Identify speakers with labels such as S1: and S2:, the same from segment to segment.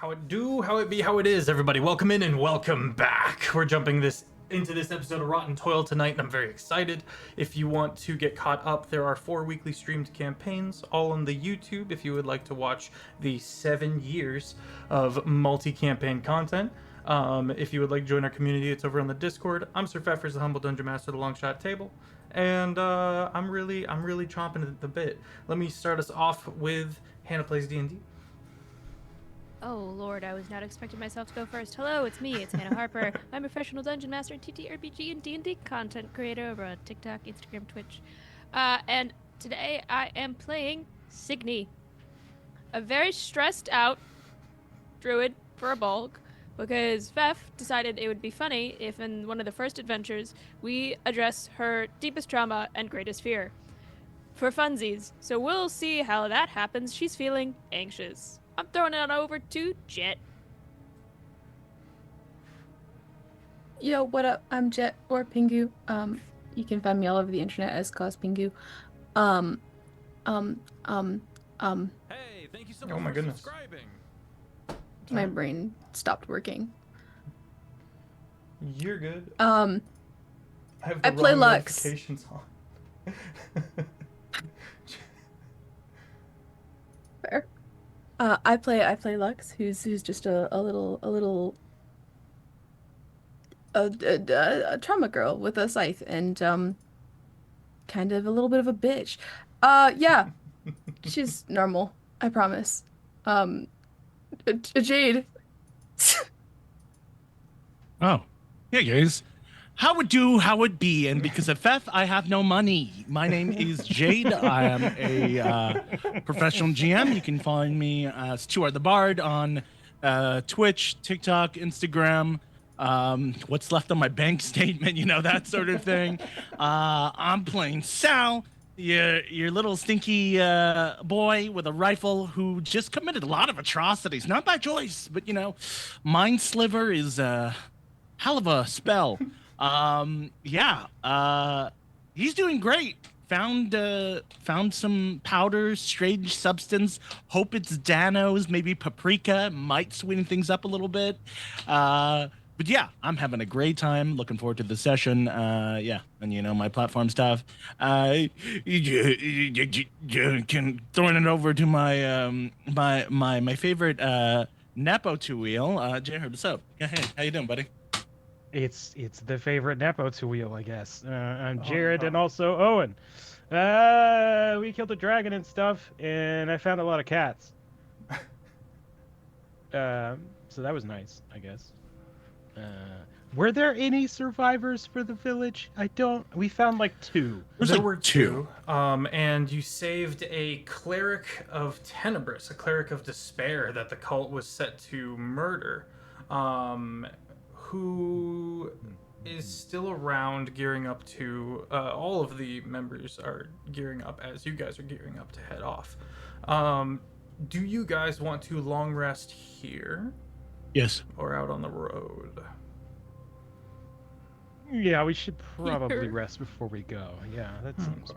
S1: How it do, how it be, how it is, everybody. Welcome in and welcome back. We're jumping into this episode of Rotten Toil tonight, and I'm very excited. If you want to get caught up, there are 4 weekly streamed campaigns, all on the YouTube, if you would like to watch the 7 years of multi-campaign content. If you would like to join our community, it's over on the Discord. I'm Sir Feffers, the Humble Dungeon Master of the Longshot table, and I'm really chomping at the bit. Let me start us off with Hannah Plays D&D.
S2: Oh lord, I was not expecting myself to go first. Hello, it's me, it's Hannah Harper. I'm a professional dungeon master, TTRPG, and D&D content creator over on TikTok, Instagram, Twitch. And today I am playing Cygni, a very stressed out druid for a bulk, because Feff decided it would be funny if in one of the first adventures we address her deepest trauma and greatest fear. For funsies, so we'll see how that happens. She's feeling anxious. I'm throwing it over to Jet.
S3: Yo, what up? I'm Jet or Pingu. You can find me all over the internet as Cos.Pingu.
S4: Hey, thank you so much
S1: Oh my
S4: for
S1: goodness.
S4: subscribing.
S3: My brain stopped working.
S1: You're good.
S3: I
S1: have the
S3: play
S1: wrong
S3: Lux.
S1: notifications on.
S3: Fair. I play Lux, who's just a little trauma girl with a scythe and kind of a little bit of a bitch. Yeah, she's normal. I promise. Jade.
S5: Oh, yeah, guys. How it do, how it be, and because of Feff, I have no money. My name is Jade. I am a professional GM. You can find me as TooHardTheBard on Twitch, TikTok, Instagram. What's left on my bank statement, that sort of thing. I'm playing Sal, your little stinky boy with a rifle who just committed a lot of atrocities. Not by choice, but, Mind Sliver is hell of a spell. He's doing great. Found some powder, strange substance. Hope it's Danos, maybe paprika. Might sweeten things up a little bit. But yeah, I'm having a great time. Looking forward to the session. And my platform stuff. Can throwing it over to my my favorite Nepo two wheel. Jared, what's up? Hey, how you doing, buddy?
S6: It's the favorite Nepo to wheel, I guess. I'm
S1: Oh,
S6: Jared
S1: no.
S6: and also Owen. We killed a dragon and stuff, and I found a lot of cats. So that was nice, I guess. Were there any survivors for the village? We found like 2.
S1: There were 2. And you saved a cleric of Tenebris, a cleric of despair that the cult was set to murder. Who is still around, gearing up to all of the members are gearing up as you guys are gearing up to head off. Do you guys want to long rest here?
S5: Yes.
S1: Or out on the road?
S6: Yeah, we should probably
S2: Here.
S6: rest before we go. Yeah, that seems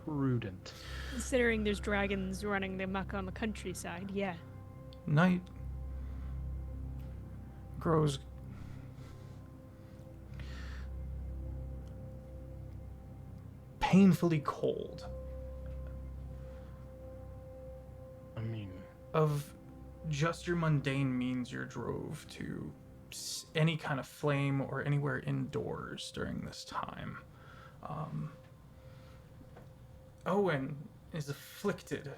S6: prudent.
S2: Considering there's dragons running amok on the countryside, yeah.
S1: Night grows painfully cold.
S6: I mean,
S1: Of just your mundane means you drove to any kind of flame or anywhere indoors during this time. Owen is afflicted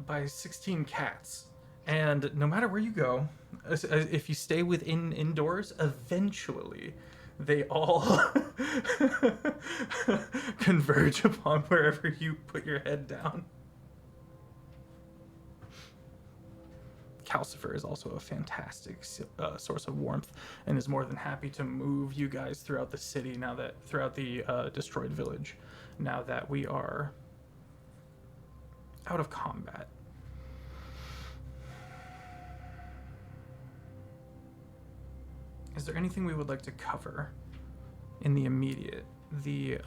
S1: by 16 cats, and no matter where you go, if you stay within indoors, eventually they all converge upon wherever you put your head down. Calcifer is also a fantastic source of warmth and is more than happy to move you guys throughout the city throughout the destroyed village, now that we are out of combat. Is there anything we would like to cover in the immediate? The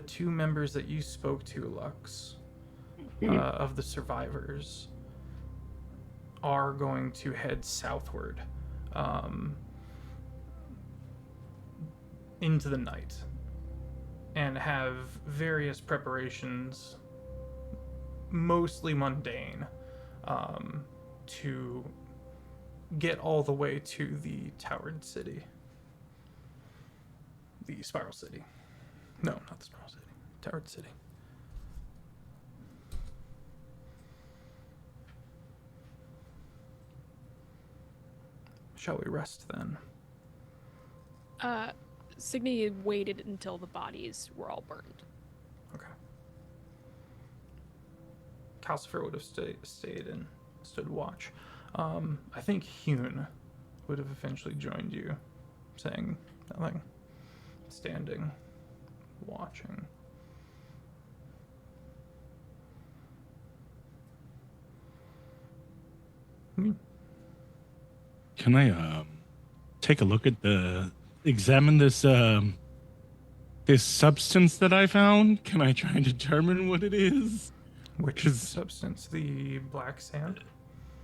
S1: 2 members that you spoke to, Lux, of the survivors, are going to head southward into the night and have various preparations, mostly mundane, to get all the way to the Towered City. The Spiral City. No, not the Spiral City. Towered City. Shall we rest then?
S2: Cygni waited until the bodies were all burned.
S1: Okay. Calcifer would have stayed and stood watch. I think Hune would have eventually joined you, saying nothing, standing, watching.
S5: Can I take a look at examine this this substance that I found? Can I try and determine what it is?
S1: Which is substance? The black sand?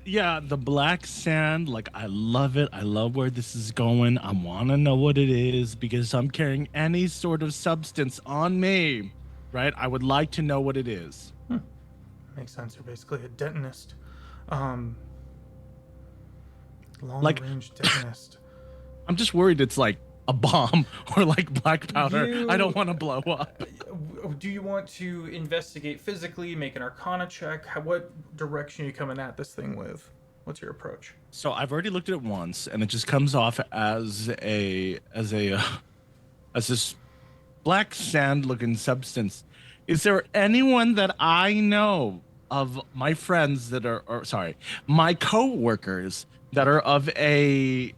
S5: Yeah, the black sand, like, I love it. I love where this is going. I want to know what it is because I'm carrying any sort of substance on me, right? I would like to know what it is.
S1: Makes sense. You're basically a detonist. Long-range detonist.
S5: I'm just worried it's like a bomb or like black powder. I don't want to blow up.
S1: Do you want to investigate physically, make an Arcana check? What direction are you coming at this thing with? What's your approach?
S5: So I've already looked at it once, and it just comes off as this black sand-looking substance. Is there anyone that I know of my friends that are, or sorry, my co-workers that are of a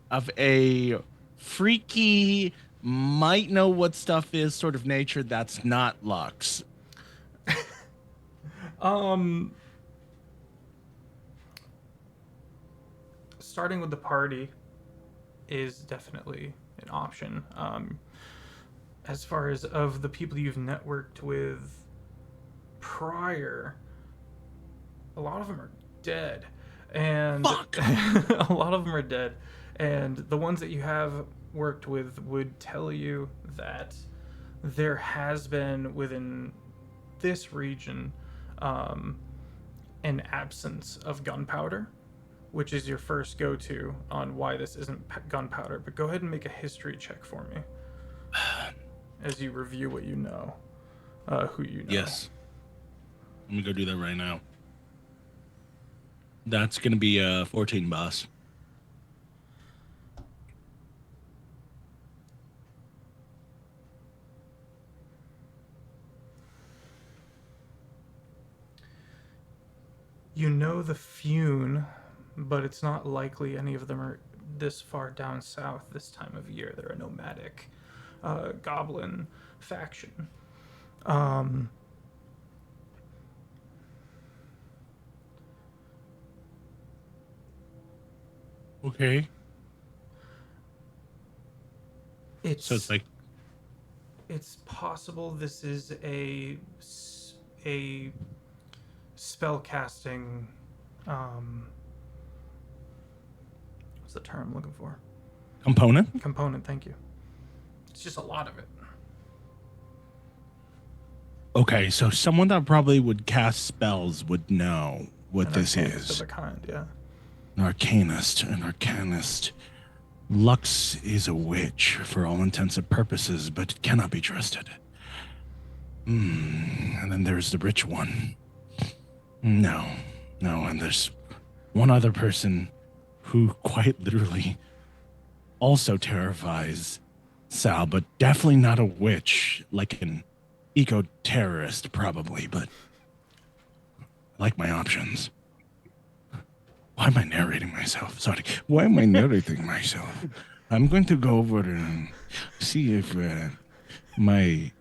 S5: freaky, might know what stuff is sort of nature that's not Lux?
S1: Starting with the party is definitely an option. As far as of the people you've networked with prior, a lot of them are dead. And a lot of them are dead. And the ones that you have worked with would tell you that there has been within this region an absence of gunpowder, which is your first go-to on why this isn't gunpowder. But go ahead and make a history check for me as you review what you know, who you know.
S5: Yes. Let me go do that right now. That's going to be 14, boss.
S1: You know the Fune, but it's not likely any of them are this far down south this time of year. They're a nomadic goblin faction.
S5: Okay.
S1: So
S5: it's like,
S1: it's possible this is a spell casting. What's the term I'm looking for?
S5: component?
S1: Component. Thank you. It's just a lot of it.
S5: Okay, so someone that probably would cast spells would know what
S1: An
S5: this
S1: arcanist
S5: is.
S1: of a kind, yeah.
S5: An arcanist. Lux is a witch for all intents and purposes, but cannot be trusted. And then there's the rich one. No, and there's one other person who quite literally also terrifies Sal, but definitely not a witch, like an eco-terrorist probably, but I like my options. Why am I narrating myself? Sorry. Why am I narrating myself? I'm going to go over and see if my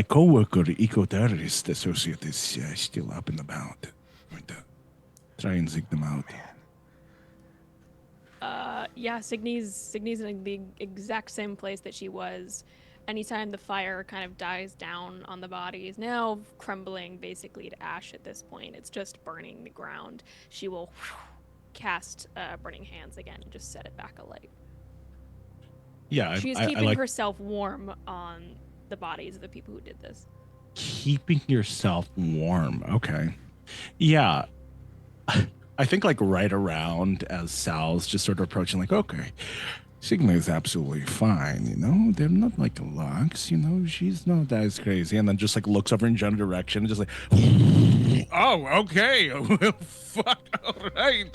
S5: co-worker, eco-terrorist associate, is still up and about. I'm going to try and zig them out.
S2: Yeah, Cygni's in the exact same place that she was. Anytime the fire kind of dies down on the bodies, now crumbling basically to ash at this point. It's just burning the ground. She will cast Burning Hands again and just set it back alight.
S5: Yeah,
S2: She is
S5: I
S2: keeping
S5: like
S2: herself warm on the bodies of the people who did this.
S5: keeping yourself warm. Okay. Yeah. I think like right around as Sal's just sort of approaching, like, okay, Cygni is absolutely fine, you know? They're not like Lux, you know? She's not as crazy. And then just like looks over in general direction and just like, oh, okay. Well, fuck, all right.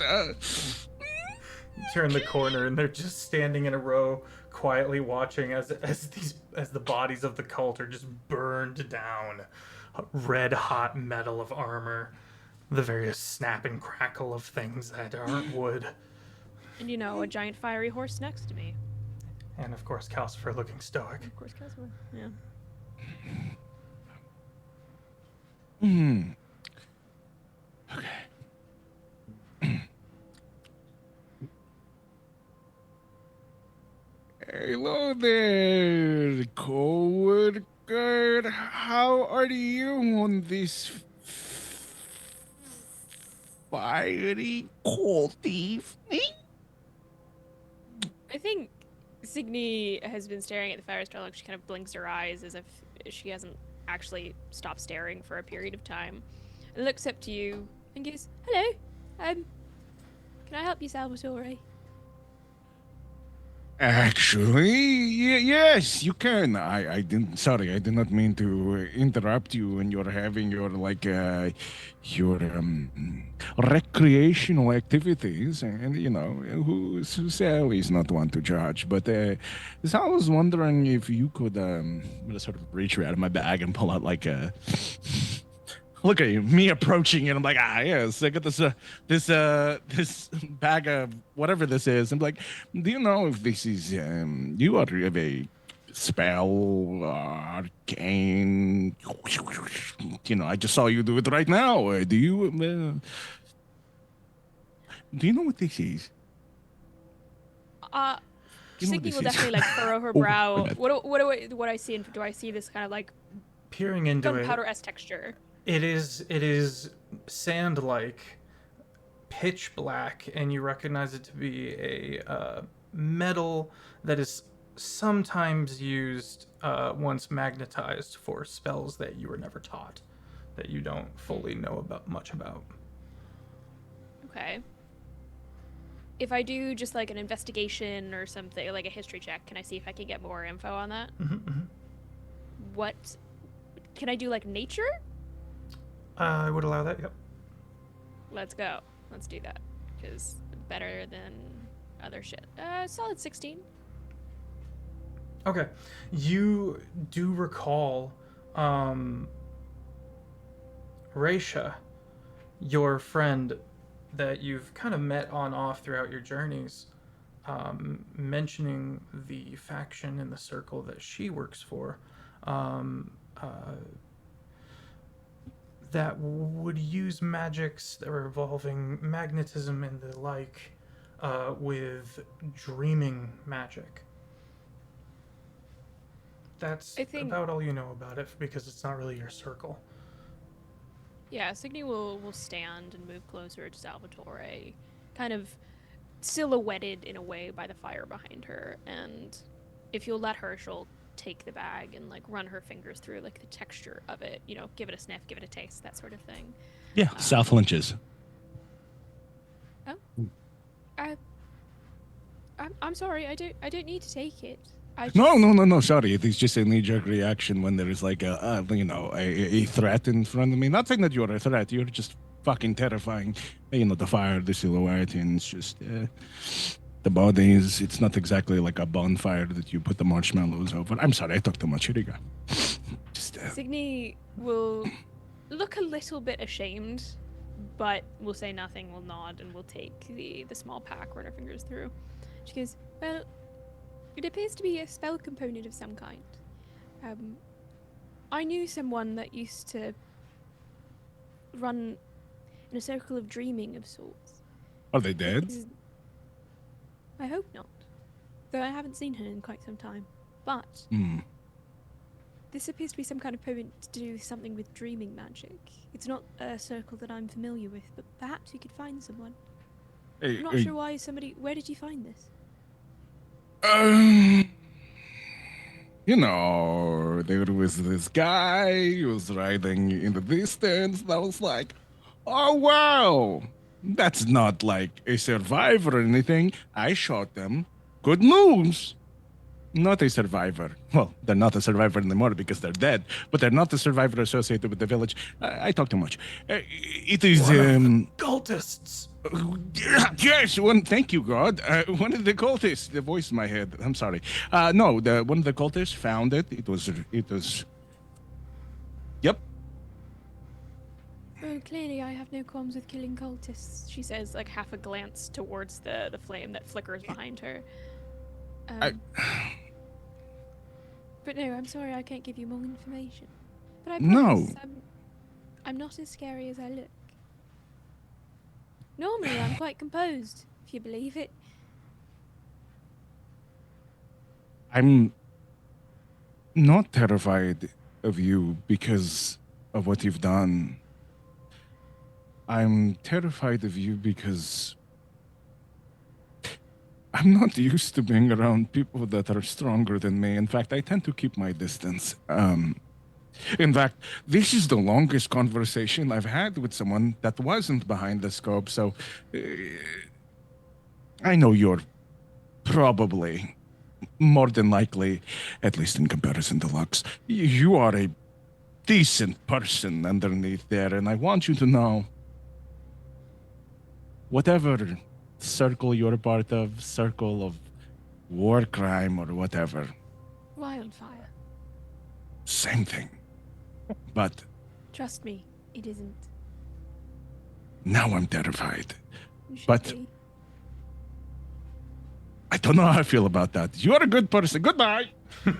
S1: You turn the corner and they're just standing in a row, quietly watching as the bodies of the cult are just burned down. Red hot metal of armor, the various snap and crackle of things that aren't wood,
S2: And you know, a giant fiery horse next to me.
S1: and of course Calcifer looking stoic.
S2: Of course, Casper. Yeah.
S5: Hmm. Okay. Hello there, coworker. How are you on this fiery, cold evening?
S2: I think Cygni has been staring at the fire star. Like she kind of blinks her eyes as if she hasn't actually stopped staring for a period of time, and looks up to you and goes, "Hello, can I help you, Salvatore?"
S5: Actually, yes, you can. I didn't. Sorry, I did not mean to interrupt you when you're having your your recreational activities, and you know who Sal is not one to judge. But so I was wondering if you could I'm gonna sort of reach out of my bag and pull out like a. Look at you, me approaching it. I'm like, yes, I got this bag of whatever this is. I'm like, do you know if this is you are a spell arcane? You know, I just saw you do it right now. Do you know what this is? You know what
S2: Cygni
S5: this
S2: will
S5: is?
S2: definitely like furrow her
S5: Oh,
S2: brow.
S5: my bad.
S2: What I see? Do I see this kind of like
S1: Peering into it,
S2: gunpowder-esque texture?
S1: it is sand-like, pitch black, and you recognize it to be a metal that is sometimes used once magnetized for spells that you were never taught, that you don't fully know about much about.
S2: Okay. If I do just like an investigation or something, like a history check, can I see if I can get more info on that? What can I do? Like nature?
S1: I would allow that. Yep.
S2: Let's go. Let's do that. Because better than other shit. Solid 16.
S1: Okay. You do recall Raisha, your friend that you've kind of met on off throughout your journeys, mentioning the faction in the circle that she works for, that would use magics that were involving magnetism and the like, with dreaming magic. That's about all you know about it because it's not really your circle.
S2: Yeah, Cygni will stand and move closer to Salvatore, kind of silhouetted in a way by the fire behind her. And if you'll let her, she'll take the bag and like run her fingers through like the texture of it. You know, give it a sniff, give it a taste, that sort of thing.
S5: Yeah, South Lynch's.
S2: Oh, I'm sorry. I don't need to take it.
S5: No. Sorry, it is just a knee-jerk reaction when there is like a threat in front of me. Not saying that you're a threat. You're just fucking terrifying. You know, the fire, the silhouette, and it's just the body is. It's not exactly like a bonfire that you put the marshmallows over. I'm sorry, I talked too much. Here you go.
S2: Cygni will look a little bit ashamed, but will say nothing. Will nod and will take the small pack, run her fingers through. She goes, well. It appears to be a spell component of some kind. I knew someone that used to run in a circle of dreaming of sorts.
S5: Are they dead?
S2: I hope not. Though I haven't seen her in quite some time. But this appears to be some kind of poem to do something with dreaming magic. It's not a circle that I'm familiar with, but perhaps we could find someone. I'm not sure why somebody. Where did you find this?
S5: You know, there was this guy who was riding in the distance. And I was like, oh, wow. That's not like a survivor or anything. I shot them. Good news. Not a survivor. Well, they're not a survivor anymore because they're dead, but they're not a survivor associated with the village. I talk too much. It is,
S1: One of the cultists.
S5: Yes, thank you, God. One of the cultists, the voice in my head. I'm sorry. No, one of the cultists found it. It was. Yep.
S2: Oh, clearly I have no qualms with killing cultists, she says, like half a glance towards the flame that flickers behind her. But no, I'm sorry I can't give you more information. But I promise, I'm not as scary as I look. Normally I'm quite composed, if you believe it.
S5: I'm not terrified of you because of what you've done. I'm terrified of you because I'm not used to being around people that are stronger than me. In fact, I tend to keep my distance. In fact, this is the longest conversation I've had with someone that wasn't behind the scope, so I know you're probably, more than likely, at least in comparison to Lux, you are a decent person underneath there, and I want you to know, whatever circle you're a part of, circle of war crime or whatever.
S2: Wildfire.
S5: Same thing. But
S2: Trust me, it isn't.
S5: now I'm terrified.
S2: You should
S5: But
S2: be.
S5: I don't know how I feel about that. You're a good person. Goodbye.
S2: I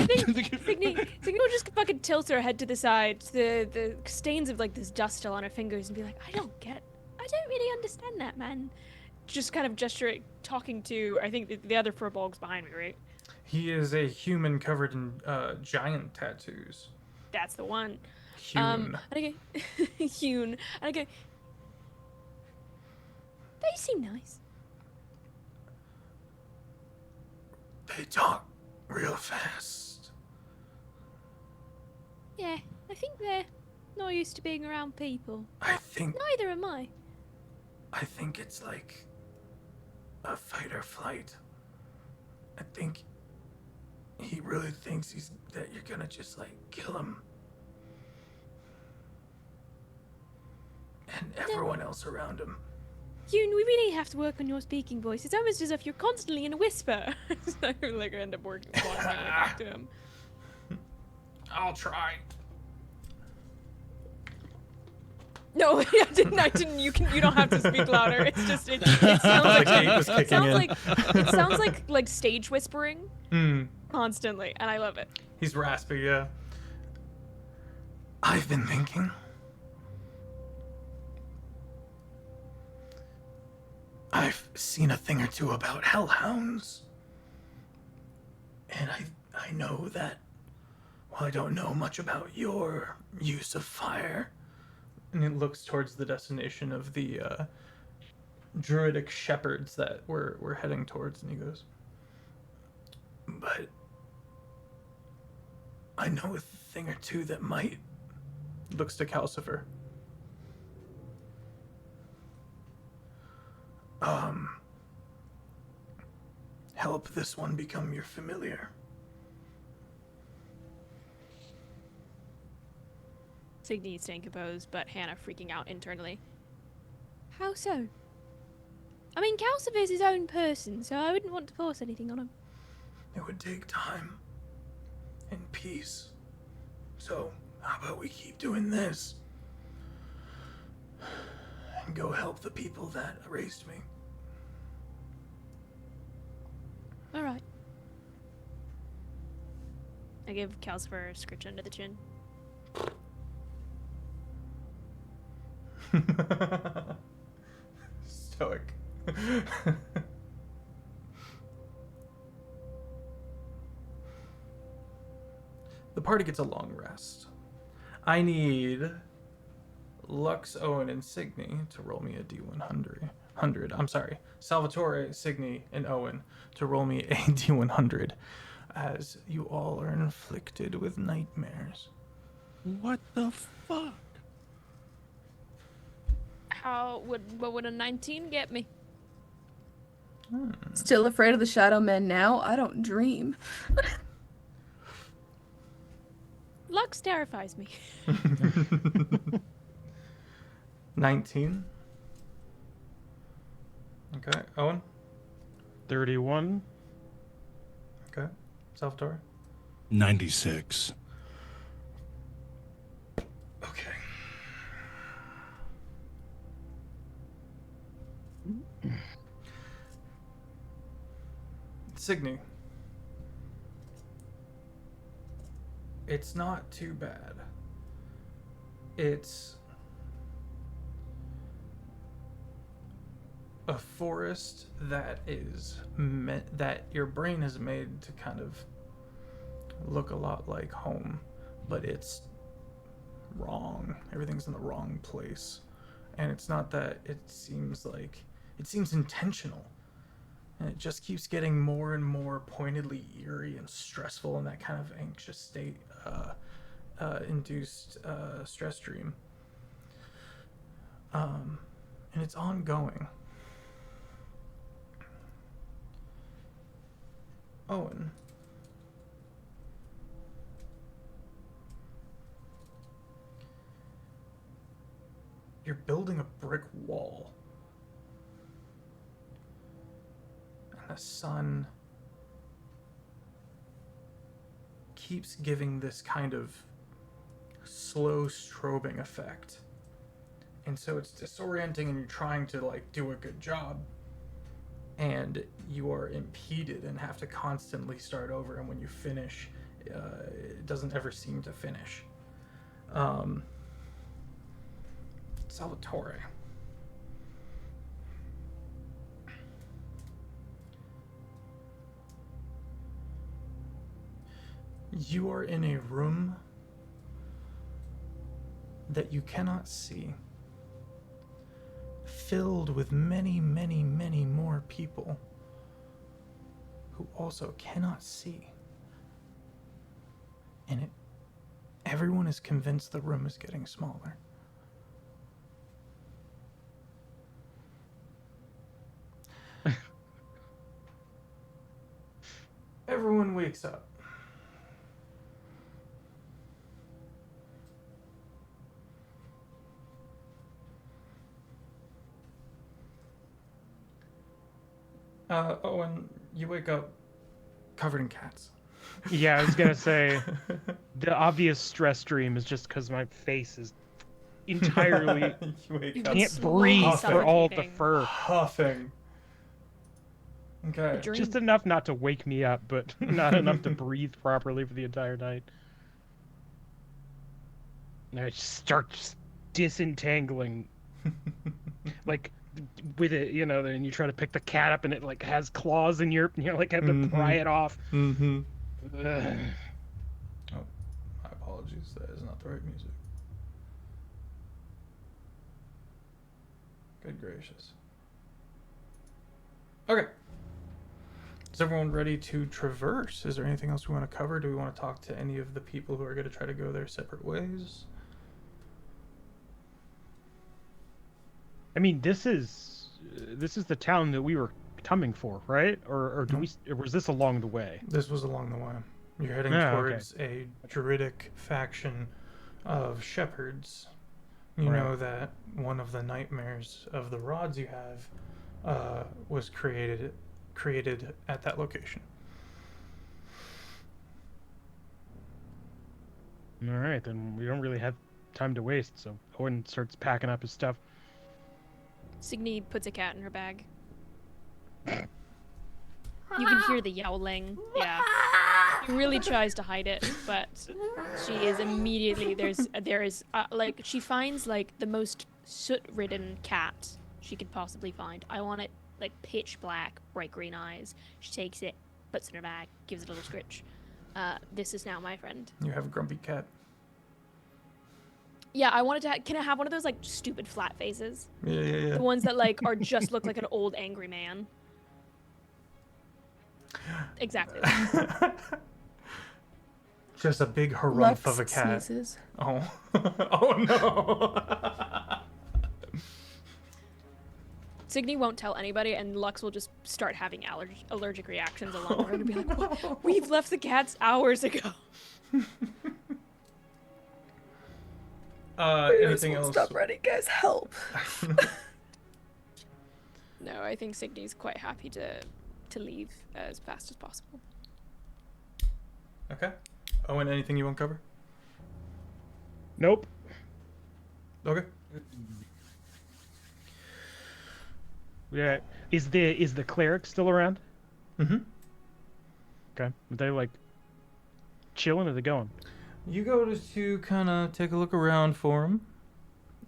S2: think Cygni will just fucking tilt her head to the side, the stains of like this dust still on her fingers, and be like, I don't really understand that, man. Just kind of gesture, talking to, I think, the other furbolg's behind me, right?
S1: He is a human covered in giant tattoos.
S2: That's the one.
S1: Hewn.
S2: And I go, hewn. And I go, they seem nice.
S1: They talk real fast.
S2: Yeah, I think they're not used to being around people.
S1: I think
S2: Neither am I.
S1: it's like a fight or flight. I think he really thinks that you're gonna just like kill him. And everyone else around him.
S2: We really have to work on your speaking voice. It's almost as if you're constantly in a whisper. So I like end up walking back to him.
S1: I'll try.
S2: No, I didn't. You don't have to speak louder. It's just it sounds like it sounds like stage whispering constantly, and I love it.
S1: He's raspy, yeah. I've been thinking. I've seen a thing or two about hellhounds. And I know that, well, I don't know much about your use of fire. And it looks towards the destination of the druidic shepherds that we're heading towards, and he goes, but I know a thing or two that might. Looks to Calcifer. Help this one become your familiar.
S2: Cygni staying composed, but Hannah freaking out internally. How so? I mean, Calcifer's his own person, so I wouldn't want to force anything on him.
S1: It would take time and peace. So, how about we keep doing this? And go help the people that raised me.
S2: Alright. I give Calcifer a scritch under the chin.
S1: Stoic. The party gets a long rest. I need Lux, Owen, and Cygni to roll me a D100. D100. I'm sorry, Salvatore, Cygni, and Owen to roll me a D100 as you all are inflicted with nightmares.
S5: What the fuck?
S2: What would a 19 get me?
S3: Still afraid of the Shadow Men now? I don't dream.
S2: Lux terrifies me.
S1: 19. Okay, Owen.
S6: 31.
S1: Okay, Salvatore.
S5: 96.
S1: Okay. Cygni. It's not too bad. It's a forest that is that your brain is made to kind of look a lot like home, but it's wrong. Everything's in the wrong place. And it's not that it seems intentional. And it just keeps getting more and more pointedly eerie and stressful in that kind of anxious state, induced stress dream. And it's ongoing. Owen. You're building a brick wall. And the sun keeps giving this kind of slow strobing effect. And so it's disorienting and you're trying to like do a good job. And you are impeded and have to constantly start over. And when you finish, it doesn't ever seem to finish. Salvatore. You are in a room that you cannot see, filled with many, many, many more people who also cannot see. And everyone is convinced the room is getting smaller. Everyone wakes up. Owen, you wake up covered in cats.
S6: Yeah, I was gonna say the obvious stress dream is just because my face is entirely
S1: You wake
S2: You
S1: up
S6: can't
S2: slowly
S6: breathe for all the
S2: suffocating.
S6: fur.
S1: huffing. Okay.
S2: The dream.
S6: Just enough not to wake me up, but not enough to breathe properly for the entire night. And I just start disentangling, like with it, you know. Then you try to pick the cat up, and it like has claws, and you're like have to pry it off.
S1: Mm-hmm.
S6: Ugh.
S1: Oh, my apologies. That is not the right music. Good gracious. Okay. Is everyone ready to traverse? Is there anything else we want to cover? Do we want to talk to any of the people who are going to try to go their separate ways?
S6: I mean, this is the town that we were coming for, right? Or do we? Or was this along the way?
S1: This was along the way. You're heading
S6: Ah, okay.
S1: towards a druidic faction of shepherds. You
S6: Right.
S1: know that one of the nightmares of the rods you have was created at that location.
S6: All right, then we don't really have time to waste. So Owen starts packing up his stuff.
S2: Cygni puts a cat in her bag. You can hear the yowling. Yeah. She really tries to hide it, but she is immediately there is like she finds like the most soot-ridden cat she could possibly find. I want it like pitch black, bright green eyes. She takes it, puts it in her bag, gives it a little scritch. This is now my friend.
S1: You have a grumpy cat.
S2: Yeah, I wanted to. Can I have one of those like stupid flat faces?
S1: Yeah.
S2: The ones that like are just look like an old angry man. Exactly.
S1: Just a big harumph
S3: Lux
S1: of a cat.
S3: sneezes.
S1: Oh. Oh no.
S2: Cygni won't tell anybody, and Lux will just start having allergic reactions along the road and be like, "What? We've left the cats hours ago."
S1: Anything else?
S3: Stop running, guys! Help!
S2: No, I think Cygni's quite happy to leave as fast as possible.
S1: Okay. Owen, anything you want to cover?
S6: Nope.
S1: Okay.
S6: Yeah. Is the cleric still around?
S1: Mm-hmm.
S6: Okay. Are they like chilling, or are they going?
S1: You go to kind of take a look around for him,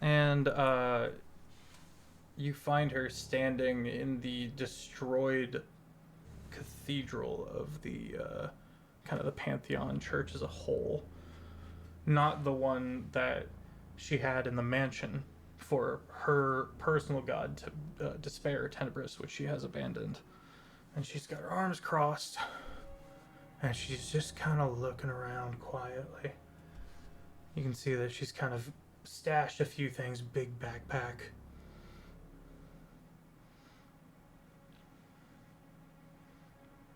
S1: and you find her standing in the destroyed cathedral of the kind of the Pantheon church as a whole, not the one that she had in the mansion for her personal god, Despair Tenebris, which she has abandoned. And she's got her arms crossed, and she's just kind of looking around quietly. You can see that she's kind of stashed a few things, big backpack.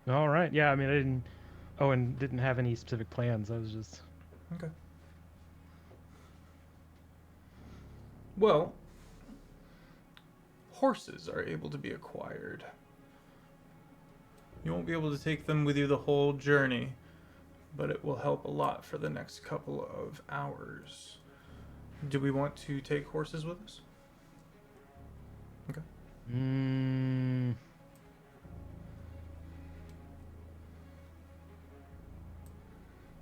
S6: All right. Yeah. I mean, Owen didn't have any specific plans. I was just.
S1: Okay. Well, horses are able to be acquired. You won't be able to take them with you the whole journey, but it will help a lot for the next couple of hours. Do we want to take horses with us? Okay.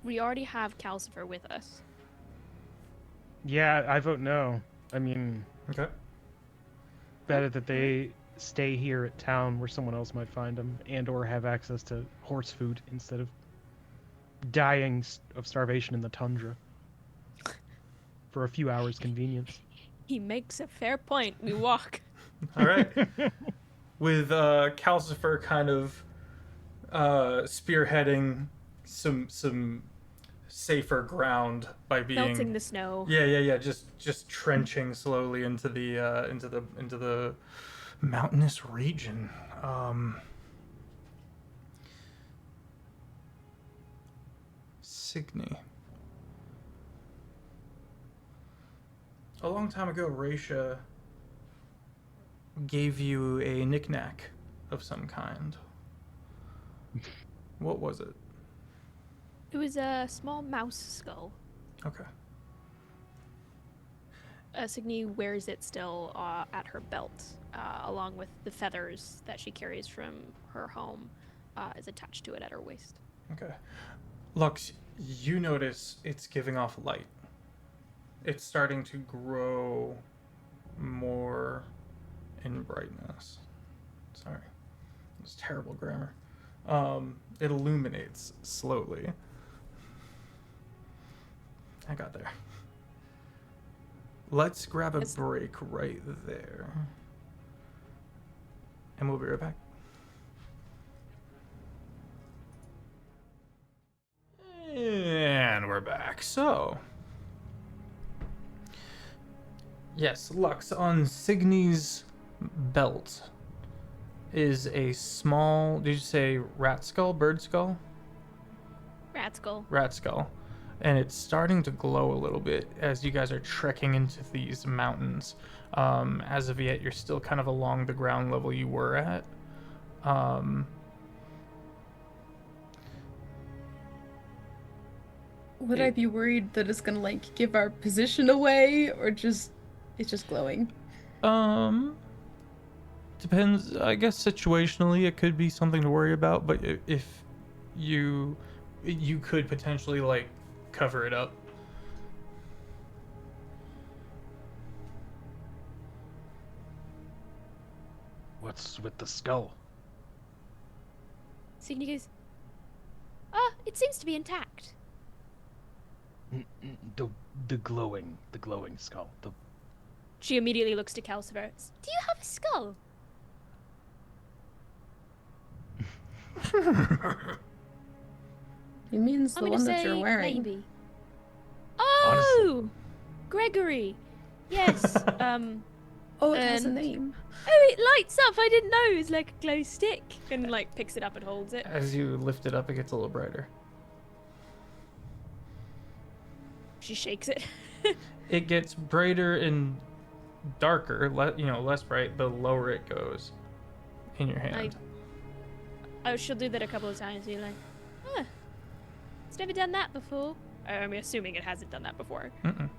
S2: We already have Calcifer with us.
S6: Yeah, I vote no. I mean,
S1: Okay.
S6: better that they stay here at town where someone else might find them, and/or have access to horse food instead of dying of starvation in the tundra for a few hours' convenience.
S2: He makes a fair point. We walk.
S1: All right. With Calcifer kind of spearheading some safer ground by being
S2: Melting the snow.
S1: Yeah. Just trenching slowly into the mountainous region. Cygni. A long time ago, Raisha gave you a knickknack of some kind. What was it?
S2: It was a small mouse skull.
S1: Okay.
S2: Cygni wears it still at her belt, along with the feathers that she carries from her home, is attached to it at her waist.
S1: Okay. Lux, you notice it's giving off light. It's starting to grow more in brightness. Sorry. It's terrible grammar. It illuminates slowly. I got there. Let's grab a break right there. And we'll be right back. And we're back. So, yes, Lux, on Cygni's belt is a small, did you say rat skull, bird skull?
S2: Rat skull.
S1: Rat skull. And it's starting to glow a little bit as you guys are trekking into these mountains. As of yet, you're still kind of along the ground level you were at.
S3: Would I be worried that it's gonna like give our position away, or just it's just glowing?
S1: Depends. I guess situationally, it could be something to worry about. But if you could potentially like cover it up.
S6: What's with the skull?
S2: Cygni goes, it seems to be intact.
S6: The glowing skull.
S2: She immediately looks to Calcifer. Do you have a skull?
S3: He means
S2: I'm
S3: the
S2: gonna
S3: one that
S2: say
S3: you're wearing.
S2: maybe. Oh, Gregory. Yes.
S3: Oh, it has a
S2: and-
S3: name.
S2: Oh, it lights up. I didn't know it was like a glow stick. And like picks it up and holds it.
S1: As you lift it up, it gets a little brighter.
S2: She shakes it.
S1: It gets brighter and darker, less bright, the lower it goes in your hand.
S2: She'll do that a couple of times. Be like, huh, it's never done that before. I'm assuming it hasn't done that before.
S1: Mm-mm.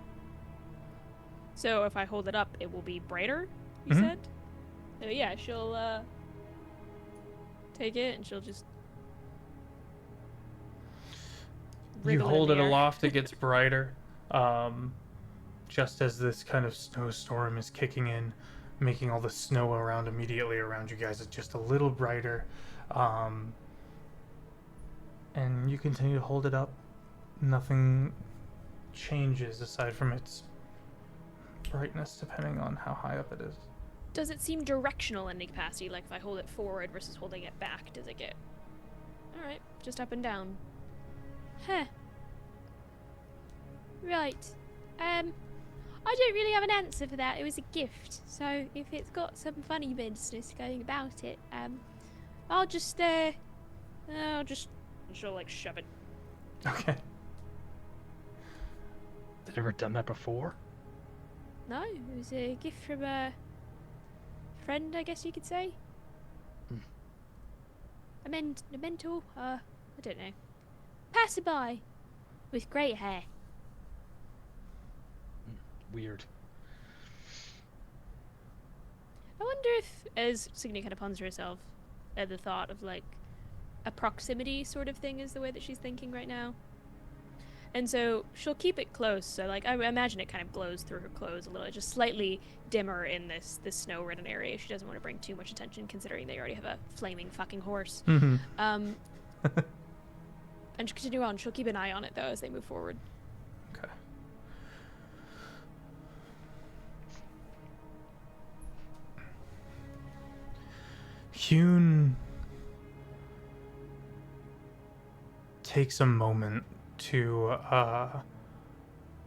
S2: So if I hold it up, it will be brighter. You
S1: Mhm.
S2: said. So yeah, she'll take it and she'll just.
S1: You
S2: wriggle
S1: hold
S2: in
S1: it
S2: the air.
S1: aloft, it gets brighter. Just as this kind of snowstorm is kicking in, making all the snow immediately around you guys, it's just a little brighter. And you continue to hold it up. Nothing changes aside from its brightness, depending on how high up it is.
S2: Does it seem directional in any capacity? Like if I hold it forward versus holding it back, does it get? All right, just up and down. Huh. Right. I don't really have an answer for that. It was a gift, so if it's got some funny business going about it, I'll just. She'll like shove it.
S1: Okay.
S6: Had you ever done that before?
S2: No, it was a gift from a friend, I guess you could say. A mentor, I don't know. Passerby with great hair.
S6: Weird.
S2: I wonder if, as Cygni kind of ponders herself at the thought of like a proximity sort of thing is the way that she's thinking right now. And so she'll keep it close. So like I imagine it kind of glows through her clothes a little, just slightly dimmer in this snow-ridden area. She doesn't want to bring too much attention, considering they already have a flaming fucking horse.
S1: Mm-hmm.
S2: And she'll continue on. She'll keep an eye on it though as they move forward.
S1: Okay. Hune takes a moment to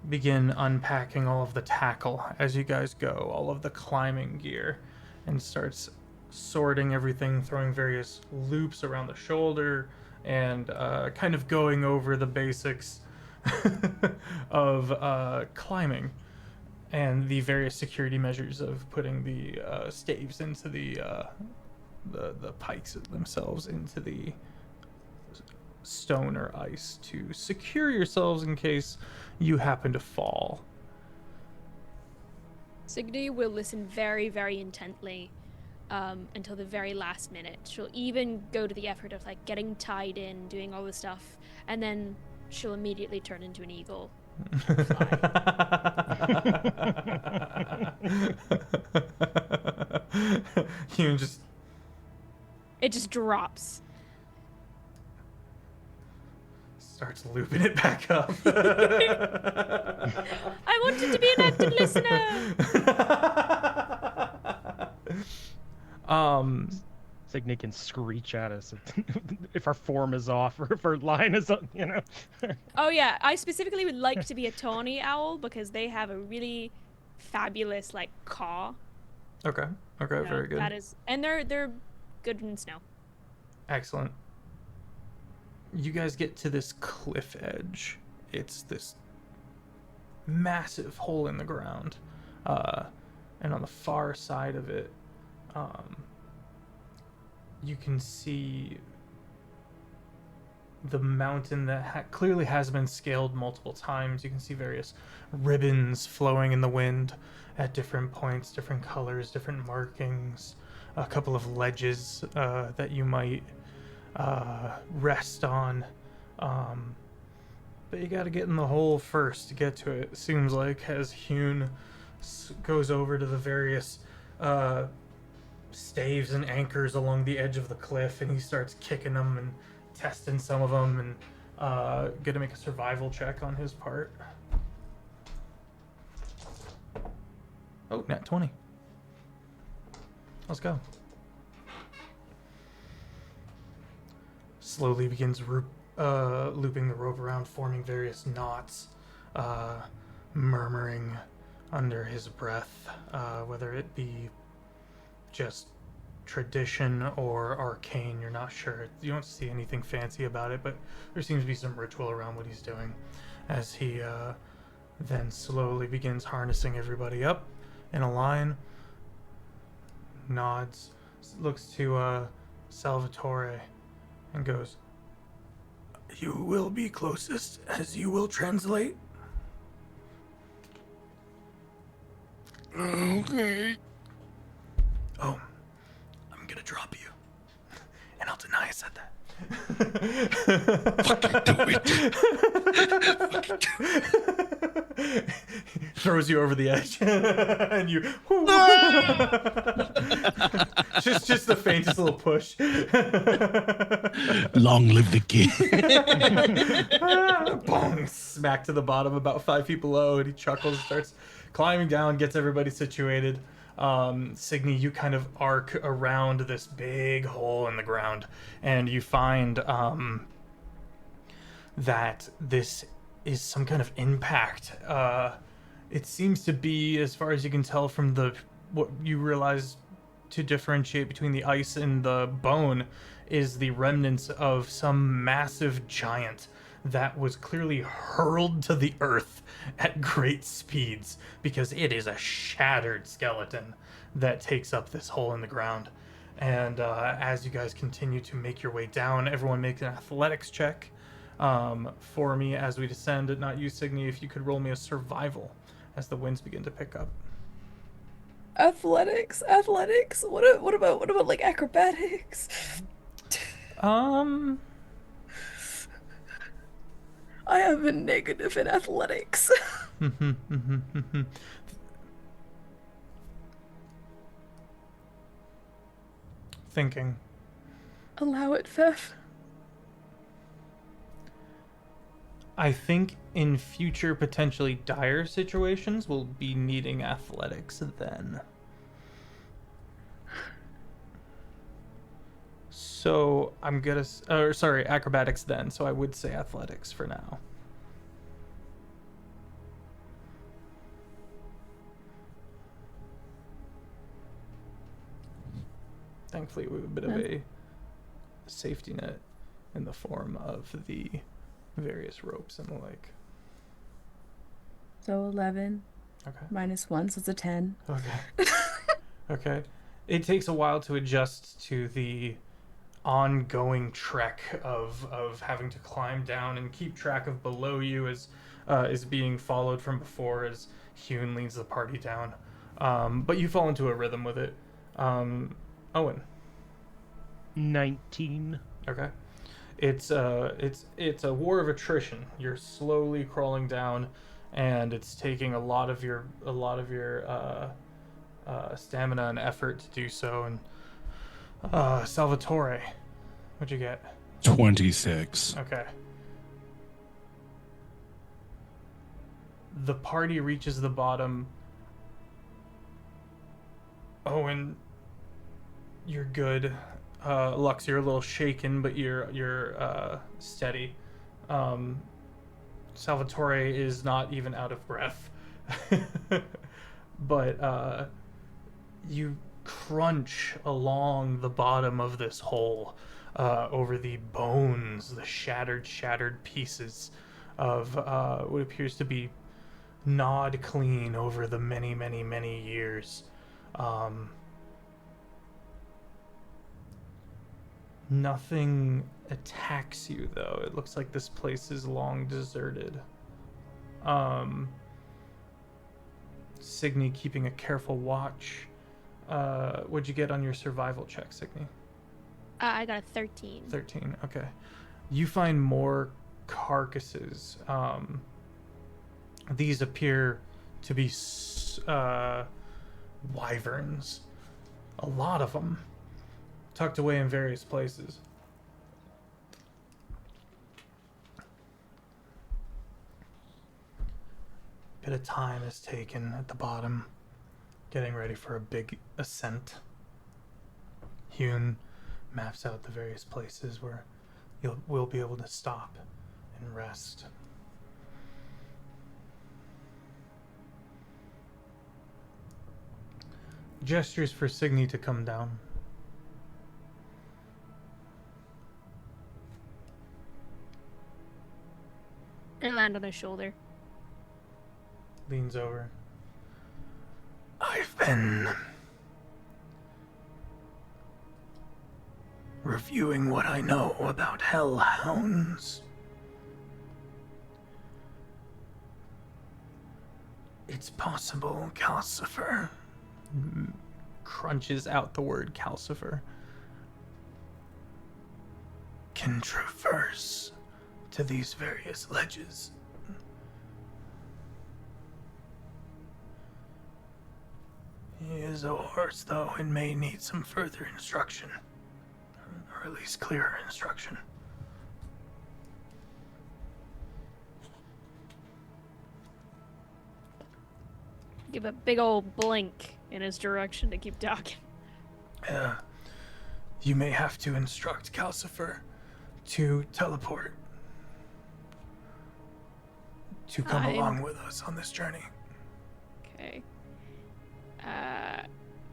S1: begin unpacking all of the tackle as you guys go, all of the climbing gear, and starts sorting everything, throwing various loops around the shoulder, and kind of going over the basics of climbing and the various security measures of putting the staves into the pikes themselves into the stone or ice to secure yourselves in case you happen to fall.
S2: Cygni will listen very, very intently until the very last minute. She'll even go to the effort of like getting tied in, doing all the stuff, and then she'll immediately turn into an eagle.
S1: You just
S2: It just drops.
S1: starts looping it back up.
S2: I wanted to be an active listener.
S6: Cygni can screech at us if our form is off or if our line is up, you know.
S2: Oh yeah, I specifically would like to be a tawny owl because they have a really fabulous like caw.
S1: Okay. Okay.
S2: You know,
S1: Very good.
S2: That is, and they're good in snow.
S1: Excellent. You guys get to this cliff edge. It's this massive hole in the ground. And on the far side of it, you can see the mountain that clearly has been scaled multiple times. You can see various ribbons flowing in the wind at different points, different colors, different markings, a couple of ledges that you might rest on. But you got to get in the hole first to get to it seems like, as Hune goes over to the various staves and anchors along the edge of the cliff, and he starts kicking them and testing some of them, and Gonna make a survival check on his part. Oh, nat 20. Let's go. Slowly begins looping the rope around, forming various knots, murmuring under his breath, whether it be just tradition or arcane, you're not sure. You don't see anything fancy about it, but there seems to be some ritual around what he's doing as he then slowly begins harnessing everybody up in a line, nods, looks to Salvatore and goes, "You will be closest as you will translate."
S5: Okay.
S1: Oh, I'm gonna drop you. And I'll deny I said that. Throws you over the edge. And you just the faintest little push.
S5: Long live the king.
S1: Boom, smack to the bottom about 5 feet below, and he chuckles, starts climbing down, gets everybody situated. Cygni, you kind of arc around this big hole in the ground, and you find that this is some kind of impact. It seems to be, as far as you can tell from what you realize to differentiate between the ice and the bone, is the remnants of some massive giant that was clearly hurled to the earth at great speeds, because it is a shattered skeleton that takes up this hole in the ground. And as you guys continue to make your way down, everyone make an athletics check for me as we descend. Not you, Cygni, if you could roll me a survival as the winds begin to pick up.
S3: Athletics. What about like acrobatics? I have a negative in athletics.
S1: Thinking.
S3: Allow it, Feff.
S1: I think in future potentially dire situations we'll be needing athletics then. So I'm gonna, acrobatics then. So I would say athletics for now. Thankfully, we have a bit of a safety net in the form of the various ropes and the like.
S3: So 11.
S1: Okay.
S3: -1, so it's a 10.
S1: Okay. Okay. It takes a while to adjust to the ongoing trek of having to climb down and keep track of below you as is being followed from before as Hune leads the party down. But you fall into a rhythm with it. Owen.
S6: 19.
S1: Okay. It's a war of attrition. You're slowly crawling down, and it's taking a lot of your stamina and effort to do so. And Salvatore, what'd you get?
S5: 26.
S1: Okay. The party reaches the bottom. Owen, you're good. Lux, you're a little shaken, but you're steady. Salvatore is not even out of breath. But you crunch along the bottom of this hole over the bones, the shattered pieces of what appears to be gnawed clean over the many years. Nothing attacks you, though. It looks like this place is long deserted. Cygni keeping a careful watch. What'd you get on your survival check, Cygni?
S2: I got a 13.
S1: 13, okay. You find more carcasses. These appear to be wyverns. A lot of them. Tucked away in various places. bit of time is taken at the bottom, getting ready for a big ascent. Hune maps out the various places where we'll be able to stop and rest. Gestures for Cygni to come down.
S2: And land on his shoulder.
S1: Leans over. I've been reviewing what I know about hellhounds. It's possible Calcifer crunches out the word Calcifer can traverse to these various ledges. He is a horse, though, and may need some further instruction, or at least clearer instruction.
S2: Give a big old blink in his direction to keep talking.
S1: You may have to instruct Calcifer to teleport to come along with us on this journey.
S2: Okay.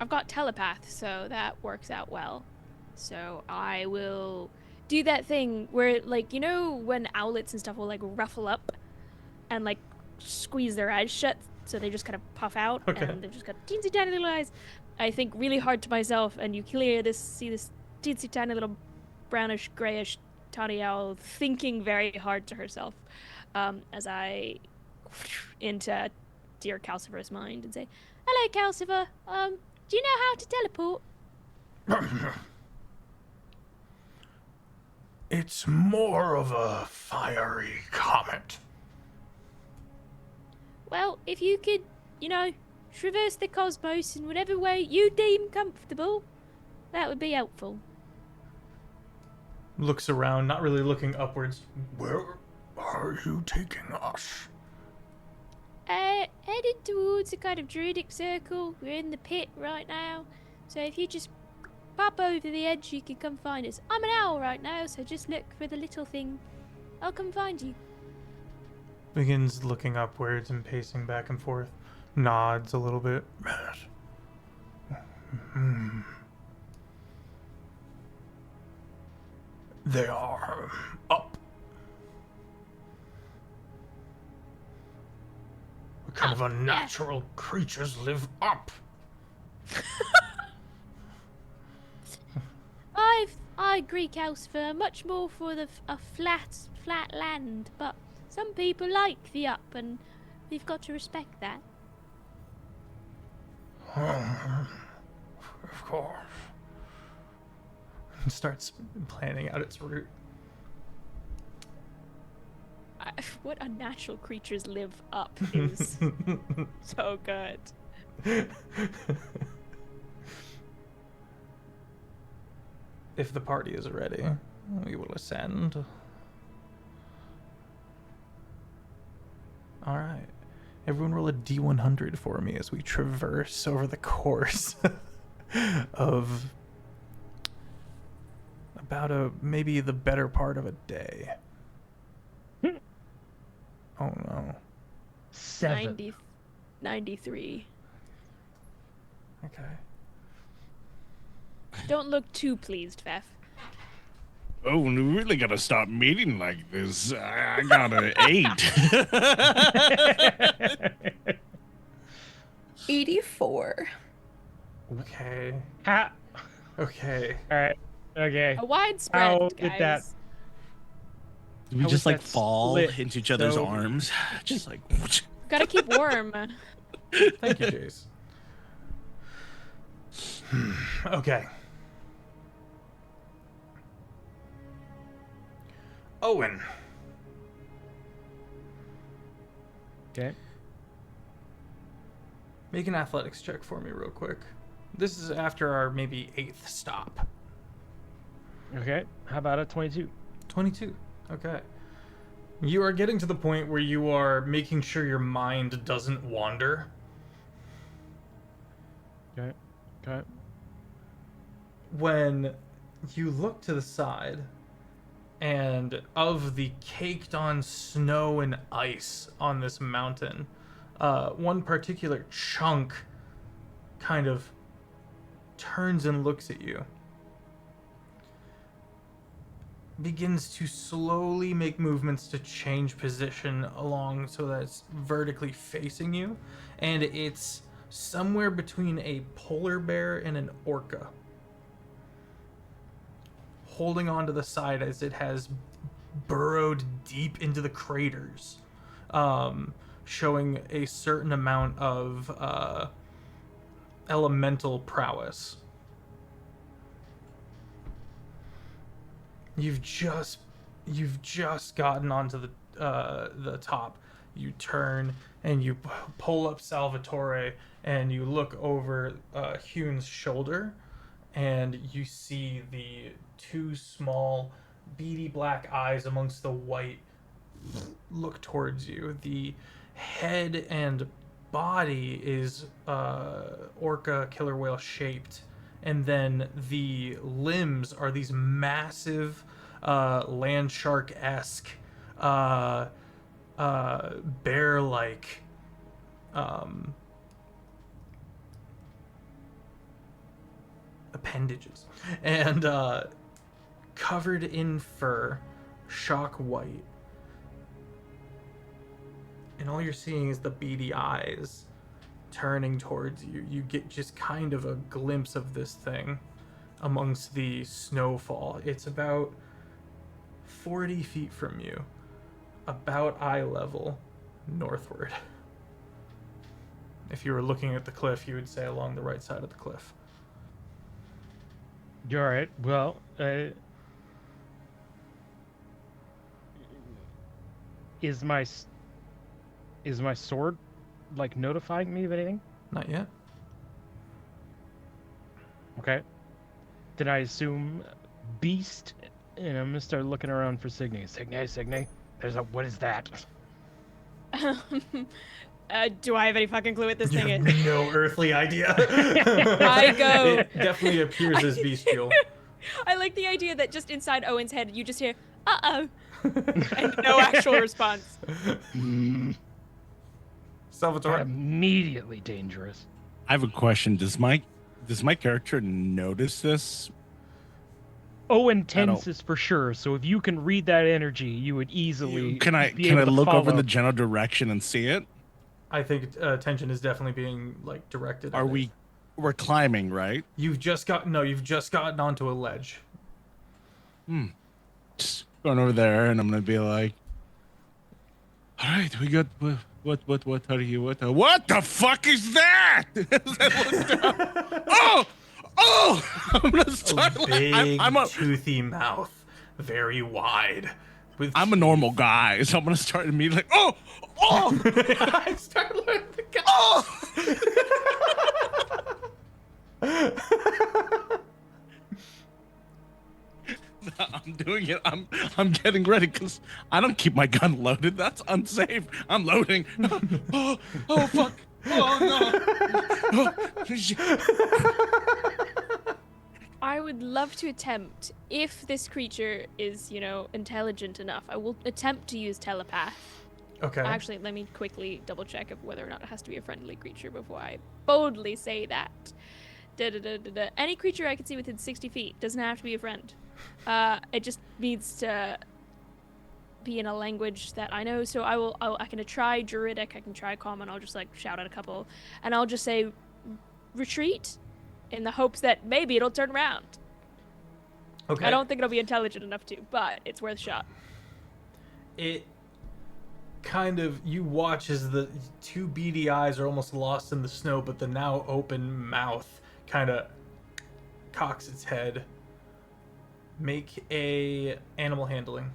S2: I've got telepath, so that works out well. So I will do that thing where, like, you know when owlets and stuff will, like, ruffle up and, like, squeeze their eyes shut so they just kind of puff out,
S1: Okay.
S2: and they've just got teensy tiny little eyes. I think really hard to myself, and you see this teensy tiny little brownish, grayish tawny owl thinking very hard to herself as I into dear Calcifer's mind and say, "Hello, Calcifer. Do you know how to teleport?"
S1: It's more of a fiery comet.
S2: Well, if you could, traverse the cosmos in whatever way you deem comfortable, that would be helpful.
S1: Looks around, not really looking upwards. Where are you taking us?
S2: Headed towards a kind of druidic circle. We're in the pit right now, so if you just pop over the edge, you can come find us. I'm an owl right now, so just look for the little thing. I'll come find you.
S1: Begins looking upwards and pacing back and forth. Nods a little bit. They are up. What kind of unnatural creatures live up?
S2: I agree, Calcifer. Much more for a flat land, but some people like the up, and we've got to respect that.
S1: Of course. And starts planning out its route.
S2: What unnatural creatures live up is so good.
S1: If the party is ready, we will ascend. Alright. Everyone roll a D100 for me as we traverse over the course of about maybe the better part of a day. Oh no.
S6: 7.
S2: 93.
S1: Okay.
S2: Don't look too pleased, Feff.
S5: Oh, we really gotta stop meeting like this. I got an 8.
S3: 84.
S1: Okay.
S6: Ha!
S1: Okay.
S6: Alright. Okay.
S2: A wide spread,
S6: How
S2: guys.
S6: did that-
S5: We
S6: How
S5: just
S6: was
S5: like
S6: that
S5: fall
S6: split
S5: into each other's
S6: so-
S5: arms. Just like
S2: Gotta keep warm.
S1: Thank you, Jace. Okay. Owen.
S6: Okay.
S1: Make an athletics check for me real quick. This is after our maybe 8th stop.
S6: Okay. How about a 22?
S1: 22. Okay. You are getting to the point where you are making sure your mind doesn't wander.
S6: Okay. Okay.
S1: When you look to the side, and of the caked on snow and ice on this mountain, one particular chunk kind of turns and looks at you, begins to slowly make movements to change position along so that it's vertically facing you, and it's somewhere between a polar bear and an orca, holding onto the side as it has burrowed deep into the craters, showing a certain amount of elemental prowess. You've just gotten onto the top. You turn and you pull up Salvatore, and you look over Hune's shoulder, and you see the two small, beady black eyes amongst the white look towards you. The head and body is orca killer whale shaped, and then the limbs are these massive land shark-esque bear-like appendages, and covered in fur, shock white, and all you're seeing is the beady eyes turning towards you. You get just kind of a glimpse of this thing amongst the snowfall. It's about 40 feet from you, about eye level, northward. If you were looking at the cliff, you would say along the right side of the cliff.
S6: All right. Well, is my sword like notifying me of anything?
S1: Not yet.
S6: Okay. Then I assume beast, and I'm gonna start looking around for Cygni. Cygni. What is that?
S2: Do I have any fucking clue what this
S1: You
S2: thing
S1: have
S2: is?
S1: no earthly idea.
S2: I go.
S1: It definitely appears as bestial.
S2: I like the idea that just inside Owen's head, you just hear, uh-oh, and no actual response.
S1: Salvatore.
S6: Immediately dangerous.
S5: I have a question. Does my character notice this?
S6: Owen tenses for sure. So if you can read that energy, you would easily.
S5: Can I
S6: be able to
S5: look over in
S6: follow.
S5: the general direction and see it?
S1: I think attention is definitely being like directed. at it.
S5: We're climbing, right?
S1: You've just gotten onto a ledge.
S5: Just going over there, and I'm gonna be like, all right, we got what are you what the fuck is that? oh I'm gonna start
S1: Big
S5: I'm a
S1: toothy mouth, very wide.
S5: I'm a normal guy, so I'm gonna start immediately like,
S1: I start learning to go.
S5: I'm doing it. I'm getting ready because I don't keep my gun loaded. That's unsafe. I'm loading. Oh fuck. Oh no.
S2: I would love to attempt, if this creature is, intelligent enough, I will attempt to use telepath.
S1: Okay.
S2: Actually, let me quickly double check of whether or not it has to be a friendly creature before I boldly say that. Any creature I can see within 60 feet doesn't have to be a friend. It just needs to be in a language that I know. So I can try Druidic, I can try Common. I'll just shout at a couple, and I'll just say, retreat, in the hopes that maybe it'll turn around.
S1: Okay.
S2: I don't think it'll be intelligent enough to, but it's worth a shot.
S1: It kind of, you watch as the two beady eyes are almost lost in the snow, but the now open mouth kind of cocks its head. Make a animal handling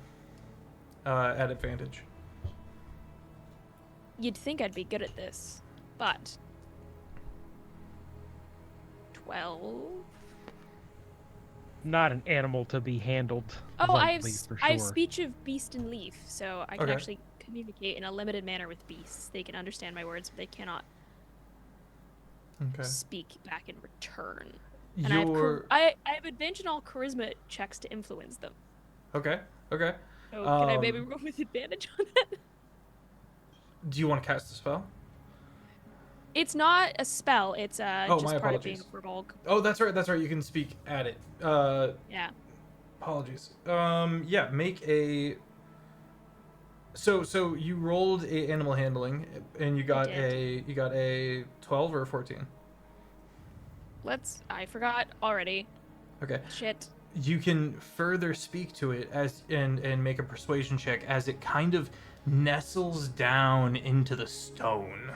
S1: at advantage.
S2: You'd think I'd be good at this, but 12.
S6: not an animal to be handled
S2: Oh, I have
S6: lightly, for
S2: I have
S6: sure.
S2: speech of beast and leaf, so I can
S1: Okay.
S2: actually communicate in a limited manner with beasts. They can understand my words, but they cannot
S1: Okay.
S2: speak back in return. And I
S1: Your
S2: have advantage on all charisma checks to influence them.
S1: okay. Okay.
S2: So can I maybe
S1: Um,
S2: roll with advantage on that?
S1: Do you want to cast a spell?
S2: It's not a spell. It's
S1: Oh,
S2: just
S1: my
S2: part of being
S1: apologies.
S2: a Furbolg.
S1: Oh, that's right. That's right. You can speak at it.
S2: Yeah.
S1: Apologies. Yeah. Make a. So you rolled a animal handling, and you got
S2: did.
S1: a 12 or a 14.
S2: I forgot already.
S1: Okay.
S2: Shit.
S1: You can further speak to it and make a persuasion check as it kind of nestles down into the stone.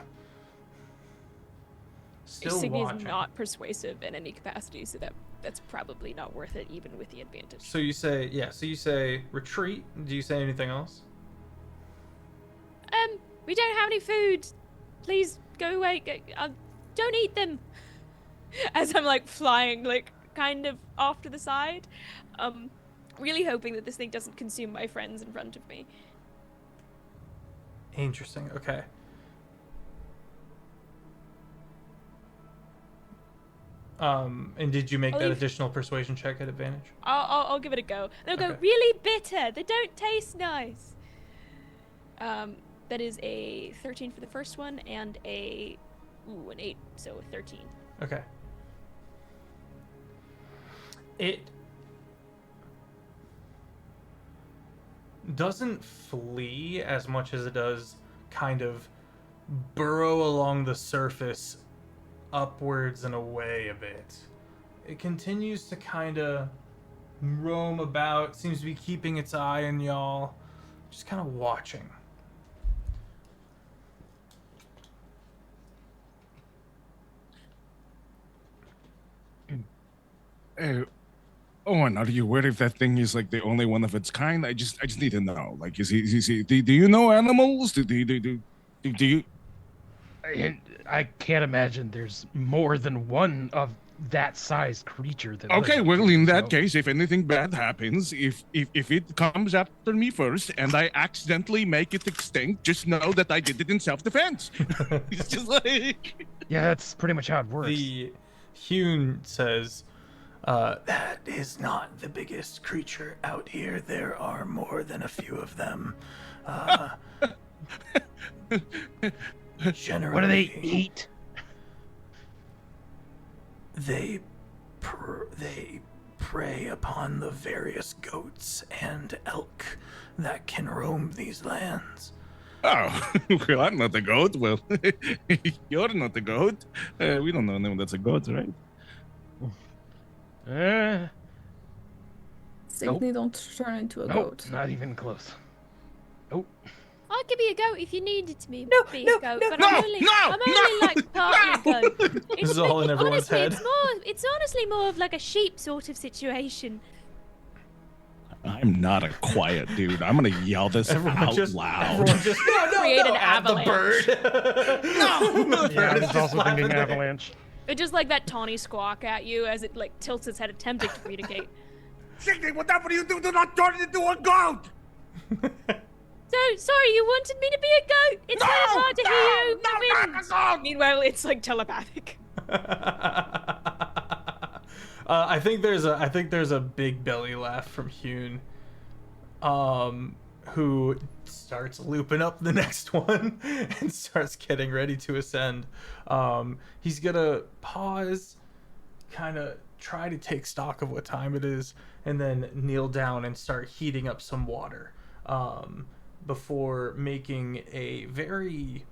S1: Still
S2: Cygni
S1: watching.
S2: is not persuasive in any capacity, so that's probably not worth it, even with the advantage.
S1: So you say retreat. Do you say anything else?
S2: We don't have any food. Please go away. Don't eat them. As I'm like flying, like kind of off to the side, really hoping that this thing doesn't consume my friends in front of me.
S1: Interesting. Okay. And did you make
S2: I'll
S1: that
S2: leave-
S1: additional persuasion check at advantage?
S2: I'll give it a go. They'll go
S1: Okay.
S2: really bitter. They don't taste nice. That is a 13 for the first one and an 8, so 13.
S1: Okay. It doesn't flee as much as it does kind of burrow along the surface upwards and away a bit. It continues to kind of roam about, seems to be keeping its eye on y'all, just kind of watching.
S5: Owen, are you aware if that thing is like the only one of its kind? I just need to know. Like, is he do you know animals? Do you?
S6: I can't imagine there's more than one of that size creature that
S5: Okay,
S6: lives,
S5: well, in that
S6: so-
S5: case, if anything bad happens, if it comes after me first and I accidentally make it extinct, just know that I did it in self-defense. It's just like
S6: Yeah, that's pretty much how it works.
S1: The Hune says, that is not the biggest creature out here. There are more than a few of them. Generally,
S6: What do they eat?
S1: They prey upon the various goats and elk that can roam these lands.
S5: Oh, well, I'm not a goat. Well, you're not a goat. We don't know anyone that's a goat, right?
S3: Cygni, don't turn into a
S6: Nope,
S3: goat.
S6: not even close.
S2: I could be a goat if you needed to be,
S3: No,
S2: be
S3: no,
S2: a goat,
S3: no,
S2: but
S5: no,
S2: I'm only
S5: no,
S2: like partly a goat.
S1: This is all in everyone's
S2: honestly,
S1: head.
S2: It's honestly more of like a sheep sort of situation.
S5: I'm not a quiet dude. I'm gonna yell this out loud.
S1: Everyone just
S2: Create an
S1: at the
S2: avalanche.
S1: bird. no,
S6: Yeah, I was also
S1: laughing
S6: thinking
S1: there.
S6: avalanche.
S2: It just like that tawny squawk at you as it like tilts its head, attempting to communicate.
S5: Cygni, whatever you do not turn it into a goat.
S2: So sorry, you wanted me to be a goat. It's kind of hard to hear you over the wind.
S5: goat.
S2: Meanwhile, it's like telepathic.
S1: I think there's a big belly laugh from Hune, who starts looping up the next one and starts getting ready to ascend. He's gonna pause, kind of try to take stock of what time it is, and then kneel down and start heating up some water, before making a very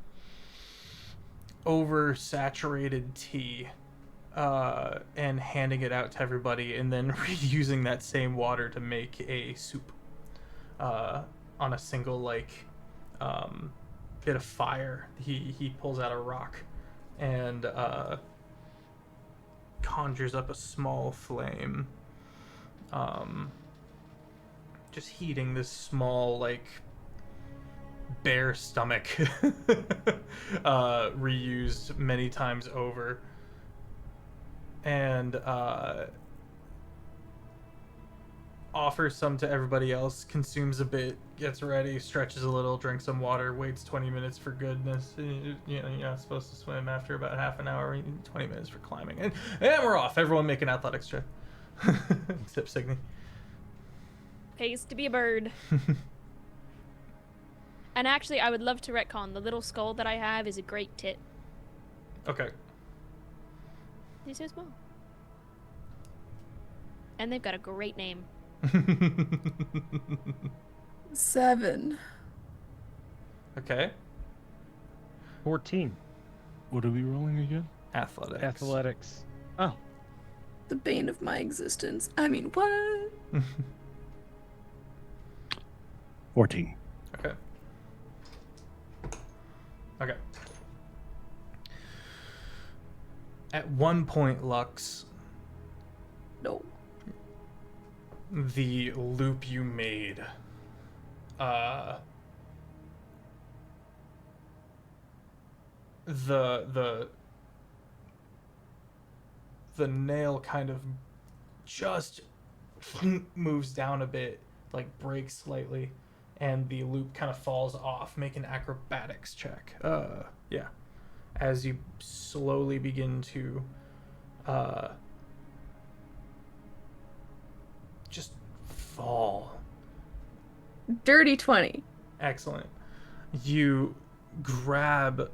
S1: oversaturated tea, and handing it out to everybody, and then reusing that same water to make a soup, on a single bit of fire. He pulls out a rock and conjures up a small flame, just heating this small bare stomach, reused many times over. And offers some to everybody else, consumes a bit, gets ready, stretches a little, drinks some water, waits 20 minutes for goodness. You're not supposed to swim after about half an hour, 20 minutes for climbing. And we're off. Everyone make an athletics check. Except Cygni.
S2: Pays to be a bird. And actually, I would love to retcon. The little skull that I have is a great tit.
S1: Okay.
S2: He's so small. And they've got a great name.
S3: 7.
S1: Okay.
S6: 14.
S5: What are we rolling again?
S1: Athletics.
S6: Athletics.
S5: Oh,
S3: The bane of my existence. I mean, what?
S5: 14.
S1: Okay. Okay. At one point, Lux,
S3: No.
S1: the loop you made, the nail kind of just moves down a bit, like breaks slightly, and the loop kind of falls off. Make an acrobatics check. Yeah. As you slowly begin to just fall.
S3: Dirty 20.
S1: Excellent. You grab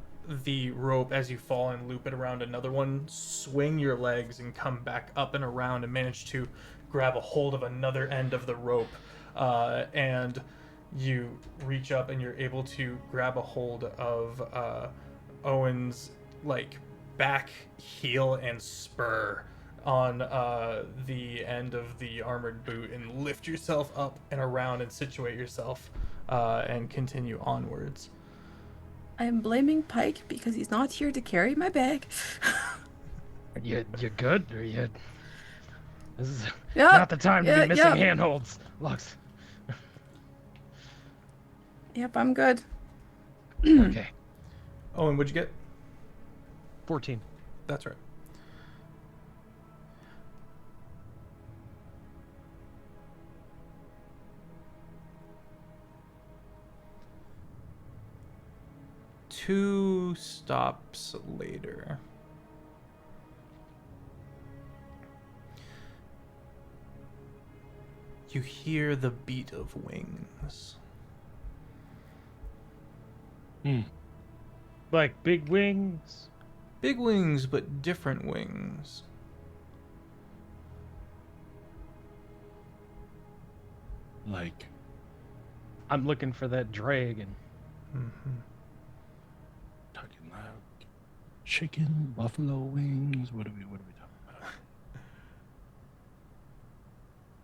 S1: the rope as you fall and loop it around another one, swing your legs and come back up and around and manage to grab a hold of another end of the rope, and you reach up and you're able to grab a hold of Owen's like back heel and spur on the end of the armored boot and lift yourself up and around and situate yourself and continue onwards.
S3: I am blaming Pike because he's not here to carry my bag.
S6: You good? Or you... This is
S3: Yep,
S6: not the time to be missing
S3: yep.
S6: handholds. Lux.
S3: Yep, I'm good.
S6: Okay.
S1: Owen, what'd you get?
S6: 14.
S1: That's right. Two stops later. You hear the beat of wings.
S6: Like big wings.
S1: Big wings, but different wings.
S5: Like,
S6: I'm looking for that dragon.
S1: Mm-hmm.
S5: talking loud. Chicken, buffalo wings. What are we talking about?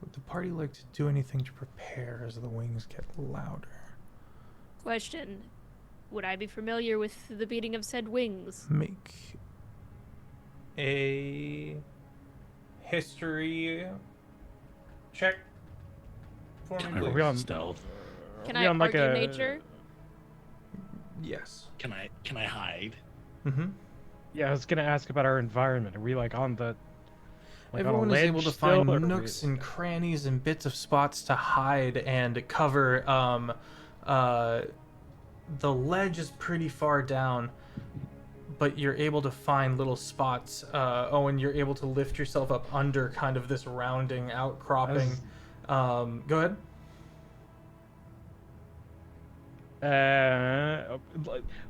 S1: Would the party like to do anything to prepare as the wings get louder?
S2: Question. Would I be familiar with the beating of said wings?
S1: Make a history check for
S5: Can
S1: me,
S5: I
S1: please.
S6: we on-
S5: stealth?
S2: Can
S6: Are we
S2: I
S6: on, like,
S2: argue
S6: a-
S2: nature?
S1: Yes.
S5: Can I hide?
S1: Mm-hmm.
S6: Yeah, I was gonna ask about our environment. Are we like on the? Like on a
S1: Everyone is able
S6: ledge
S1: to
S6: still,
S1: find
S6: or are we-
S1: nooks and crannies and bits of spots to hide and cover. The ledge is pretty far down, but you're able to find little spots. Owen, you're able to lift yourself up under kind of this rounding outcropping. Go ahead.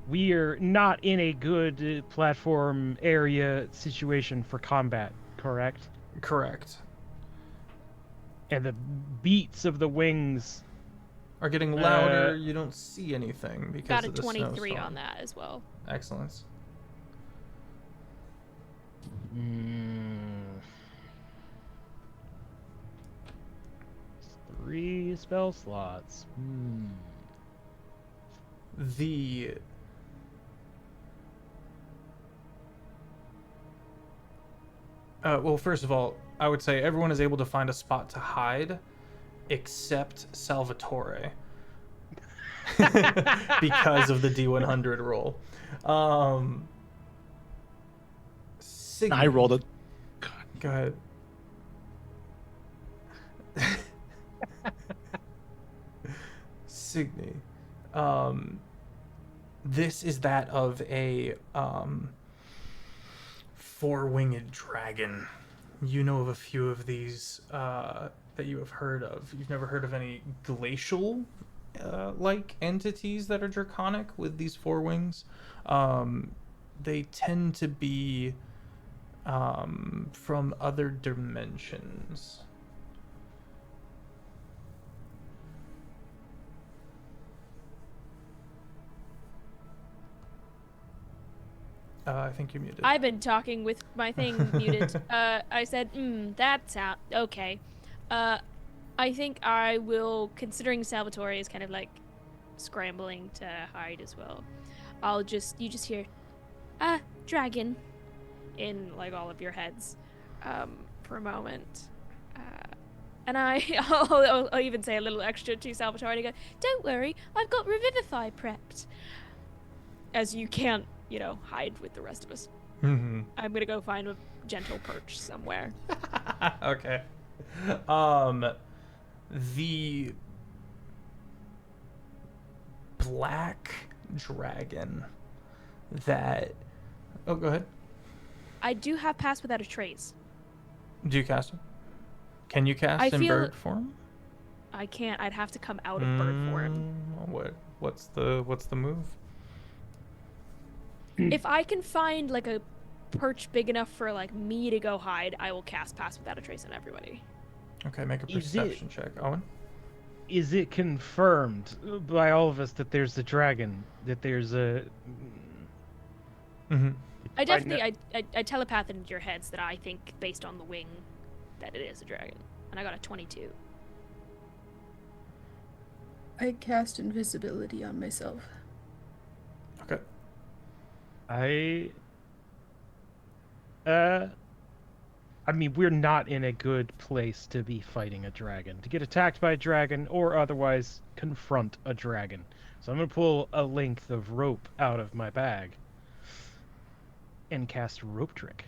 S6: We're not in a good platform area situation for combat, correct?
S1: Correct.
S6: And the beats of the wings.
S1: Are getting louder. You don't see anything because
S2: Got a
S1: of the
S2: 23
S1: snowstorm.
S2: on that as well.
S1: Excellence.
S6: Mm, 3 spell slots.
S1: The well, first of all, I would say everyone is able to find a spot to hide, except Salvatore, because of the D100 roll. Cygni,
S5: I rolled a.
S1: Go ahead. Cygni. This is that of a four-winged dragon. You know of a few of these that you have heard of. You've never heard of any glacial like entities that are draconic with these four wings. They tend to be from other dimensions. I think you're muted.
S2: I've been talking with my thing muted. I said, that's out. Okay. I think I will, considering Salvatore is kind of like scrambling to hide as well, you just hear, dragon in like all of your heads for a moment. And I'll even say a little extra to Salvatore and go, don't worry, I've got Revivify prepped. As you can't, hide with the rest of us.
S1: Mm-hmm.
S2: I'm gonna go find a gentle perch somewhere.
S1: Okay. The black dragon that... Oh, go ahead.
S2: I do have Pass Without a Trace.
S1: Do you cast it? Can you cast in bird form?
S2: I can't. I'd have to come out of bird form.
S1: What's the move?
S2: If I can find like a perch big enough for like me to go hide, I will cast Pass Without a Trace on everybody.
S1: Okay, make a perception check, Owen.
S6: Is it confirmed by all of us that there's a dragon? That there's a...
S1: Mm-hmm.
S2: I definitely, I telepath into your heads that I think, based on the wing, that it is a dragon. And I got a 22.
S3: I cast invisibility on myself.
S1: Okay.
S6: I mean, we're not in a good place to be fighting a dragon. To get attacked by a dragon or otherwise confront a dragon. So I'm going to pull a length of rope out of my bag and cast Rope Trick.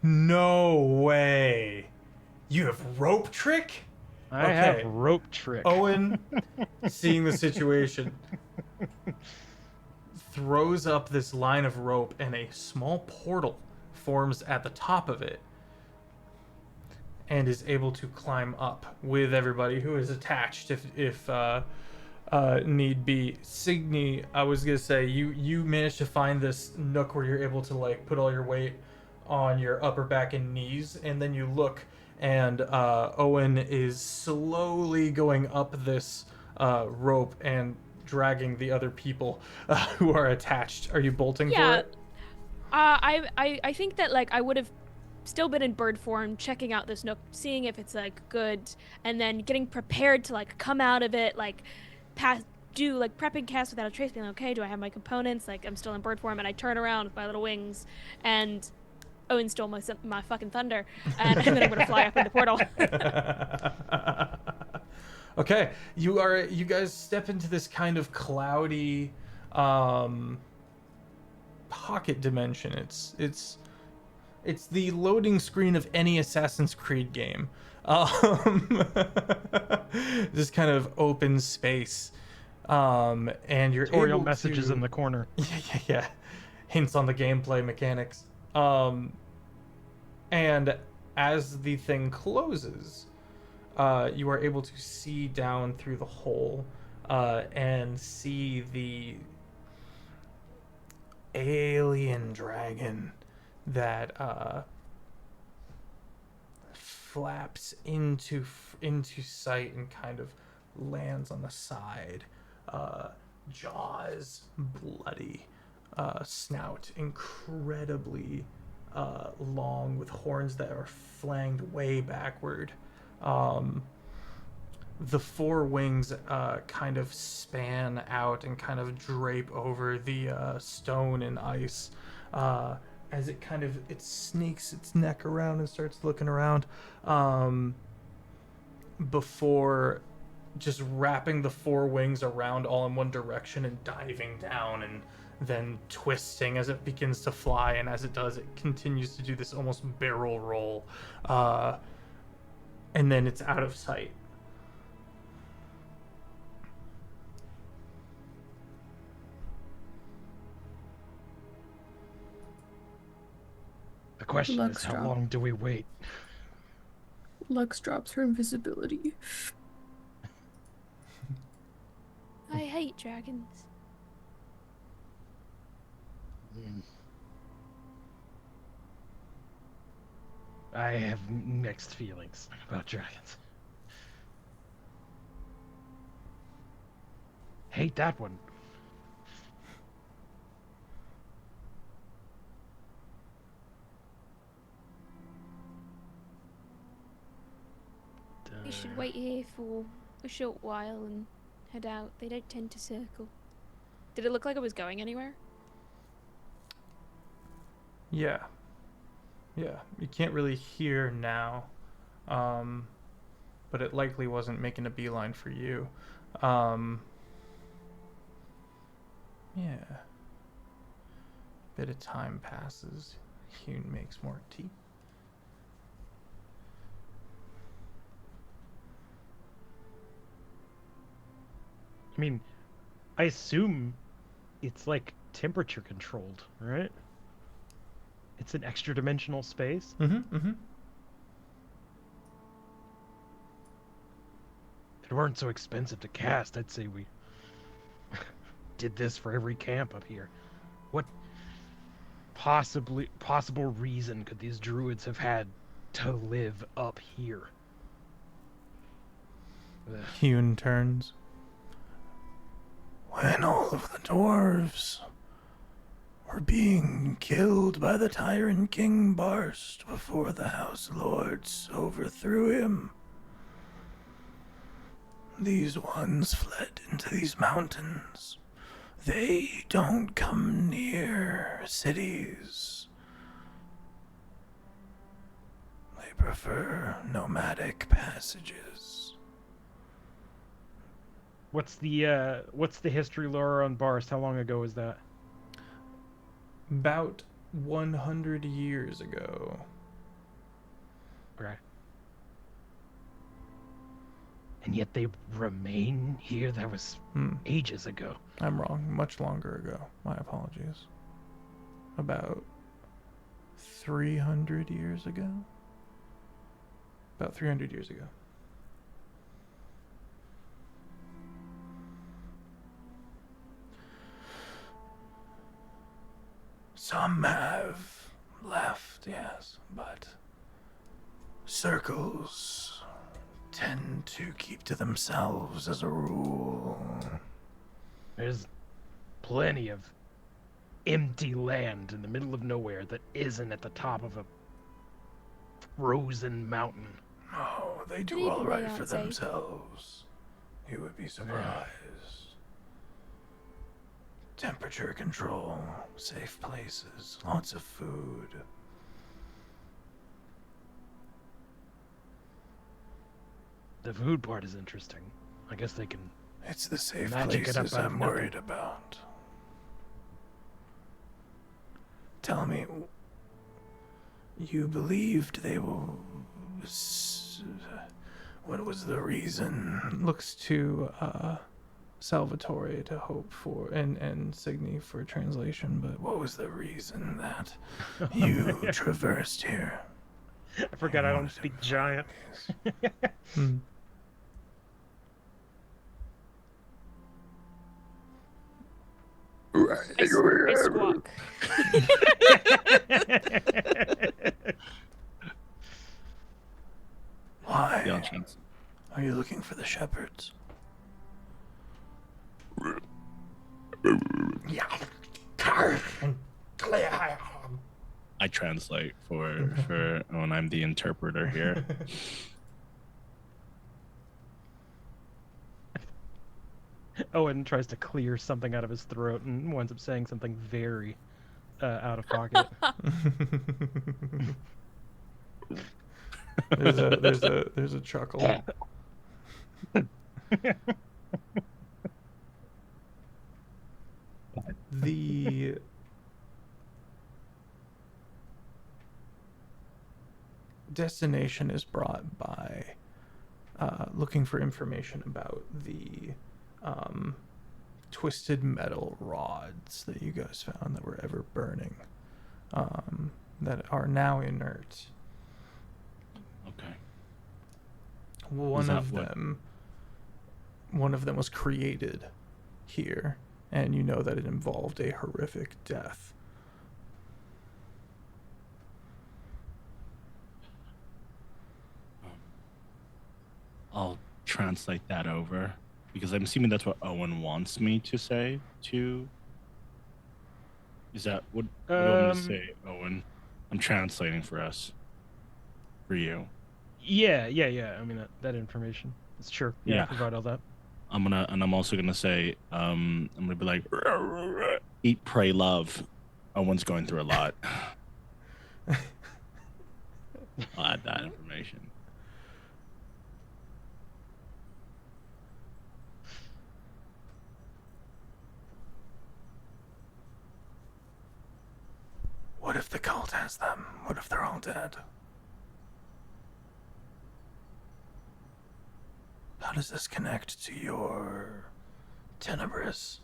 S1: No way. You have rope trick?
S6: I have Rope Trick.
S1: Owen, seeing the situation, throws up this line of rope and a small portal forms at the top of it and is able to climb up with everybody who is attached if need be. Cygni, I was gonna say, you managed to find this nook where you're able to like put all your weight on your upper back and knees, and then you look and Owen is slowly going up this rope and dragging the other people who are attached. Are you bolting for it?
S2: I think that like I would have still been in bird form, checking out this nook, seeing if it's like good, and then getting prepared to like come out of it, like prepping cast without a trace, being like, okay, do I have my components? Like I'm still in bird form, and I turn around with my little wings, and Owen stole my fucking thunder, and then I'm gonna fly up in the portal.
S1: Okay, you guys step into this kind of cloudy pocket dimension. It's the loading screen of any Assassin's Creed game. This kind of open space, and you're
S6: Tutorial
S1: able
S6: messages
S1: to...
S6: in the corner.
S1: Yeah. Hints on the gameplay mechanics. And as the thing closes, you are able to see down through the hole and see the alien dragon that flaps into sight and kind of lands on the side. Jaws bloody, snout incredibly long with horns that are flanged way backward. The four wings kind of span out and kind of drape over the stone and ice as it sneaks its neck around and starts looking around before just wrapping the four wings around all in one direction and diving down and then twisting as it begins to fly, and as it does, it continues to do this almost barrel roll and then it's out of sight.
S6: The question
S3: Lux
S6: is, how
S3: drop.
S6: long do we wait?
S3: Lux drops her invisibility.
S2: I hate dragons.
S6: I have mixed feelings about dragons. Hate that one.
S2: We should wait here for a short while and head out. They don't tend to circle. Did it look like it was going anywhere?
S1: Yeah. Yeah. You can't really hear now. But it likely wasn't making a beeline for you. Yeah. Bit of time passes. Hune makes more tea.
S6: I mean, I assume it's like temperature controlled, right? It's an extra dimensional space.
S1: Mm-hmm.
S6: If it weren't so expensive to cast, I'd say we did this for every camp up here. What possible reason could these druids have had to live up here? Ugh.
S1: Hune turns. When all of the dwarves were being killed by the tyrant King Barst before the House Lords overthrew him, these ones fled into these mountains. They don't come near cities. They prefer nomadic passages.
S6: What's the history lore on Barst? How long ago was that?
S1: About 100 years ago.
S6: Okay. And yet they remain here? That was ages ago.
S1: I'm wrong. Much longer ago. My apologies. About 300 years ago? About 300 years ago. Some have left, yes, but circles tend to keep to themselves as a rule.
S6: There's plenty of empty land in the middle of nowhere that isn't at the top of a frozen mountain.
S1: Oh, they do
S2: Maybe
S1: all
S2: they
S1: right
S2: aren't
S1: for
S2: safe.
S1: themselves. You would be surprised. Temperature control, safe places, lots of food.
S6: The food part is interesting. I guess they can.
S1: It's the safe
S6: Magic it up
S1: places
S6: out of
S1: I'm
S6: nothing.
S1: worried about. Tell me, you believed they will... What was the reason? Looks to Salvatore to hope for, and Cygni for translation, but what was the reason that you traversed here?
S6: I forgot I don't speak giant.
S2: I squawk.
S1: Why?
S5: Yeah, chance.
S1: Are you looking for the shepherds?
S5: I translate for when I'm the interpreter here.
S6: Owen tries to clear something out of his throat and winds up saying something very out of pocket.
S1: there's a chuckle. The destination is brought by looking for information about the twisted metal rods that you guys found that were ever burning, that are now inert.
S5: Okay.
S1: One of them was created here, and you know that it involved a horrific death.
S5: I'll translate that over because I'm assuming that's what Owen wants me to say to. Is that what do you want me to say, Owen? I'm translating for us. For you.
S6: Yeah. I mean that information. It's sure.
S5: Yeah.
S6: Provide all that.
S5: I'm also gonna say, I'm gonna be like, eat, pray, love. Owen's going through a lot. I'll add that information.
S1: What if the cult has them? What if they're all dead? How does this connect to your Tenebris?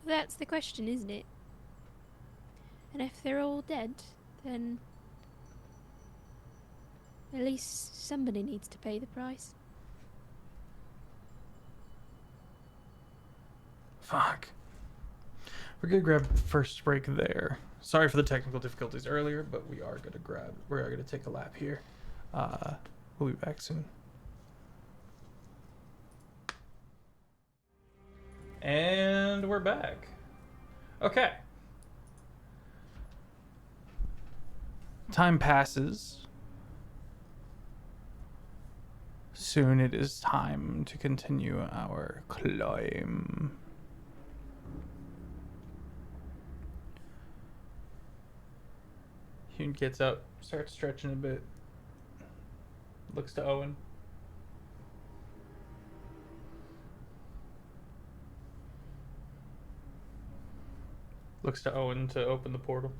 S2: That's the question, isn't it? And if they're all dead, then at least somebody needs to pay the price.
S1: Fuck. We're gonna grab first break there. Sorry for the technical difficulties earlier, but we are gonna take a lap here. We'll be back soon. And we're back. Okay. Time passes. Soon it is time to continue our climb. Hune gets up, starts stretching a bit. Looks to Owen. Looks to Owen to open the portal.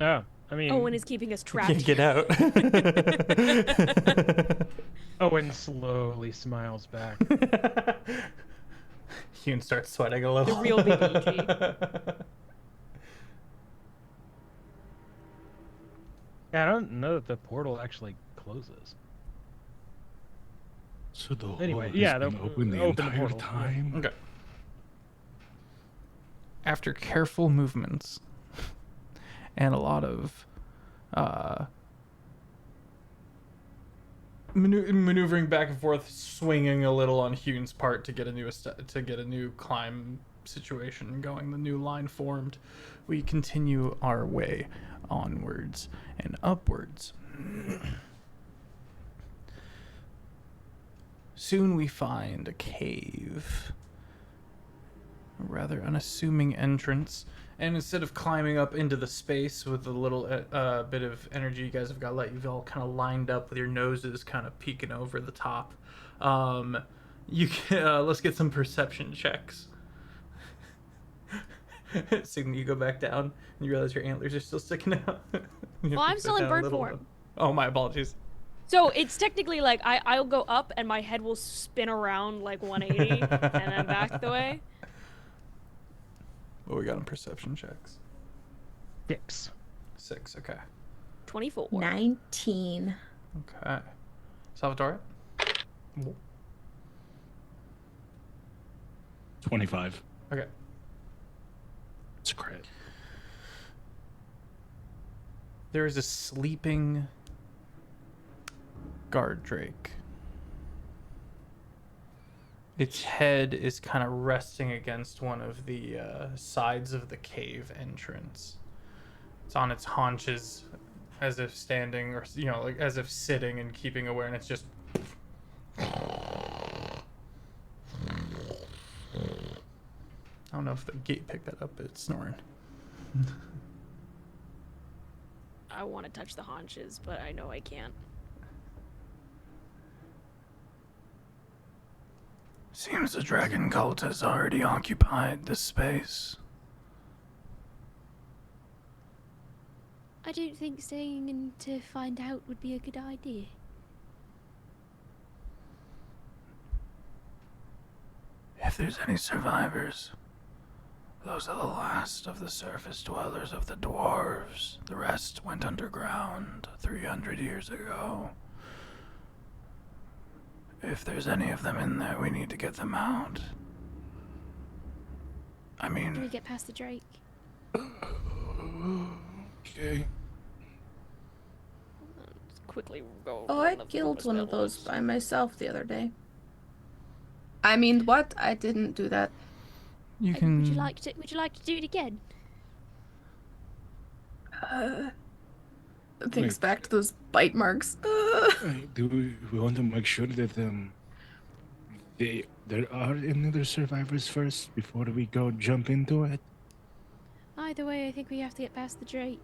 S6: Oh, I mean,
S2: Owen is keeping us trapped.
S1: Can't get out.
S6: Owen slowly smiles back.
S1: Hune starts sweating a little.
S2: The real BBG.
S6: Yeah, I don't know that the portal actually closes.
S5: So the hole
S6: Anyway,
S5: has
S6: yeah,
S5: been
S6: the-
S5: open the
S6: open
S5: entire
S6: portal,
S5: time.
S1: Okay. After careful movements and a lot of maneuvering back and forth, swinging a little on Hune's part to get a new climb situation going, the new line formed, we continue our way onwards and upwards. Soon we find a cave, a rather unassuming entrance, and instead of climbing up into the space with a little bit of energy you guys have got left, you've all kind of lined up with your noses kind of peeking over the top. You can, let's get some perception checks. Cygni, you go back down and you realize your antlers are still sticking out.
S2: Well, I'm still in bird form.
S1: Oh, my apologies.
S2: So it's technically like I'll go up and my head will spin around like 180 and then back the way.
S1: What we got on perception checks? 6, okay.
S2: 24.
S3: 19.
S1: Okay. Salvatore?
S5: 25.
S1: Okay.
S5: It's a crit.
S1: There is a sleeping guard drake. Its head is kind of resting against one of the sides of the cave entrance. It's on its haunches as if standing, or like as if sitting and keeping awareness, just I don't know if the gate picked that up, but it's snoring.
S2: I want to touch the haunches, but I know I can't.
S1: Seems the dragon cult has already occupied this space.
S2: I don't think staying in to find out would be a good idea.
S1: If there's any survivors, those are the last of the surface dwellers of the dwarves. The rest went underground 300 years ago. If there's any of them in there, we need to get them out. I
S2: How do we
S1: mean,
S2: get past the Drake?
S5: Okay.
S2: Let's quickly go.
S3: Oh, I killed one of those by myself the other day. I mean, what? I didn't do that.
S1: you
S2: Would
S1: can.
S2: you like to? Would you like to do it again?
S3: Thinks back to those bite marks.
S5: Do we want to make sure that there are any other survivors first before we go jump into it?
S2: Either way, I think we have to get past the Drake.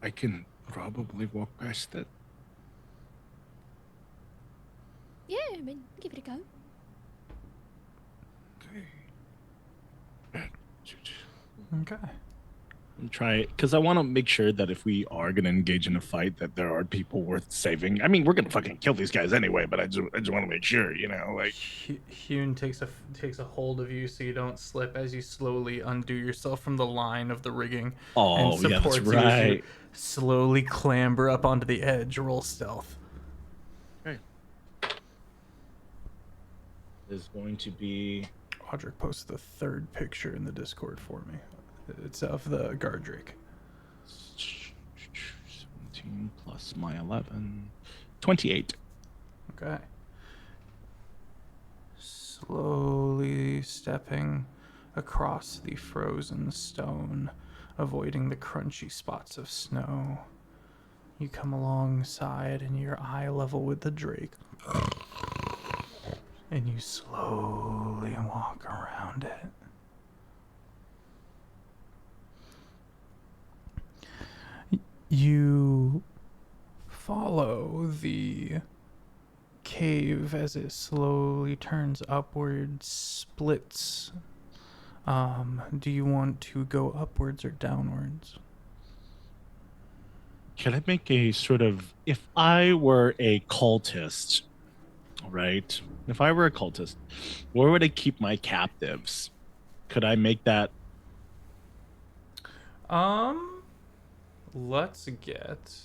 S5: I can probably walk past it.
S2: Yeah, I mean, give it a go.
S5: Okay.
S1: Okay.
S5: Try it because I want to make sure that if we are going to engage in a fight, that there are people worth saving. I mean, we're going to fucking kill these guys anyway, but I just want to make sure, you know, like.
S1: Hune takes a hold of you so you don't slip as you slowly undo yourself from the line of the rigging.
S5: Oh,
S1: and
S5: yeah, that's
S1: supports you as you
S5: right.
S1: slowly clamber up onto the edge. Roll stealth.
S5: Okay. There's going to be.
S1: Audric posted the third picture in the Discord for me. It's of the Gardrick.
S5: 17 plus my 11. 28.
S1: Okay. Slowly stepping across the frozen stone, avoiding the crunchy spots of snow. You come alongside and you're eye level with the Drake. And you slowly walk around it. You follow the cave as it slowly turns upwards, splits. Do you want to go upwards or downwards?
S5: Can I make a sort of. If I were a cultist, right? If I were a cultist, where would I keep my captives? Could I make that.
S1: Let's get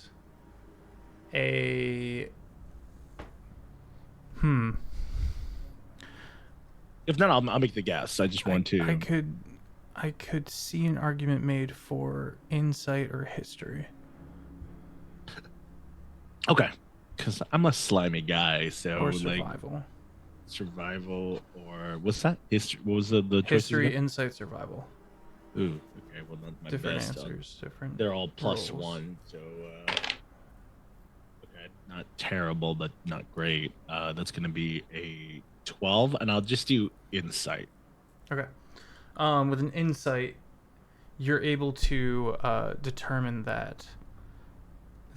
S1: a.
S5: If not, I'll make the guess. I just want to.
S1: I could see an argument made for insight or history.
S5: Okay. Because I'm a slimy guy, so
S1: Or
S5: like
S1: survival.
S5: survival or what's that? History. What was the choices
S1: History,
S5: again?
S1: insight, survival.
S5: Ooh, okay. Well, not my
S1: Different
S5: best.
S1: answers, different.
S5: They're all plus
S1: rolls.
S5: 1, so okay, not terrible, but not great. That's gonna be a 12, and I'll just do insight.
S1: Okay. With an insight, you're able to determine that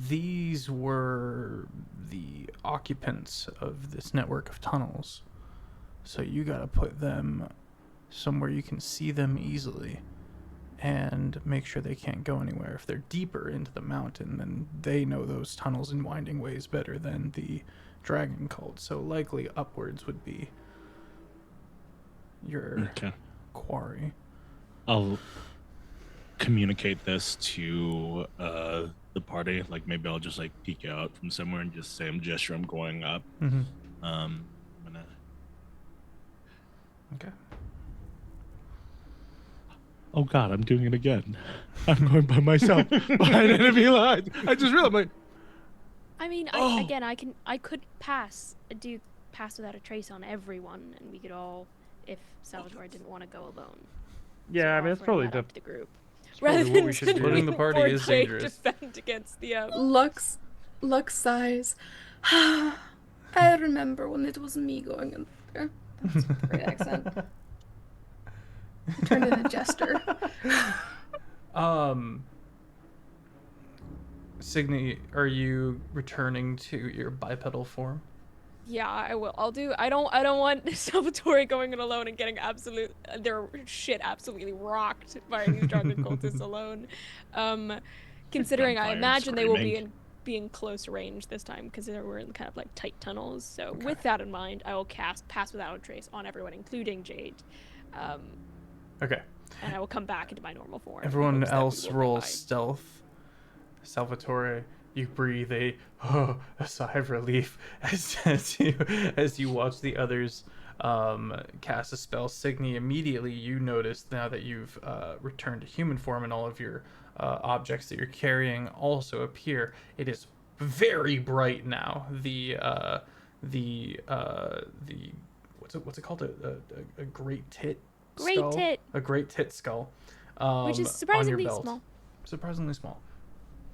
S1: these were the occupants of this network of tunnels. So you gotta put them somewhere you can see them easily and make sure they can't go anywhere. If they're deeper into the mountain, then they know those tunnels and winding ways better than the dragon cult. So likely upwards would be your
S5: Okay.
S1: quarry.
S5: I'll communicate this to the party. Like maybe I'll just like peek out from somewhere and just say I'm going up.
S1: Mm-hmm.
S5: I'm gonna.
S1: Okay.
S5: Oh God, I'm doing it again. I'm going by myself behind enemy lines. I just realized my.
S2: I mean,
S5: Oh.
S2: I could pass without a trace on everyone, and we could all, if Salvatore didn't want to go alone.
S6: Yeah, I mean, that's
S2: offering
S6: probably
S2: that
S6: the.
S2: up to the group.
S6: probably what we should do.
S1: Splitting the party is
S2: Portray
S1: dangerous.
S2: Defend against the
S3: Lux sighs. I remember when it was me going in there. That's a great accent. I turned into a jester.
S1: Cygni, are you returning to your bipedal form?
S2: Yeah, I will. I don't want Salvatore going in alone and getting their shit absolutely rocked by these drunken cultists alone. Considering I
S5: Gunfire and
S2: imagine they will
S5: screaming.
S2: be in close range this time because we're in kind of like tight tunnels. So with that in mind, I will cast Pass Without a Trace on everyone, including Jade.
S1: Okay.
S2: And I will come back into my normal form. in
S1: Everyone
S2: hopes that we
S1: else
S2: will
S1: roll
S2: get by.
S1: stealth. Salvatore, you breathe a sigh of relief as you watch the others cast a spell. Cygni, immediately you notice now that you've returned to human form and all of your objects that you're carrying also appear. It is very bright now. The what's it called? A great tit.
S2: Great
S1: skull?
S2: tit.
S1: A great tit skull.
S2: Which is
S1: on
S2: surprisingly
S1: your belt.
S2: small.
S1: Surprisingly small.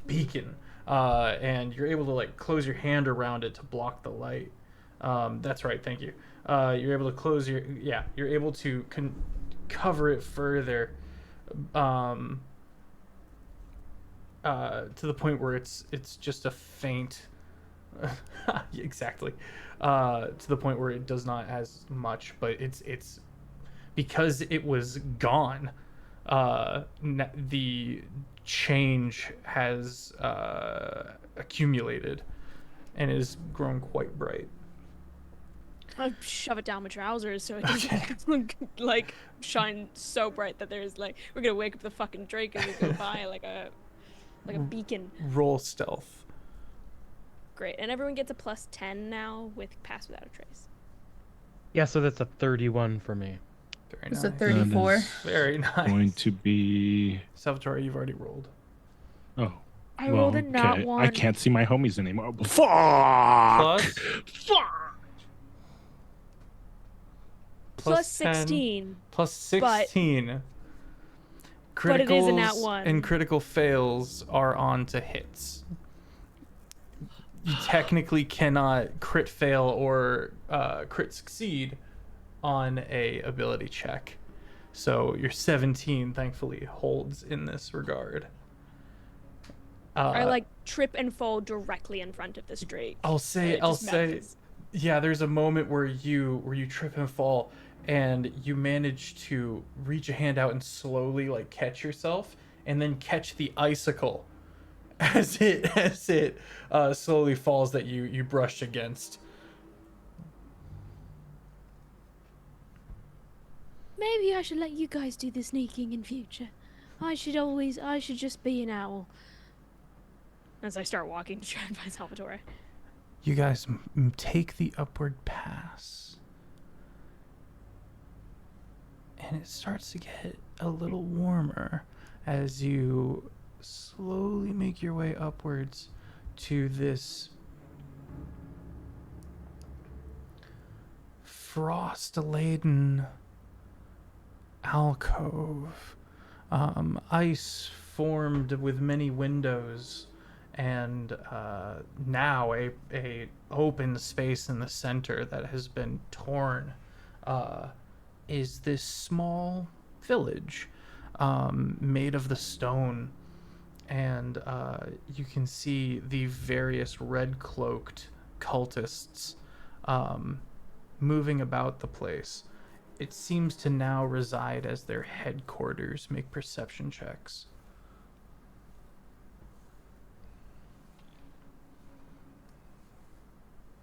S1: Beacon. And you're able to like close your hand around it to block the light. That's right. Thank you. You're able to close your You're able to cover it further. To the point where it's just a faint. Exactly. To the point where it does not as much, but it's because it was gone. The change has accumulated and is grown quite bright.
S2: I shove it down my trousers so it doesn't like shine so bright that there's like we're gonna wake up the fucking Drake as we go by like a beacon.
S1: Roll stealth.
S2: Great, and everyone gets a +10 now with Pass Without a Trace.
S6: Yeah, so that's a 31 for me.
S1: Very
S3: It's
S1: nice.
S3: a 34.
S1: Very nice.
S5: Going to be.
S1: Salvatore, you've already rolled.
S5: Oh.
S2: I rolled a nat one.
S5: I can't see my homies anymore. Fuck!
S1: Plus
S5: Fuck!
S2: Plus
S1: 10,
S2: 16.
S1: plus 16.
S2: But it is a nat
S1: Criticals
S2: one.
S1: and critical fails are on to hits. You technically cannot crit fail or crit succeed on a ability check. So your 17 thankfully holds in this regard.
S2: I like trip and fall directly in front of this Drake.
S1: I'll say, yeah, there's a moment where you trip and fall, and you manage to reach a hand out and slowly like catch yourself, and then catch the icicle as it slowly falls that you brushed against.
S2: Maybe I should let you guys do the sneaking in future. I should just be an owl. As I start walking to try and find Salvatore.
S1: You guys take the upward pass, and it starts to get a little warmer as you slowly make your way upwards to this frost-laden alcove, ice formed with many windows, and now a open space in the center that has been torn is this small village made of the stone, and you can see the various red-cloaked cultists moving about the place. It seems to now reside as their headquarters. Make perception checks.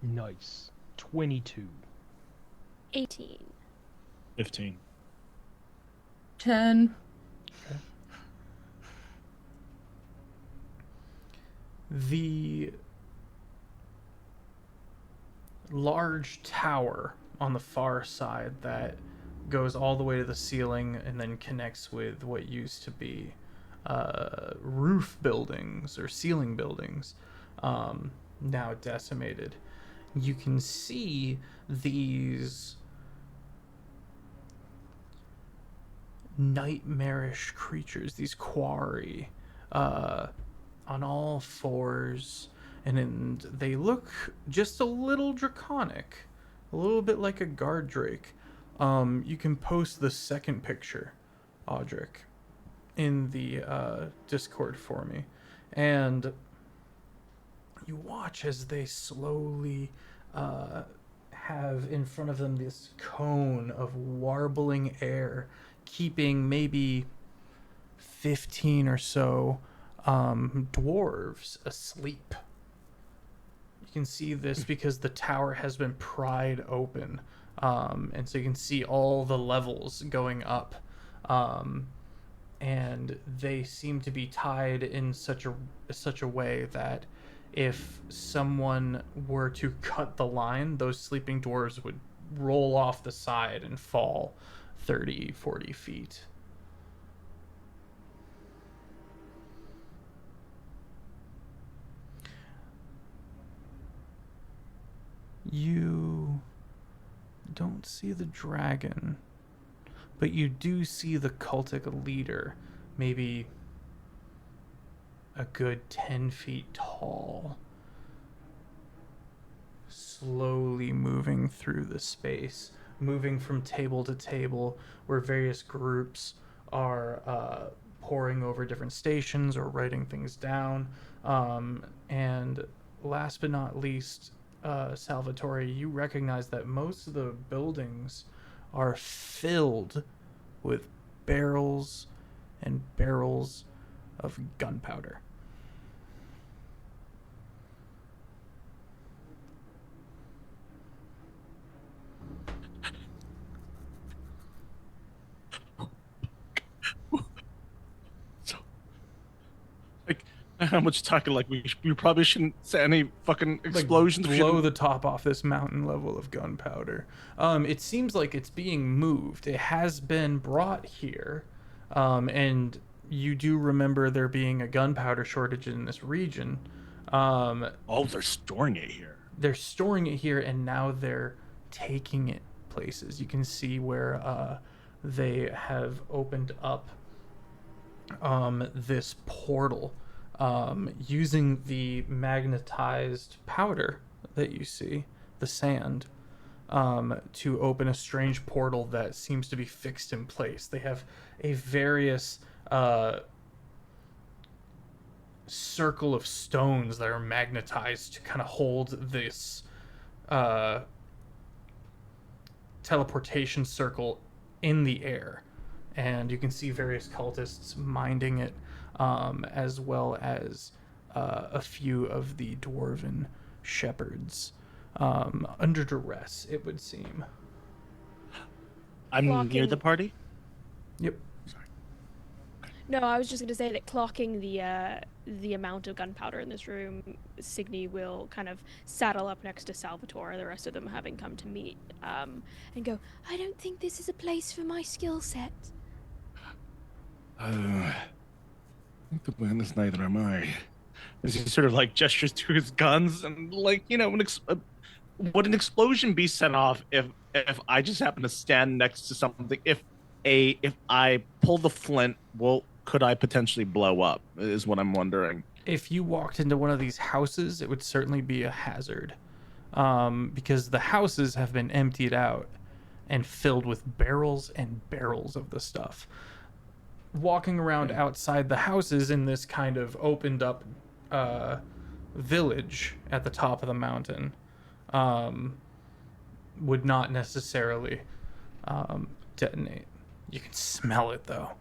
S6: Nice. 22.
S2: 18.
S5: 15.
S3: 10.
S1: The large tower on the far side that goes all the way to the ceiling and then connects with what used to be roof buildings or ceiling buildings, now decimated. You can see these nightmarish creatures, these quarry, on all fours, and they look just a little draconic, a little bit like a guard drake. You can post the second picture, Audric, in the Discord for me, and you watch as they slowly have in front of them this cone of warbling air, keeping maybe 15 or so dwarves asleep. You can see this because the tower has been pried open, and so you can see all the levels going up, and they seem to be tied in such a way that if someone were to cut the line, those sleeping dwarves would roll off the side and fall 30, 40 feet. You don't see the dragon, but you do see the cultic leader, maybe a good 10 feet tall, slowly moving through the space, moving from table to table where various groups are poring over different stations or writing things down. And last but not least, Salvatore, you recognize that most of the buildings are filled with barrels and barrels of gunpowder.
S5: So, like, how much talking? Like, we probably shouldn't say any fucking explosions.
S1: Like, blow the top off this mountain level of gunpowder. It seems like it's being moved. It has been brought here, and you do remember there being a gunpowder shortage in this region.
S5: Oh, they're storing it here.
S1: They're storing it here, and now they're taking it places. You can see where they have opened up this portal, using the magnetized powder that you see, the sand, to open a strange portal that seems to be fixed in place. They have a various circle of stones that are magnetized to kind of hold this teleportation circle in the air, and you can see various cultists minding it, as well as a few of the dwarven shepherds, under duress, it would seem.
S5: I'm near
S2: Blocking-
S5: the party.
S1: Yep.
S2: No, I was just going to say that clocking the amount of gunpowder in this room, Cygni will kind of saddle up next to Salvatore, the rest of them having come to meet, and go, I don't think this is a place for my skill set.
S5: I think the plan is neither am I. As he sort of like gestures to his guns, and like, you know, would an explosion be set off if I just happen to stand next to something? If I pull the flint, could I potentially blow up? Is what I'm wondering.
S1: If you walked into one of these houses, it would certainly be a hazard, because the houses have been emptied out and filled with barrels and barrels of the stuff. Walking around outside the houses in this kind of opened up village at the top of the mountain would not necessarily detonate. You can smell it though.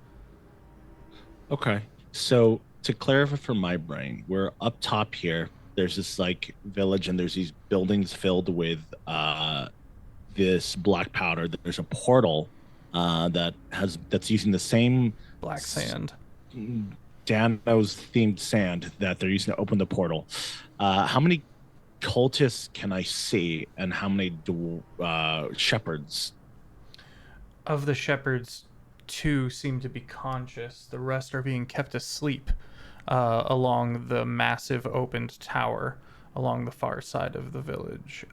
S5: Okay. So to clarify for my brain, we're up top here. There's this like village, and there's these buildings filled with this black powder. There's a portal that's using the same
S1: Black sand.
S5: Dano's themed sand that they're using to open the portal. How many cultists can I see, and how many shepherds?
S1: Of the shepherds, 2 seem to be conscious. The rest are being kept asleep along the massive opened tower along the far side of the village.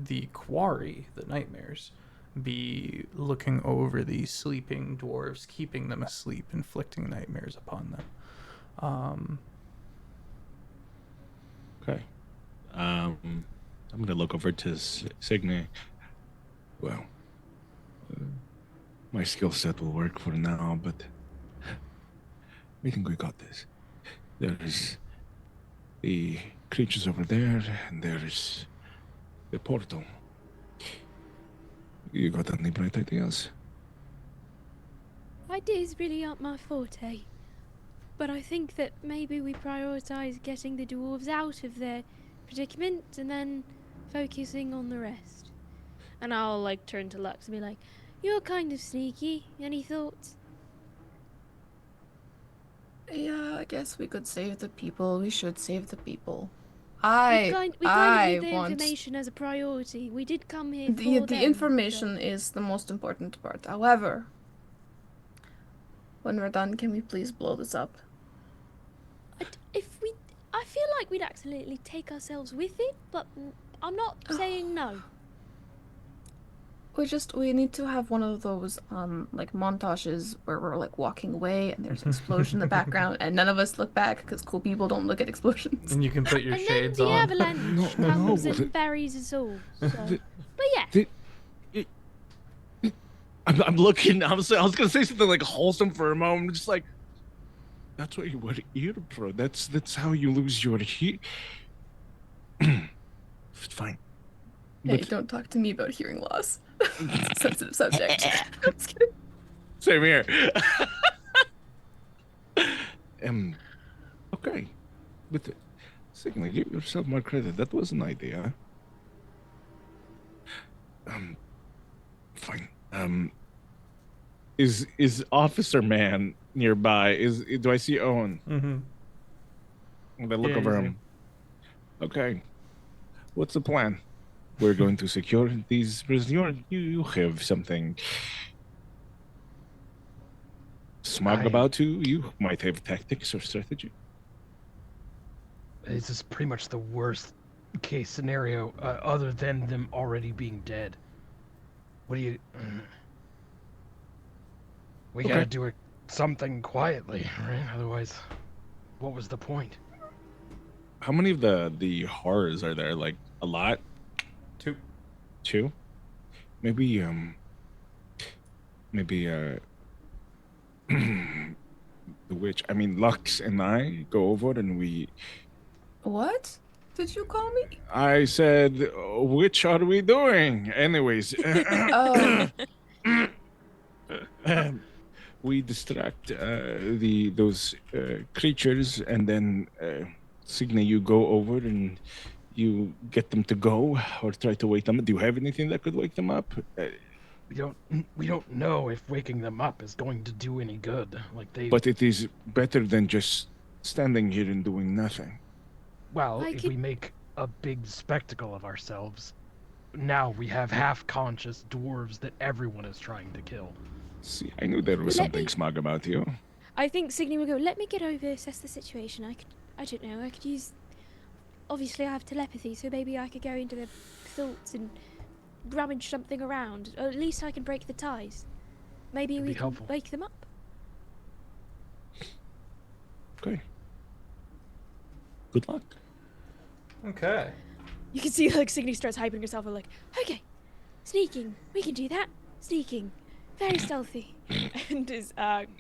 S1: The quarry, the nightmares, be looking over these sleeping dwarves, keeping them asleep, inflicting nightmares upon them.
S5: Okay. I'm gonna look over to Cygni. Well, my skill set will work for now, but we think we got this. There's the creatures over there, and there's the portal. You got any bright ideas?
S2: Ideas really aren't my forte. but I think that maybe we prioritize getting the dwarves out of their predicament and then focusing on the rest. And I'll like turn to Lux and be like, "You're kind of sneaky. Any thoughts?"
S3: Yeah, I guess we could save the people. We should save the people.
S2: We
S3: I
S2: kind of need the
S3: want
S2: information as a priority. We did come here
S3: the
S2: for them, so-
S3: information is the most important part. However, when we're done, can we please blow this up?
S2: I feel like we'd accidentally take ourselves with it, but I'm not saying no.
S3: We need to have one of those like montages where we're like walking away and there's an explosion in the background and none of us look back because cool people don't look at explosions.
S1: And you can put your
S2: And
S1: shades
S2: then the
S1: on.
S2: avalanche comes and buries us all. So. But yeah,
S5: I'm looking. I was gonna say something like wholesome for a moment, just like that's what you would eat, bro. That's how you lose your heat. Fine.
S3: Hey,
S5: But-
S3: don't talk to me about hearing loss. Sensitive subject. I'm just kidding.
S5: Same here. Okay, but Cygni, give yourself more credit. That was an idea. Fine. Is Officer Man nearby? Do I see Owen?
S1: Mm-hmm.
S5: I look
S6: Yeah,
S5: over
S6: he's
S5: him. Okay. What's the plan? We're going to secure these prisoners. You have something smug about you. You might have tactics or strategy.
S6: This is pretty much the worst case scenario, other than them already being dead. What do you? We
S5: Okay.
S6: gotta do something quietly, right? Otherwise, what was the point?
S5: How many of the horrors are there? Like a lot?
S1: 2.
S5: 2? Maybe the witch. I mean, Lux and I go over and we.
S3: What did you call me?
S5: I said, which are we doing? Anyways,
S3: Oh,
S5: we distract those creatures, and then Cygni, you go over and you get them to go, or try to wake them. Do you have anything that could wake them up?
S6: We don't know if waking them up is going to do any good. Like they.
S5: But it is better than just standing here and doing nothing.
S6: Well,
S2: I
S6: if
S2: could-
S6: we make a big spectacle of ourselves, now we have half-conscious dwarves that everyone is trying to kill.
S5: See, I knew there was
S2: Let
S5: something
S2: me-
S5: smug about you.
S2: I think Cygni will go, "Let me get over, assess the situation. I don't know, I could use... Obviously I have telepathy, so maybe I could go into their thoughts and rummage something around. Or at least I can break the ties. Maybe
S6: Could
S2: we
S6: be
S2: can
S6: helpful.
S2: wake them up."
S5: Okay. Good luck.
S1: Okay.
S2: You can see like Cygni starts hyping herself and like, "Okay, sneaking, we can do that. Sneaking, very stealthy." And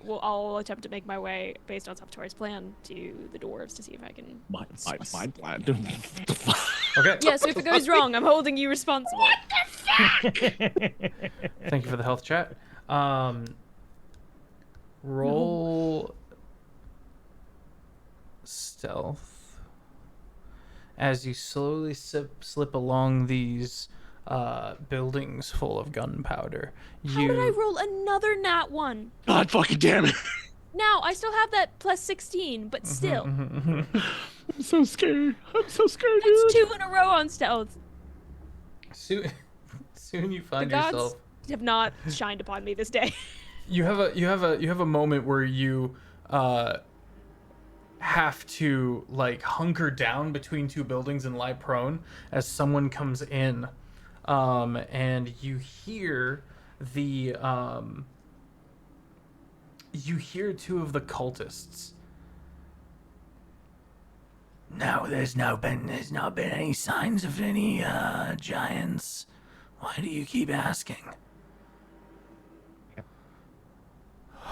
S2: well, I'll attempt to make my way based on Salvatore's plan to the dwarves to see if I can.
S5: My plan.
S1: Okay.
S2: Yeah, so if it goes wrong, I'm holding you responsible.
S1: Thank you for the health chat. Roll stealth as you slowly slip along these buildings full of gunpowder.
S2: How did I roll another nat 1?
S5: God fucking damn it!
S2: Now, I still have that plus 16, but still.
S5: I'm so scared. I'm so scared,
S2: That's
S5: dude.
S2: 2 in a row on stealth.
S1: Soon you
S2: The
S1: find
S2: gods
S1: yourself.
S2: have not shined upon me this day.
S1: You have a moment where you have to like hunker down between 2 buildings and lie prone as someone comes in, and you hear you hear 2 of the cultists. No, there's not been any signs of any giants. Why do you keep asking?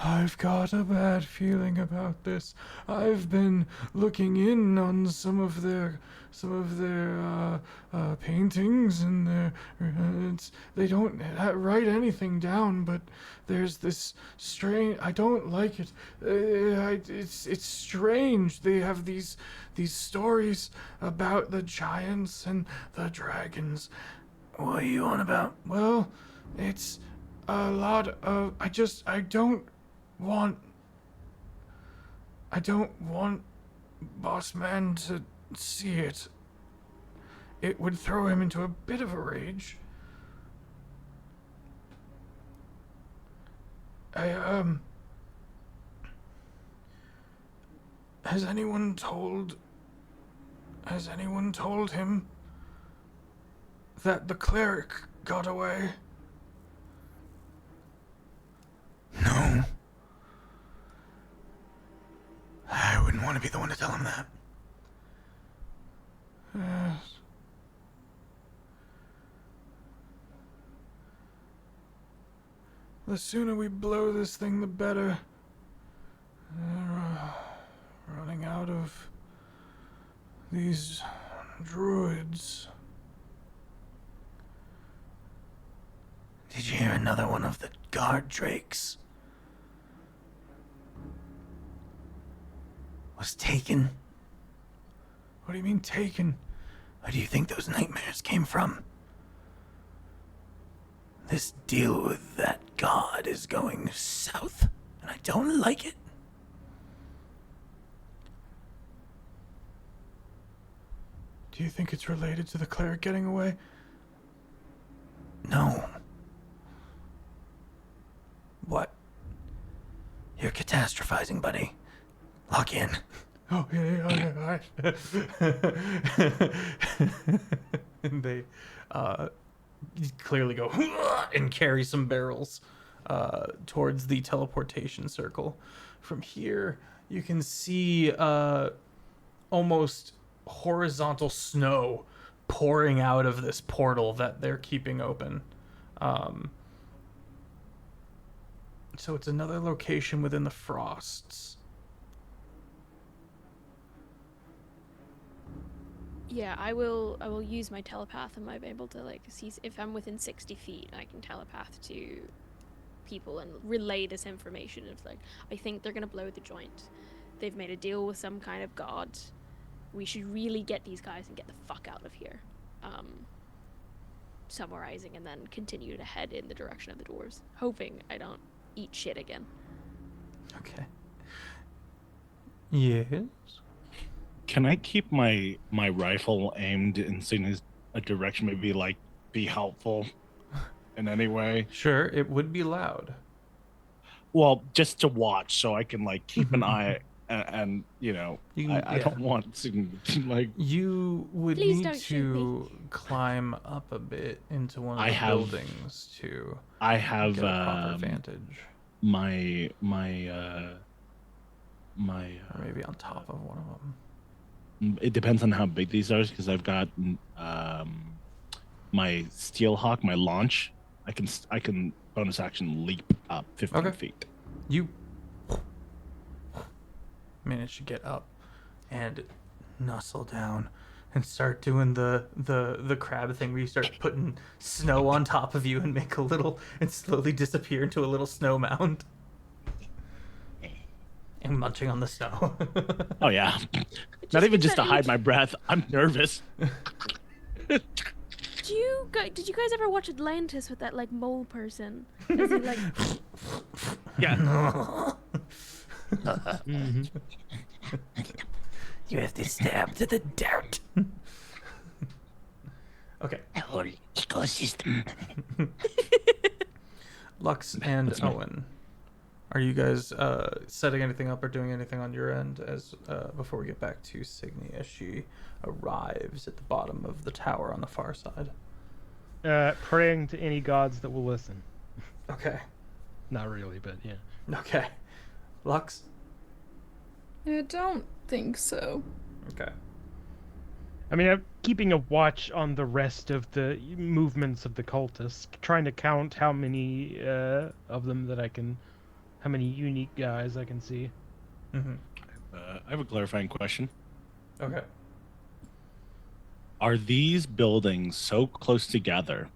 S1: I've got a bad feeling about this. I've been looking in on some of their paintings, and they don't write anything down, but there's this strange. I don't like it. It's strange. They have these stories about the giants and the dragons. What are you on about? Well, it's a lot of. I don't want Boss Man to see it. It would throw him into a bit of a rage. Has anyone told him that the cleric got away? No. I wouldn't want to be the one to tell him that. Yes. The sooner we blow this thing, the better. Running out of these druids. Did you hear another one of the guard drakes was taken? What do you mean taken? Where do you think those nightmares came from? This deal with that god is going south, and I don't like it. Do you think it's related to the cleric getting away? No. What? You're catastrophizing, buddy. Lock in. Oh, yeah, and they, clearly go and carry some barrels towards the teleportation circle. From here, you can see almost horizontal snow pouring out of this portal that they're keeping open. So it's another location within the frosts.
S2: Yeah, I will use my telepath and I'll be able to see if I'm within 60 feet. I can telepath to people and relay this information of I think they're gonna blow the joint. They've made a deal with some kind of god. We should really get these guys and get the fuck out of here. Summarizing, and then continue to head in the direction of the dwarves, hoping I don't eat shit again.
S1: Okay. Yes.
S5: Can I keep my rifle aimed in Cygni's direction? Maybe be helpful in any way.
S1: Sure, it would be loud.
S5: Well, just to watch, so I can keep an eye, and I don't want to
S1: You would
S2: Please
S1: need
S2: don't shoot
S1: to climb up a bit into one of
S5: I
S1: the
S5: have-
S1: buildings to
S5: I have
S1: get a proper vantage,
S5: my
S1: or maybe on top of one of them.
S5: it depends on how big these are, because I've got my Steelhawk, my launch. I can bonus action leap up 15
S1: Okay.
S5: feet.
S1: You manage to get up and nuzzle down and start doing the crab thing where you start putting snow on top of you and make a little and slowly disappear into a little snow mound and munching on the snow.
S5: Oh yeah, not even just to hide my breath. I'm nervous.
S2: Did you guys ever watch Atlantis with that mole person? Is he
S5: Yeah.
S1: You have to stab to the dirt. Okay.
S7: Our ecosystem.
S1: Lux and Owen, are you guys setting anything up or doing anything on your end as before we get back to Cygni as she arrives at the bottom of the tower on the far side?
S6: Praying to any gods that will listen.
S1: Okay.
S6: Not really, but yeah.
S1: Okay. Lux?
S3: I don't think so.
S1: Okay.
S6: I mean, I'm keeping a watch on the rest of the movements of the cultists, trying to count how many of them that I can how many unique guys I can see.
S1: Mm-hmm.
S5: I have a clarifying question.
S1: Okay.
S5: Are these buildings so close together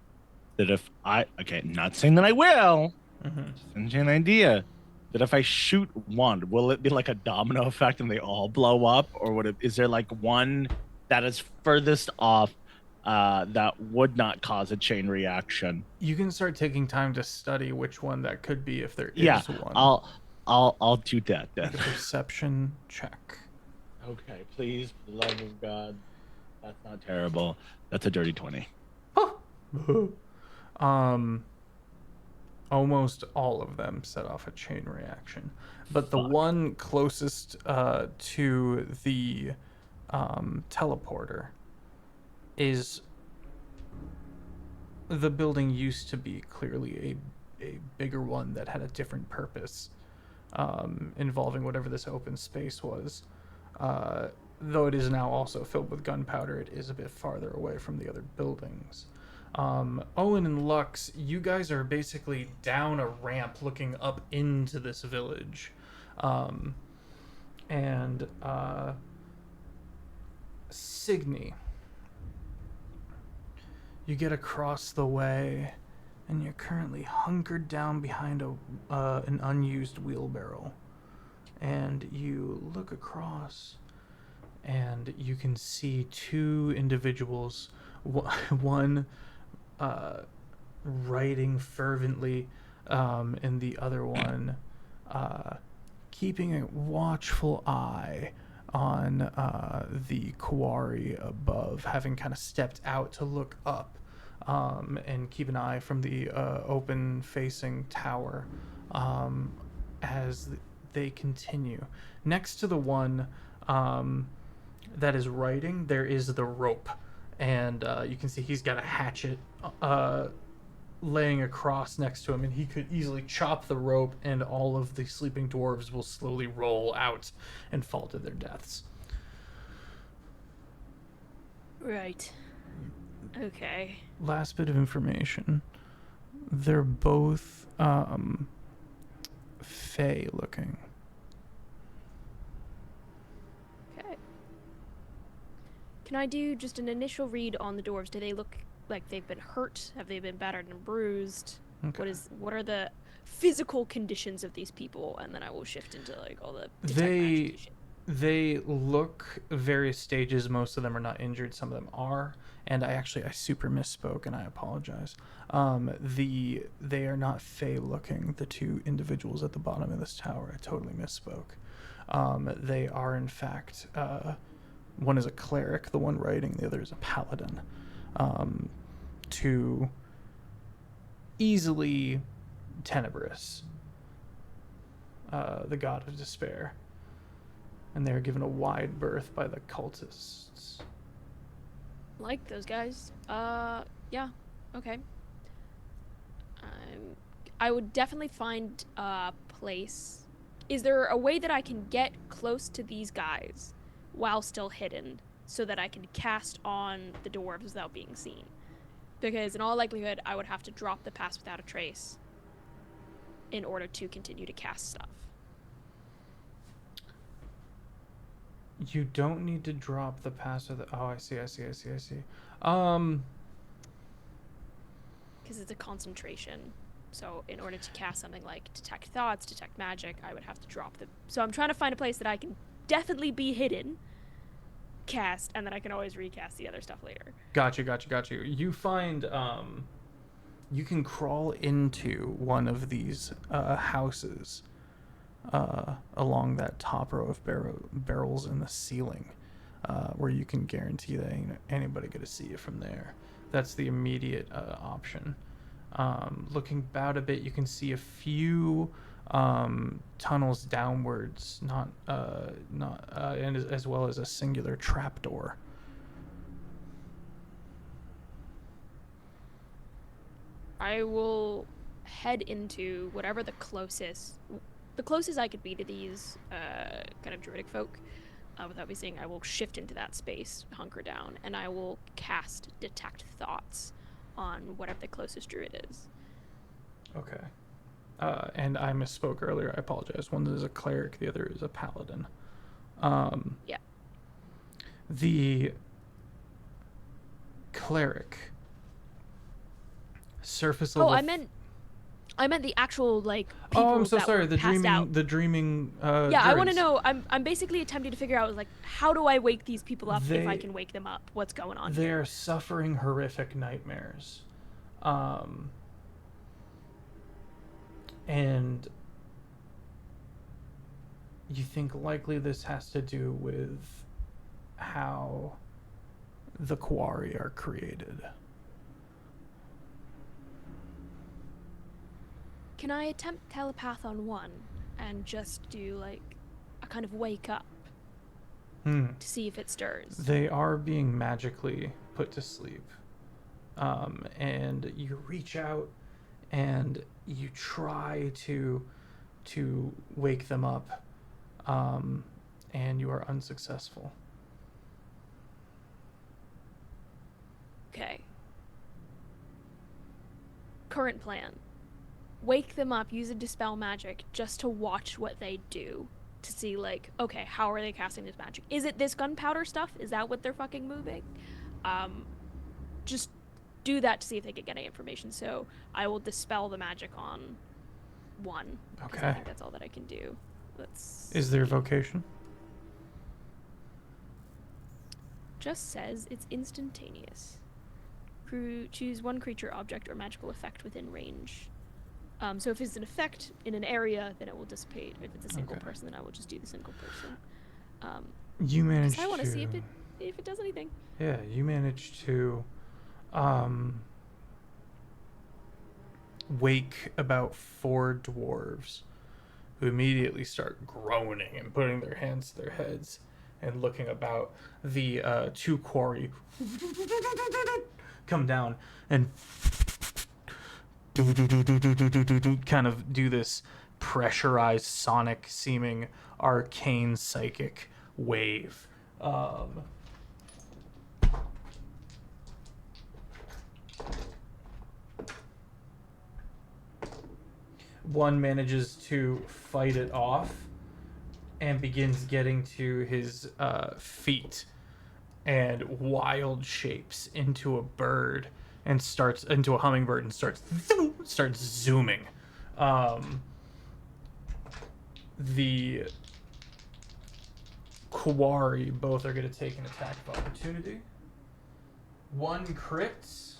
S5: that if not saying that I will,
S1: Mm-hmm.
S5: just send you an idea, that if I shoot one, will it be like a domino effect and they all blow up? Or is there like one that is furthest off that would not cause a chain reaction?
S1: You can start taking time to study which one that could be if there
S5: Yeah,
S1: is one.
S5: I'll do that then.
S1: Make a perception check.
S5: Okay, please, for the love of God. That's not terrible. That's a dirty 20.
S1: Almost all of them set off a chain reaction, but the
S5: Fuck.
S1: one closest to the teleporter is the building used to be clearly a bigger one that had a different purpose, involving whatever this open space was. Though it is now also filled with gunpowder, it is a bit farther away from the other buildings. Owen and Lux, you guys are basically down a ramp looking up into this village. Cygni, you get across the way, and you're currently hunkered down behind an unused wheelbarrow. And you look across, and you can see two individuals, one writing fervently, and the other one keeping a watchful eye on the quarry above, having kind of stepped out to look up and keep an eye from the open-facing tower as they continue. Next to the one that is writing, there is the rope, and you can see he's got a hatchet laying across next to him, and he could easily chop the rope, and all of the sleeping dwarves will slowly roll out and fall to their deaths.
S2: Right. Okay.
S1: Last bit of information. They're both fey looking.
S2: Okay. Can I do just an initial read on the dwarves? Do they look like they've been hurt? Have they been battered and bruised?
S1: Okay.
S2: What are the physical conditions of these people? And then I will shift into like all the detect
S1: They
S2: magic shit.
S1: They look various stages. Most of them are not injured. Some of them are. And I super misspoke, and I apologize. They are not fey looking, the two individuals at the bottom of this tower. I totally misspoke. They are, in fact, one is a cleric, the one writing, the other is a paladin. Two easily Tenebrous, the god of despair. And they are given a wide berth by the cultists.
S2: Like those guys. Yeah. Okay. I would definitely find a place. Is there a way that I can get close to these guys while still hidden so that I can cast on the dwarves without being seen? Because in all likelihood, I would have to drop the pass without a trace in order to continue to cast stuff.
S1: You don't need to drop the pass of the... Oh, I see.
S2: Because it's a concentration. So in order to cast something like detect thoughts, detect magic, I would have to drop the... So I'm trying to find a place that I can definitely be hidden, cast, and then I can always recast the other stuff later.
S1: Got you. You find... you can crawl into one of these houses along that top row of barrels in the ceiling, where you can guarantee that ain't anybody gonna see you from there. That's the immediate option. Looking about a bit, you can see a few tunnels downwards, and as well as a singular trapdoor.
S2: I will head into whatever the closest I could be to these kind of druidic folk without me seeing. I will shift into that space, hunker down, and I will cast detect thoughts on whatever the closest druid is.
S1: Okay. and I misspoke earlier. I apologize. One is a cleric, the other is a paladin.
S2: Yeah.
S1: The cleric surface level.
S2: Oh, I meant the actual like. People
S1: Oh, I'm so
S2: that
S1: sorry.
S2: were
S1: The
S2: passed
S1: dreaming.
S2: out.
S1: The dreaming.
S2: Yeah, I want to
S1: druids.
S2: know. I'm basically attempting to figure out like how do I wake these people up if I
S1: They-
S2: can wake them up? What's going on?
S1: They're suffering horrific nightmares. And you think likely this has to do with how the quarry are created.
S2: Can I attempt telepath on one and just do like a kind of wake up to see if it stirs?
S1: They are being magically put to sleep. And you reach out and you try to wake them up, and you are unsuccessful.
S2: Okay. Current plan. Wake them up, use a dispel magic just to watch what they do. To see, like, okay, how are they casting this magic? Is it this gunpowder stuff? Is that what they're fucking moving? Just do that to see if they can get any information. So I will dispel the magic on one. 'Cause I
S1: Okay.
S2: think that's all that I can do. Let's.
S1: Is there vocation?
S2: Just says it's instantaneous. Choose one creature, object, or magical effect within range. So if it's an effect in an area, then it will dissipate. If it's a single
S1: Okay.
S2: person, then I will just do the single person.
S1: You managed
S2: I want
S1: to
S2: to see if it does anything.
S1: Yeah, you managed to wake about 4 dwarves who immediately start groaning and putting their hands to their heads and looking about. The 2 quarry come down and kind of do this pressurized sonic seeming arcane psychic wave. One manages to fight it off and begins getting to his feet and wild shapes into a bird and starts into a hummingbird and starts zooming. The quarry both are going to take an attack of opportunity. One crits.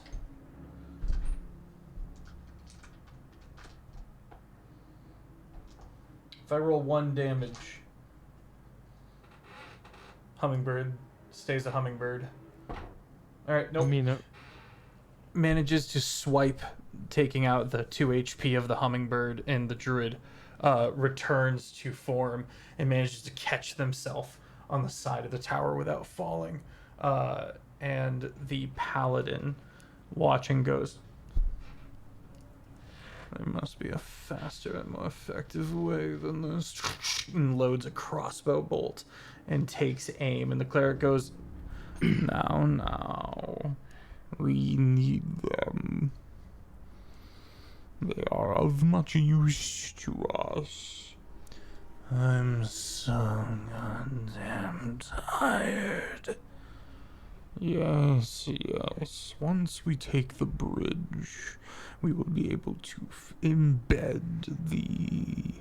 S1: If I roll 1 damage, hummingbird stays a hummingbird. All right, nope.
S6: I mean,
S1: Manages to swipe, taking out the 2 HP of the hummingbird, and the druid returns to form and manages to catch themselves on the side of the tower without falling. And the paladin, watching, goes, "There must be a faster and more effective way than this," and loads a crossbow bolt and takes aim. And the cleric goes, Now, we need them. They are of much use to us. I'm so goddamn tired. Yes. Once we take the bridge, we will be able to embed the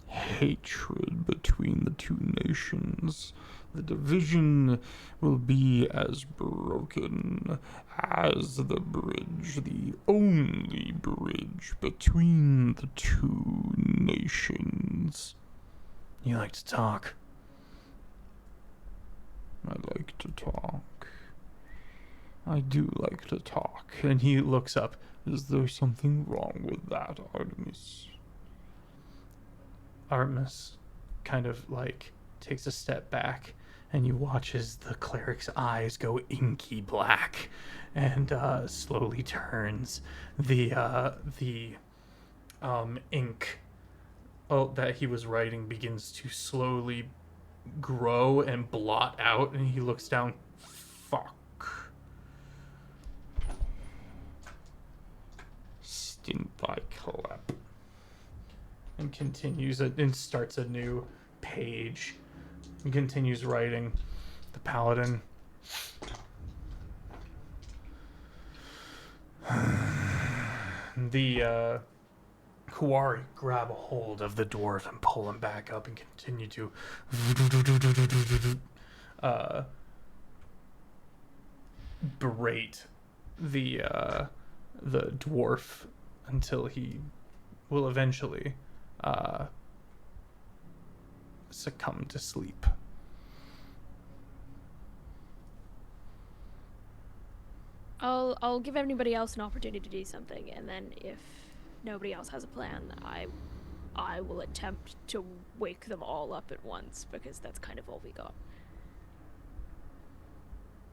S1: hatred between the 2 nations. The division will be as broken as the bridge, the only bridge between the 2 nations. You like to talk? I like to talk. I do like to talk. And he looks up. Is there something wrong with that, Artemis? Artemis kind of like takes a step back, and you watch as the cleric's eyes go inky black and slowly turns. The ink that he was writing begins to slowly grow and blot out, and he looks down. Fuck. Didn't I clap? And continues it and starts a new page and continues writing. The paladin. The Kuwari grab a hold of the dwarf and pull him back up and continue to berate the dwarf until he will eventually succumb to sleep.
S2: I'll give everybody else an opportunity to do something, and then if nobody else has a plan, I will attempt to wake them all up at once, because that's kind of all we got.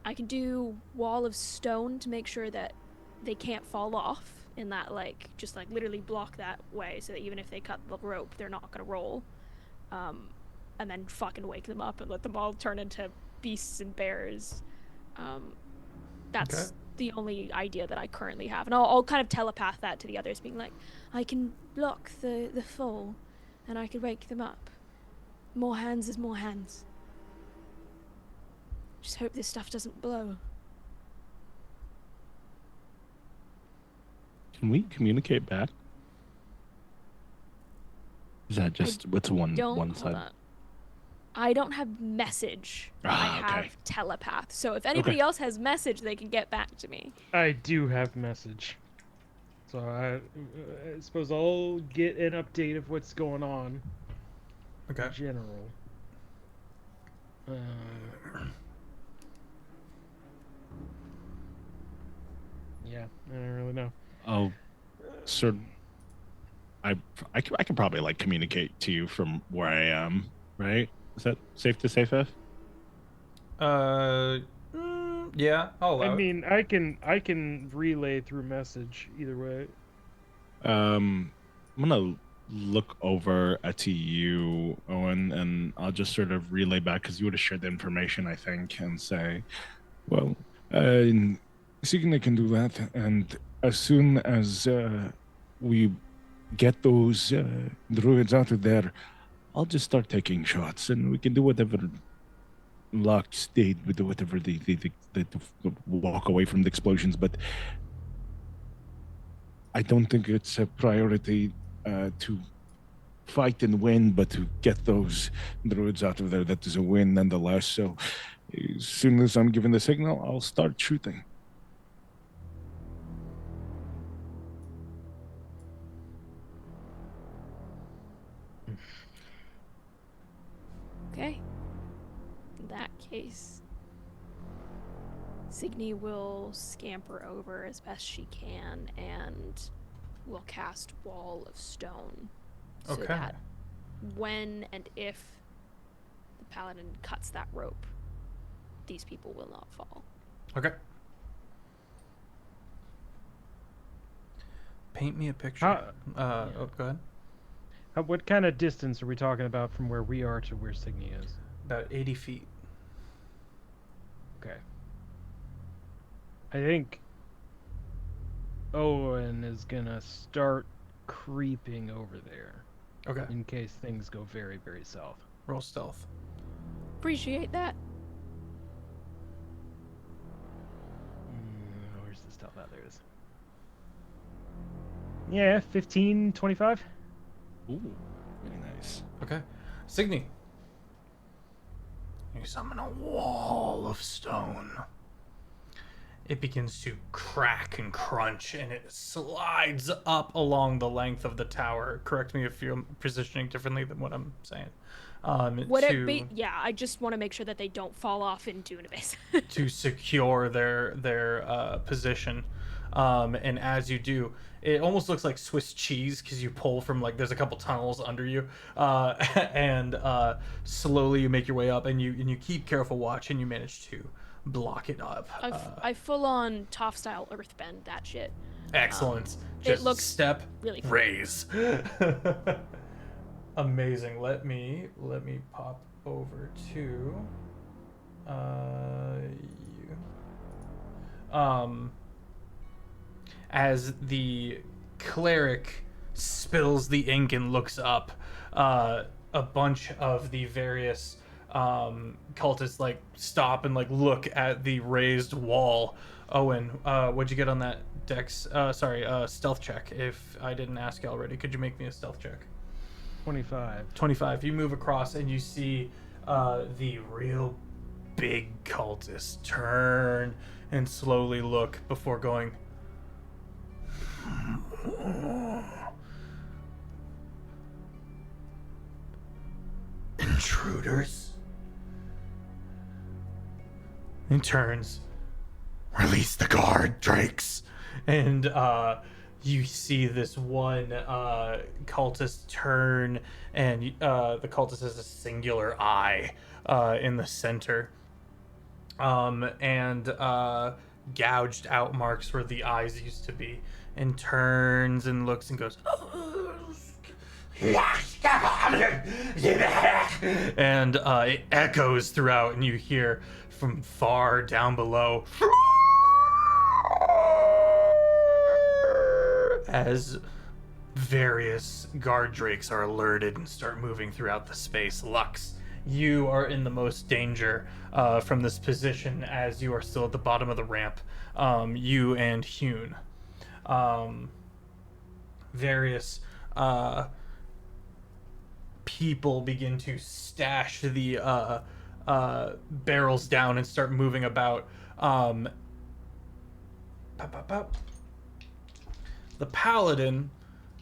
S2: I can do wall of stone to make sure that they can't fall off, in that, like, just like literally block that way, so that even if they cut the rope, they're not gonna roll. And then fucking wake them up and let them all turn into beasts and bears. That's
S1: Okay.
S2: the only idea that I currently have, and I'll kind of telepath that to the others, being like, I can block the fall, and I can wake them up. More hands is more hands. Just hope this stuff doesn't blow.
S5: Can we communicate back? Is that just what's one side?
S2: I don't have message. I have
S5: Okay.
S2: telepath. So if anybody else has message, they can get back to me.
S6: I do have message. So I suppose I'll get an update of what's going on
S1: Okay.
S6: in general. Yeah, I don't really know.
S5: Oh, so I can probably like communicate to you from where I am, right? Is that safe to say, Feff?
S1: Yeah, I'll allow
S6: I
S1: it.
S6: mean, I can relay through message either way.
S5: I'm gonna look over to you, Owen, and I'll just sort of relay back because you would have shared the information, I think, and say, well, Cygni can do that, and as soon as we get those druids out of there, I'll just start taking shots, and we can do whatever luck stayed with whatever they walk away from the explosions. But I don't think it's a priority to fight and win, but to get those druids out of there, that is a win nonetheless. So as soon as I'm given the signal, I'll start shooting.
S2: Okay. In that case, Cygni will scamper over as best she can and will cast Wall of Stone. So
S1: Okay.
S2: that when and if the paladin cuts that rope, these people will not fall.
S1: Okay. Paint me a picture. Oh, go ahead.
S6: What kind of distance are we talking about from where we are to where Cygni is?
S1: About 80 feet.
S6: Okay. I think Owen is gonna start creeping over there
S1: Okay.
S6: in case things go very, very south.
S1: Roll stealth.
S2: Appreciate that.
S6: Where's the stealth? There it is. Yeah, 15, 25.
S5: Ooh, very nice.
S1: Okay. Cygni. You summon a wall of stone. It begins to crack and crunch, and it slides up along the length of the tower. Correct me if you're positioning differently than what I'm saying.
S2: Would it be? Yeah, I just want to make sure that they don't fall off into an abyss.
S1: to secure their position. And as you do, it almost looks like Swiss cheese because you pull from, like, there's a couple tunnels under you, and slowly you make your way up, and you keep careful watch, and you manage to block it up.
S2: I full on Toph style earthbend that shit.
S1: Excellent.
S2: It
S1: Just
S2: looks
S1: step,
S2: really fun.
S1: raise. Amazing. Let me pop over to you. As the cleric spills the ink and looks up. A bunch of the various cultists like stop and like look at the raised wall. Owen, what'd you get on that dex? Stealth check. If I didn't ask you already, could you make me a stealth check?
S6: 25.
S1: 25. You move across and you see the real big cultists turn and slowly look before going. Intruders? And turns. Release the guard, Drakes. And you see this one cultist turn, and the cultist has a singular eye in the center. And gouged out marks where the eyes used to be, and turns and looks and goes. And it echoes throughout, and you hear from far down below as various guard drakes are alerted and start moving throughout the space. Lux, you are in the most danger from this position, as you are still at the bottom of the ramp. You and Hune. Various people begin to stash the barrels down and start moving about. The paladin,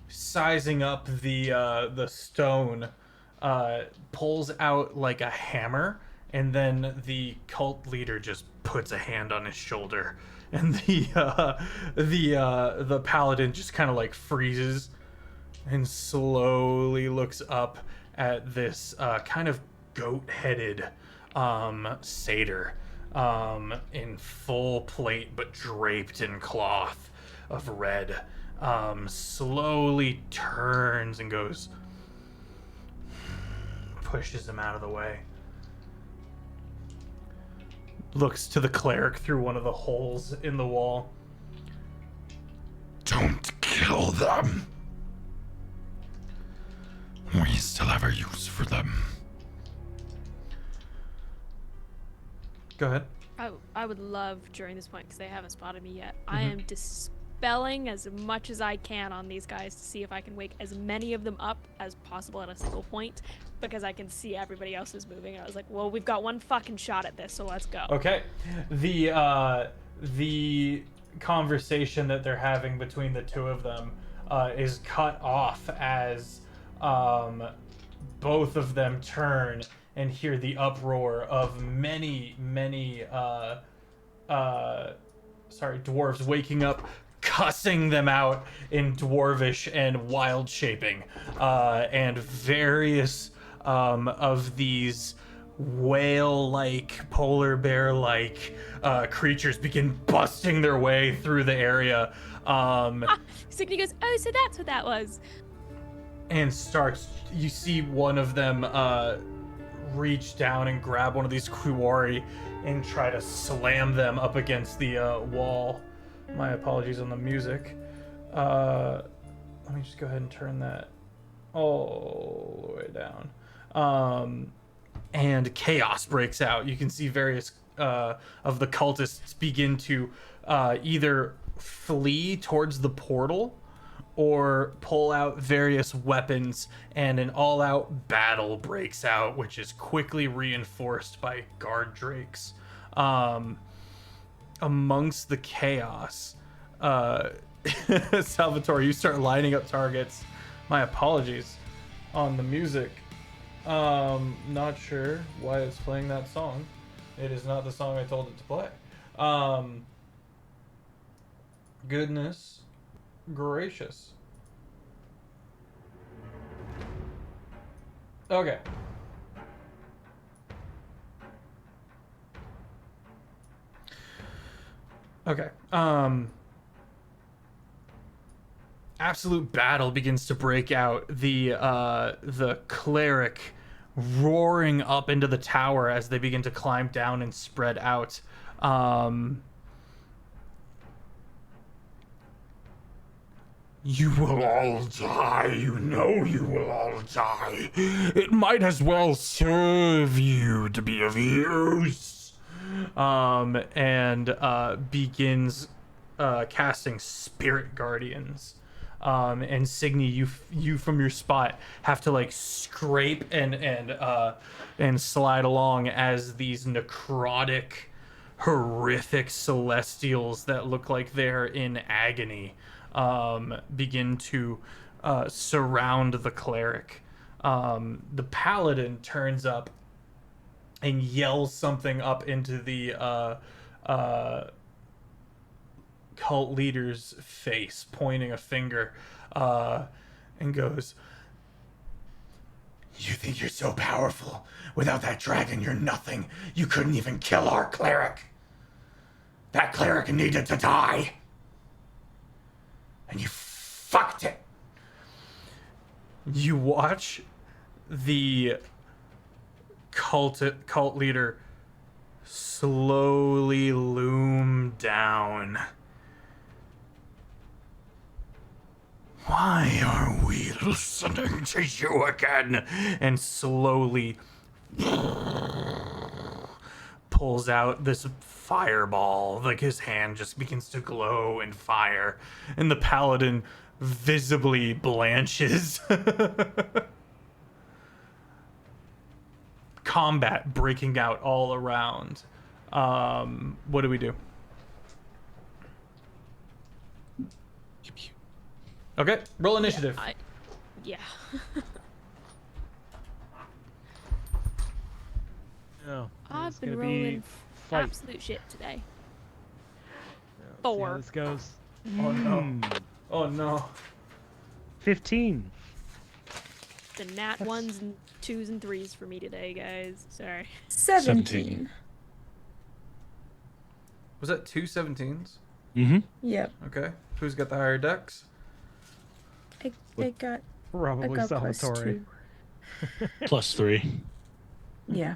S1: sizing up the stone, pulls out like a hammer, and then the cult leader just puts a hand on his shoulder, and the paladin just kind of like freezes and slowly looks up at this kind of goat-headed satyr in full plate but draped in cloth of red. Slowly turns and goes, pushes him out of the way, looks to the cleric through one of the holes in the wall.
S8: Don't kill them. We still have our use for them.
S1: Go ahead.
S2: I would love during this point, because they haven't spotted me yet. I am dispelling as much as I can on these guys to see if I can wake as many of them up as possible at a single point, because I can see everybody else is moving. And I was like, well, we've got one fucking shot at this, so let's go.
S1: Okay. The conversation that they're having between the two of them is cut off as both of them turn and hear the uproar of many dwarves waking up, cussing them out in dwarvish and wild shaping, and various of these whale-like, polar bear-like creatures begin busting their way through the area.
S2: Cygni goes, oh, so that's what that was.
S1: And starts, you see one of them reach down and grab one of these Kuwari and try to slam them up against the wall. My apologies on the music. Let me just go ahead and turn that all the way down. And chaos breaks out. You can see various of the cultists begin to either flee towards the portal or pull out various weapons, and an all-out battle breaks out, which is quickly reinforced by guard drakes. Amongst the chaos, Salvatore, you start lining up targets. My apologies on the music. Not sure why it's playing that song. It is not the song I told it to play. Goodness gracious. Okay. Okay. Absolute battle begins to break out. The cleric roaring up into the tower as they begin to climb down and spread out.
S8: You will all die. You know you will all die. It might as well serve you to be of use.
S1: And begins casting Spirit Guardians. And Cygni, you from your spot have to like scrape and slide along as these necrotic, horrific celestials that look like they're in agony begin to surround the cleric. The paladin turns up and yells something up into the cult leader's face, pointing a finger, and goes,
S8: You think you're so powerful? Without that dragon, you're nothing. You couldn't even kill our cleric. That cleric needed to die. And you fucked it.
S1: You watch the cult leader slowly loom down.
S8: Why are we listening to you again?
S1: And slowly pulls out this fireball. Like his hand just begins to glow in fire. And the paladin visibly blanches. Combat breaking out all around. What do we do? Okay, roll initiative.
S2: Yeah.
S6: Oh,
S2: I've
S6: it's
S2: been
S6: gonna be
S2: rolling
S6: fight.
S2: absolute shit today.
S6: Let's see
S2: 4.
S6: how this goes.
S1: Oh no. Oh no.
S6: 15.
S2: The nat 1s and 2s and 3s for me today, guys. Sorry.
S3: 17.
S1: Was that 2 17s?
S5: Mm-hmm.
S3: Yep.
S1: Okay. Who's got the higher dex?
S3: I got
S6: Probably Salvatore.
S3: +2.
S5: +3.
S3: Yeah.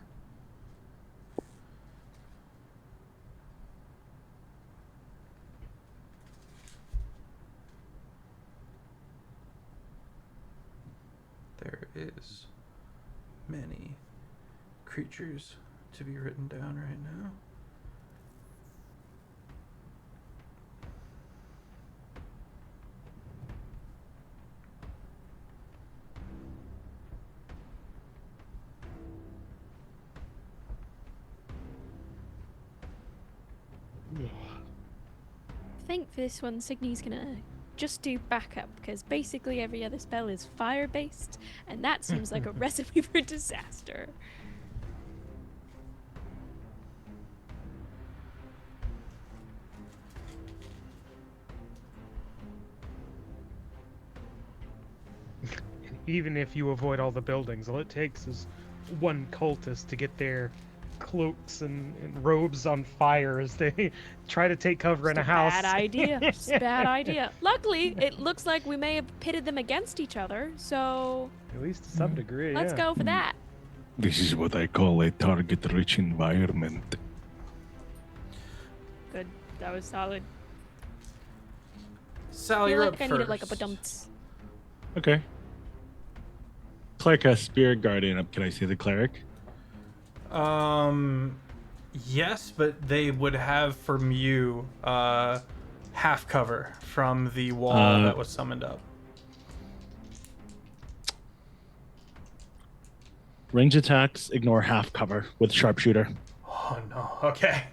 S1: There is many creatures to be written down right now.
S2: I think for this one, Cygni's gonna just do backup because basically every other spell is fire based, and that seems like a recipe for disaster.
S6: Even if you avoid all the buildings, all it takes is one cultist to get their cloaks and robes on fire as they try to take cover in a house.
S2: Bad idea. Just a bad idea. Luckily, it looks like we may have pitted them against each other, so
S6: At least to some degree,
S2: let's
S6: yeah.
S2: go for that.
S7: This is what I call a target-rich environment.
S2: Good. That was solid.
S1: Sal,
S2: I
S1: you're
S2: feel
S1: up
S2: like I
S1: first.
S2: needed like a badumts.
S5: Okay. Cleric has Spirit Guardian up. Can I see the cleric?
S1: Yes, but they would have from you half cover from the wall that was summoned up.
S5: Range attacks, ignore half cover with sharpshooter.
S1: Oh no. Okay.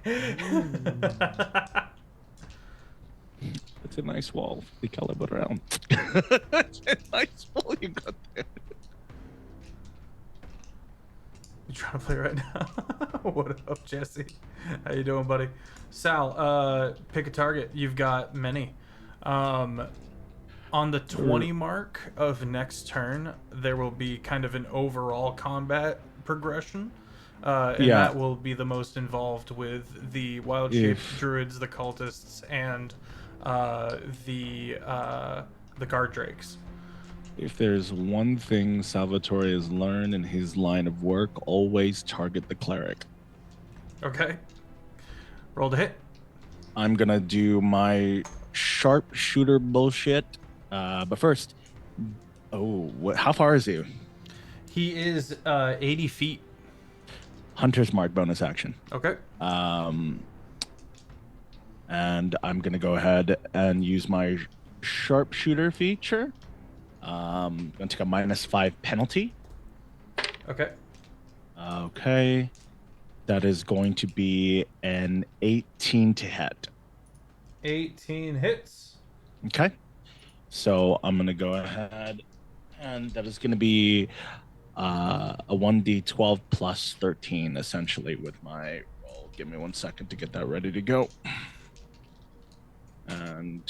S5: It's a nice wall. The caliber round. It's a nice wall you got there.
S1: You trying to play right now? What up, Jesse? How you doing, buddy? Sal, pick a target. You've got many. On the 20 mark of next turn, there will be kind of an overall combat progression. And
S5: Yeah.
S1: that will be the most involved with the wild shape druids, the cultists, and the guard drakes.
S5: If there's one thing Salvatore has learned in his line of work, always target the cleric.
S1: Okay. Roll to hit.
S5: I'm gonna do my sharpshooter bullshit. But first, how far is he?
S1: He is 80 feet.
S5: Hunter's Mark bonus action.
S1: Okay.
S5: And I'm gonna go ahead and use my sharpshooter feature. Gonna take a -5 penalty.
S1: Okay.
S5: Okay. That is going to be an 18 to hit.
S1: 18 hits.
S5: Okay. So I'm gonna go ahead, and that is gonna be a 1d12 plus 13, essentially, with my roll. Give me 1 second to get that ready to go. And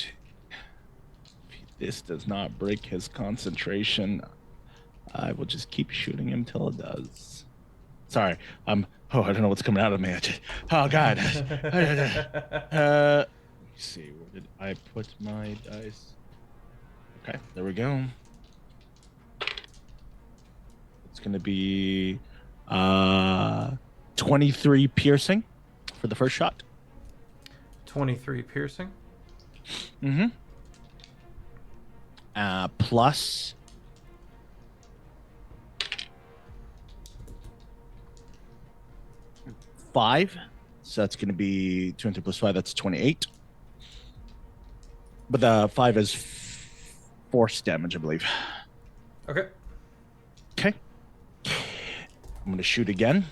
S5: if this does not break his concentration, I will just keep shooting him till it does. Sorry, I don't know what's coming out of me. Oh God. Let me see, where did I put my dice? Okay, there we go. It's gonna be 23 piercing for the first shot.
S1: 23 piercing.
S5: Mm-hmm. Plus 5. So that's going to be 20 plus 5. That's 28. But the 5 is force damage, I believe.
S1: Okay.
S5: Okay. I'm going to shoot again.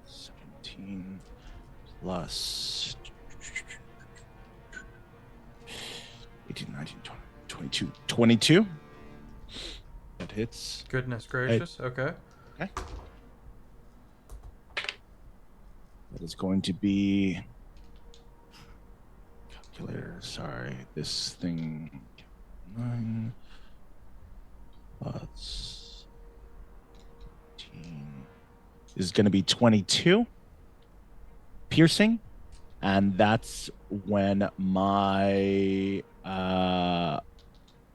S5: 17 plus 18, 19, 20, 22. 22. That hits.
S1: Goodness gracious. Okay.
S5: Okay. That is going to be calculator. Sorry, this thing. 9 plus 18 is going to be 22 piercing, and that's when my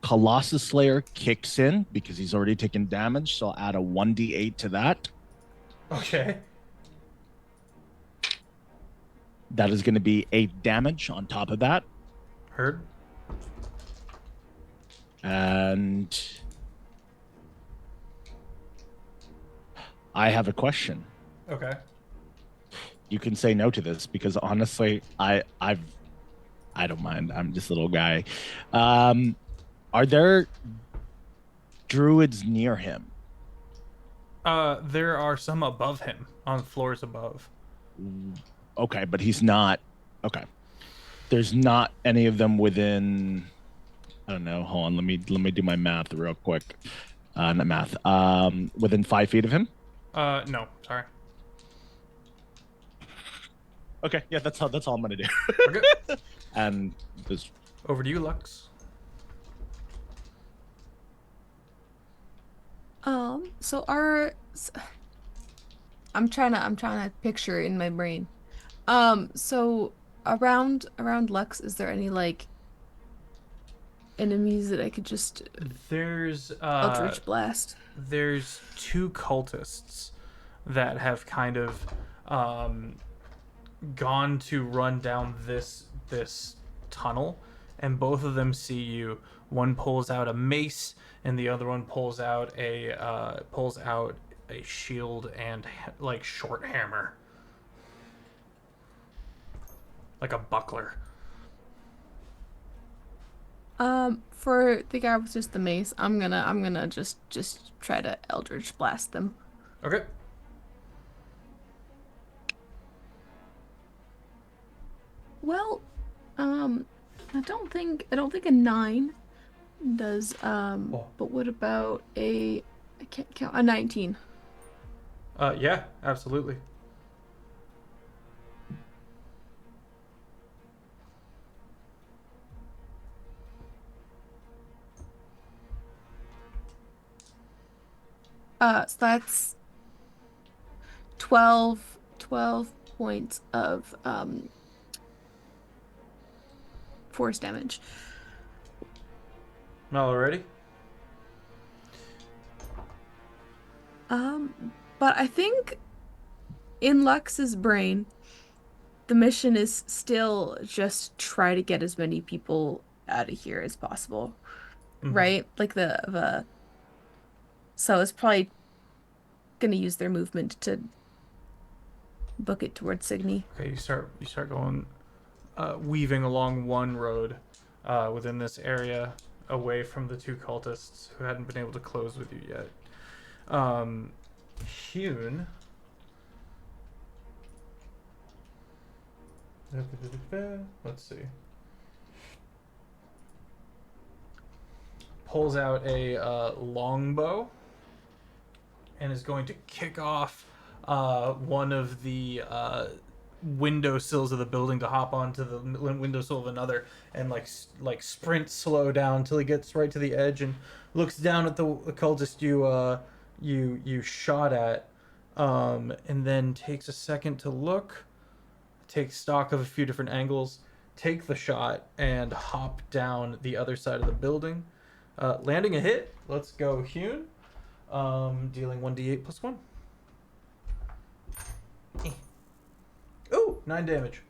S5: Colossus Slayer kicks in because he's already taken damage. So I'll add a 1d8 to that.
S1: Okay.
S5: That is going to be 8 damage on top of that.
S1: Heard.
S5: And I have a question.
S1: Okay.
S5: You can say no to this because honestly, I don't mind. I'm just a little guy. Are there druids near him?
S1: There are some above him on floors above.
S5: Okay, but he's not. Okay, there's not any of them within. I don't know. Hold on. Let me do my math real quick. Not math. Within 5 feet of him.
S1: No. Sorry.
S5: Okay. Yeah, that's all I'm gonna do.
S1: Okay.
S5: And this.
S1: Over to you, Lux.
S3: So I'm trying to picture in my brain. So around Lux, is there any like enemies that I could just
S1: There's
S3: Eldritch Blast?
S1: There's 2 cultists that have kind of gone to run down this tunnel, and both of them see you. One pulls out a mace, and the other one pulls out a shield and like short hammer, like a buckler.
S3: For the guy with just the mace, I'm gonna just try to Eldritch Blast them.
S1: Okay.
S3: Well, I don't think a 9 does. But what about I can't count, a 19?
S1: Yeah, absolutely.
S3: So that's 12 points of force damage.
S1: Alrighty.
S3: But I think in Lux's brain, the mission is still just try to get as many people out of here as possible, right? Like so it's probably gonna use their movement to book it towards Cygni.
S1: Okay, you start going, weaving along one road within this area, away from the two cultists who hadn't been able to close with you yet. Hune. Let's see. Pulls out a longbow and is going to kick off one of the windowsills of the building to hop onto the windowsill of another and like sprint slow down until he gets right to the edge and looks down at the cultist you shot at, and then takes a second to look, take stock of a few different angles, take the shot, and hop down the other side of the building, landing a hit. Let's go, Hune. Dealing 1d8 plus 1. Ooh, 9 damage.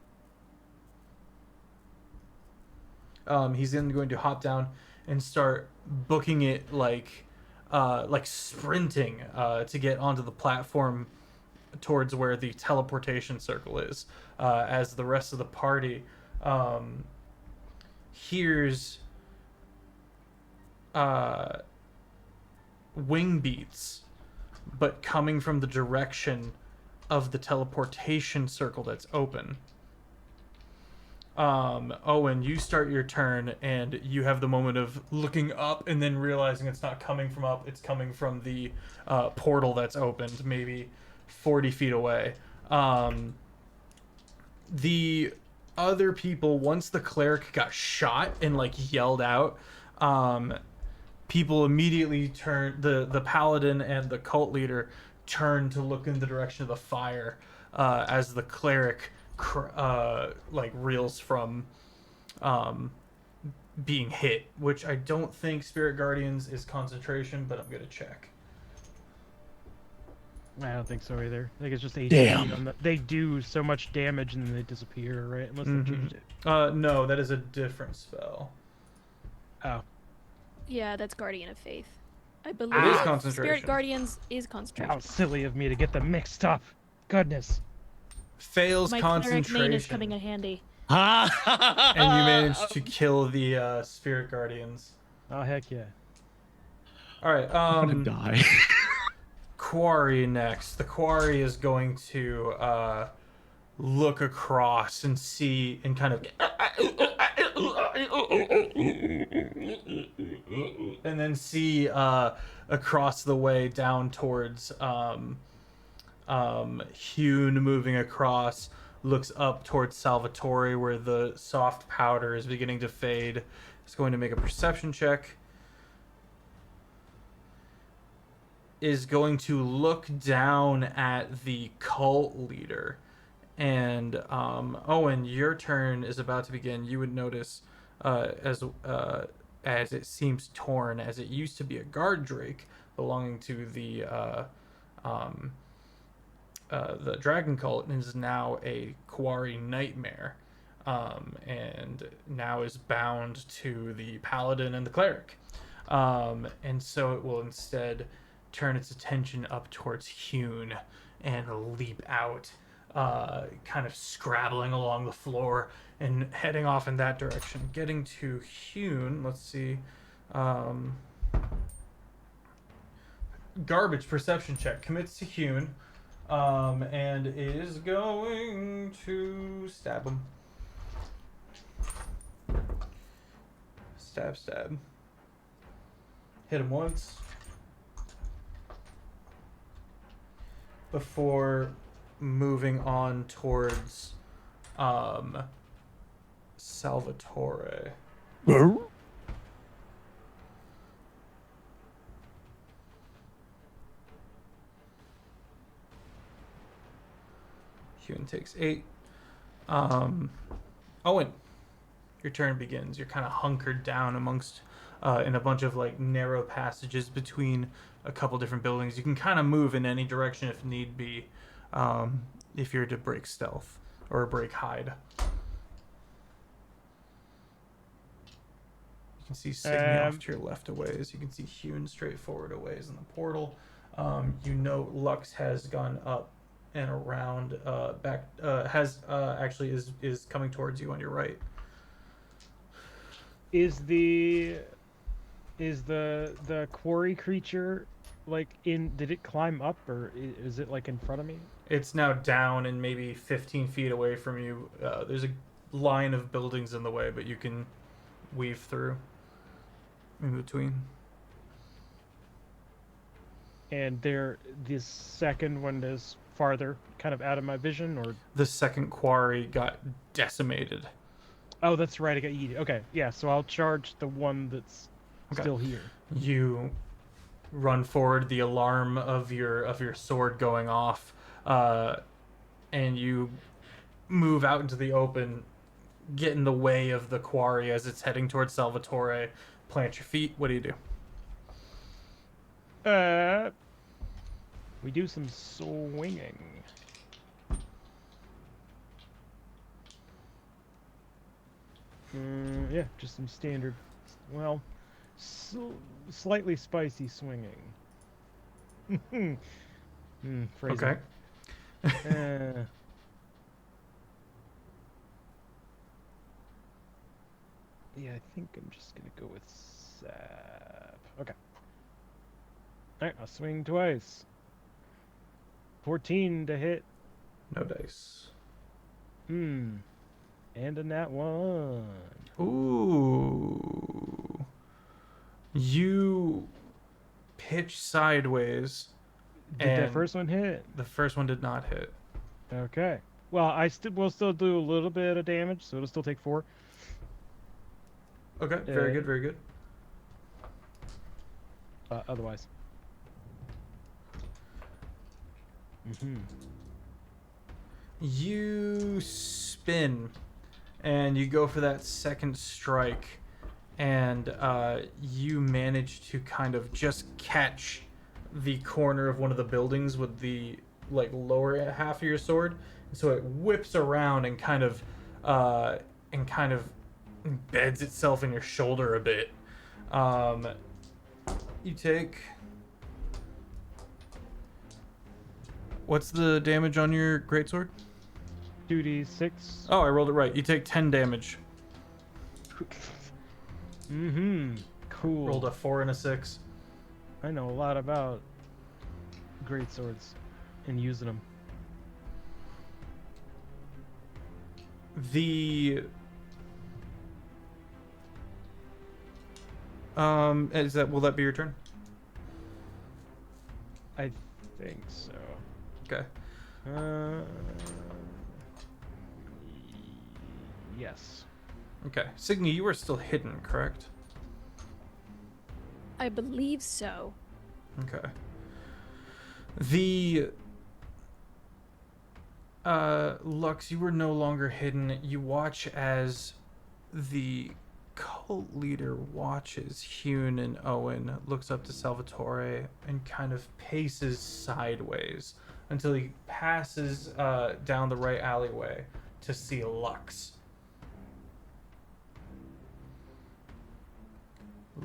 S1: He's then going to hop down and start booking it like sprinting to get onto the platform towards where the teleportation circle is, as the rest of the party hears wing beats, but coming from the direction of the teleportation circle that's open. Owen, you start your turn, and you have the moment of looking up and then realizing it's not coming from up, it's coming from the portal that's opened, maybe 40 feet away. The other people, once the cleric got shot and like yelled out, people immediately turned, the paladin and the cult leader turned to look in the direction of the fire, as the cleric like reels from being hit, which I don't think Spirit Guardians is concentration, but I'm gonna check.
S6: I don't think so either. I think it's just HP.
S5: Damn.
S6: They do so much damage and then they disappear, right? Unless they changed it.
S1: No, that is a different spell.
S6: Oh.
S2: Yeah, that's Guardian of Faith. I believe
S1: It is concentration.
S2: Spirit Guardians is concentration.
S6: How silly of me to get them mixed up. Goodness.
S1: Fails
S2: My cleric
S1: concentration.
S2: main is coming in handy.
S1: And you managed to kill the Spirit Guardians.
S6: Oh, heck yeah.
S1: Alright,
S5: I'm gonna die.
S1: Quarry next. The Quarry is going to look across and see and kind of and then see across the way down towards Hune moving across, looks up towards Salvatore where the soft powder is beginning to fade. It's going to make a perception check. Is going to look down at the cult leader. And Owen, your turn is about to begin. You would notice as it seems torn, as it used to be a guard drake belonging to the dragon cult, and is now a quarry nightmare, and now is bound to the paladin and the cleric, and so it will instead turn its attention up towards Hune and leap out, kind of scrabbling along the floor and heading off in that direction. Getting to Hune, let's see. Garbage perception check. Commits to Hune, and is going to stab him. Stab. Hit him once. Before moving on towards Salvatore. Hune takes 8. Owen, your turn begins. You're kind of hunkered down amongst in a bunch of like narrow passages between a couple different buildings. You can kind of move in any direction if need be, if you're to break stealth. or break hide. You can see Cygni off to your left a ways. You can see Hune straight forward a ways in the portal. You know Lux has gone up and around back actually is coming towards you on your right.
S6: Is the quarry creature like did it climb up, or is it like in front of me?
S1: It's now down and maybe 15 feet away from you. There's a line of buildings in the way, but you can weave through in between.
S6: And this second one is farther, kind of out of my vision, or
S1: The second quarry got decimated.
S6: oh, that's right, I got yeeted. Okay, yeah, so I'll charge the one that's
S1: Okay.
S6: still here.
S1: You run forward, the alarm of your sword going off, and you move out into the open, get in the way of the quarry as it's heading towards Salvatore. Plant your feet. What do you do?
S6: We do some swinging. Yeah, just some standard, well, slightly spicy swinging. Phrasing.
S1: Okay.
S6: Yeah, I think I'm just gonna go with sap. Okay. Alright, I'll swing twice. 14 to hit.
S1: No dice.
S6: And a nat 1.
S1: Ooh. You pitch sideways.
S6: Did that
S1: and
S6: first one hit?
S1: The first one did not hit.
S6: Okay. Well, will still do a little bit of damage, so it'll still take 4.
S1: Okay, very good, very good.
S6: Otherwise.
S1: You spin and you go for that second strike, and you manage to kind of just catch the corner of one of the buildings with the lower half of your sword, so it whips around and kind of embeds itself in your shoulder a bit. You take, what's the damage on your greatsword?
S6: 2d6.
S1: Oh, I rolled it right. You take 10 damage.
S6: Cool.
S1: Rolled a 4 and a 6.
S6: I know a lot about great swords and using them.
S1: The will that be your turn?
S6: I think so.
S1: Okay.
S6: Yes.
S1: Okay. Cygni, you are still hidden, correct?
S2: I believe so.
S1: Okay. The Lux, you were no longer hidden. You watch as the cult leader watches Hune and Owen, looks up to Salvatore, and kind of paces sideways until he passes down the right alleyway to see Lux.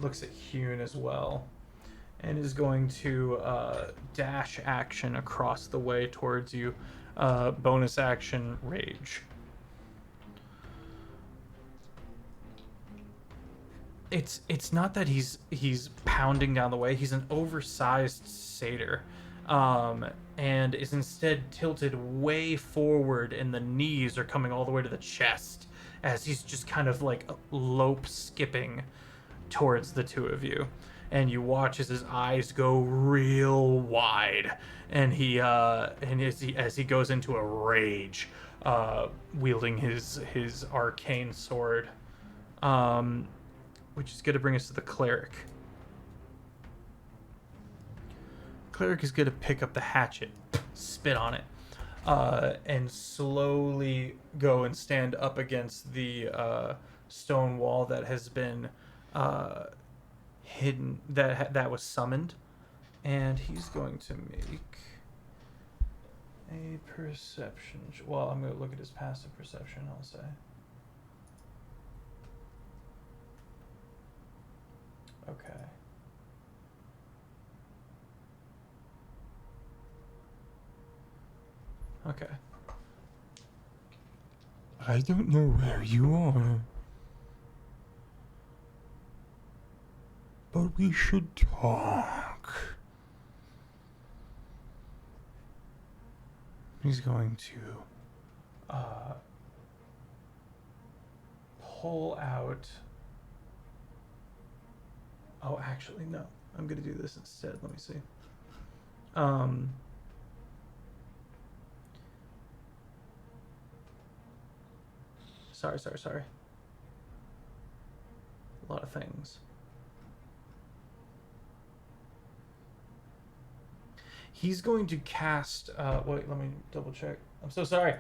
S1: Looks at Hune as well, and is going to dash action across the way towards you. Bonus action, rage. It's not that he's pounding down the way. He's an oversized satyr, and is instead tilted way forward, and the knees are coming all the way to the chest as he's just kind of like lope skipping towards the two of you. And you watch as his eyes go real wide, and as he goes into a rage, wielding his arcane sword, which is going to bring us to the cleric. Cleric is going to pick up the hatchet, spit on it, and slowly go and stand up against the stone wall that has been hidden, that was summoned, and he's going to make a perception. Well, I'm going to look at his passive perception, I'll say. Okay. Okay.
S8: I don't know where you are, but we should talk. He's going to pull out. Oh, actually, no. I'm gonna do this instead. Let me see. Sorry. A lot of things. He's going to cast, wait, let me double check. I'm so sorry.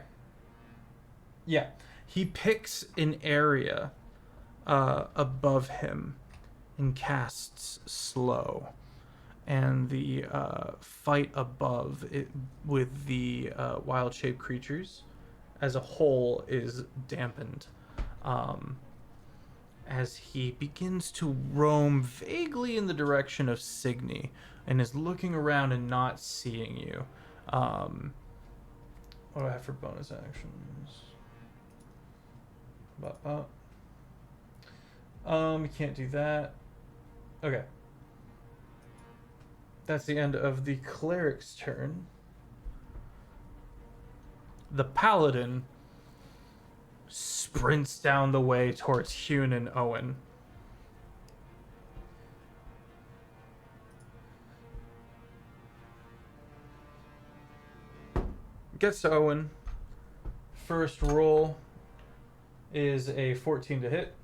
S8: Yeah, he picks an area above him and casts slow. And the fight above it with the wild-shaped creatures as a whole is dampened. As he begins to roam vaguely in the direction of Cygni and is looking around and not seeing you. What do I have for bonus actions? You can't do that. Okay. That's the end of the cleric's turn. The paladin sprints down the way towards Hune and Owen. Gets to Owen. First roll is a 14 to hit.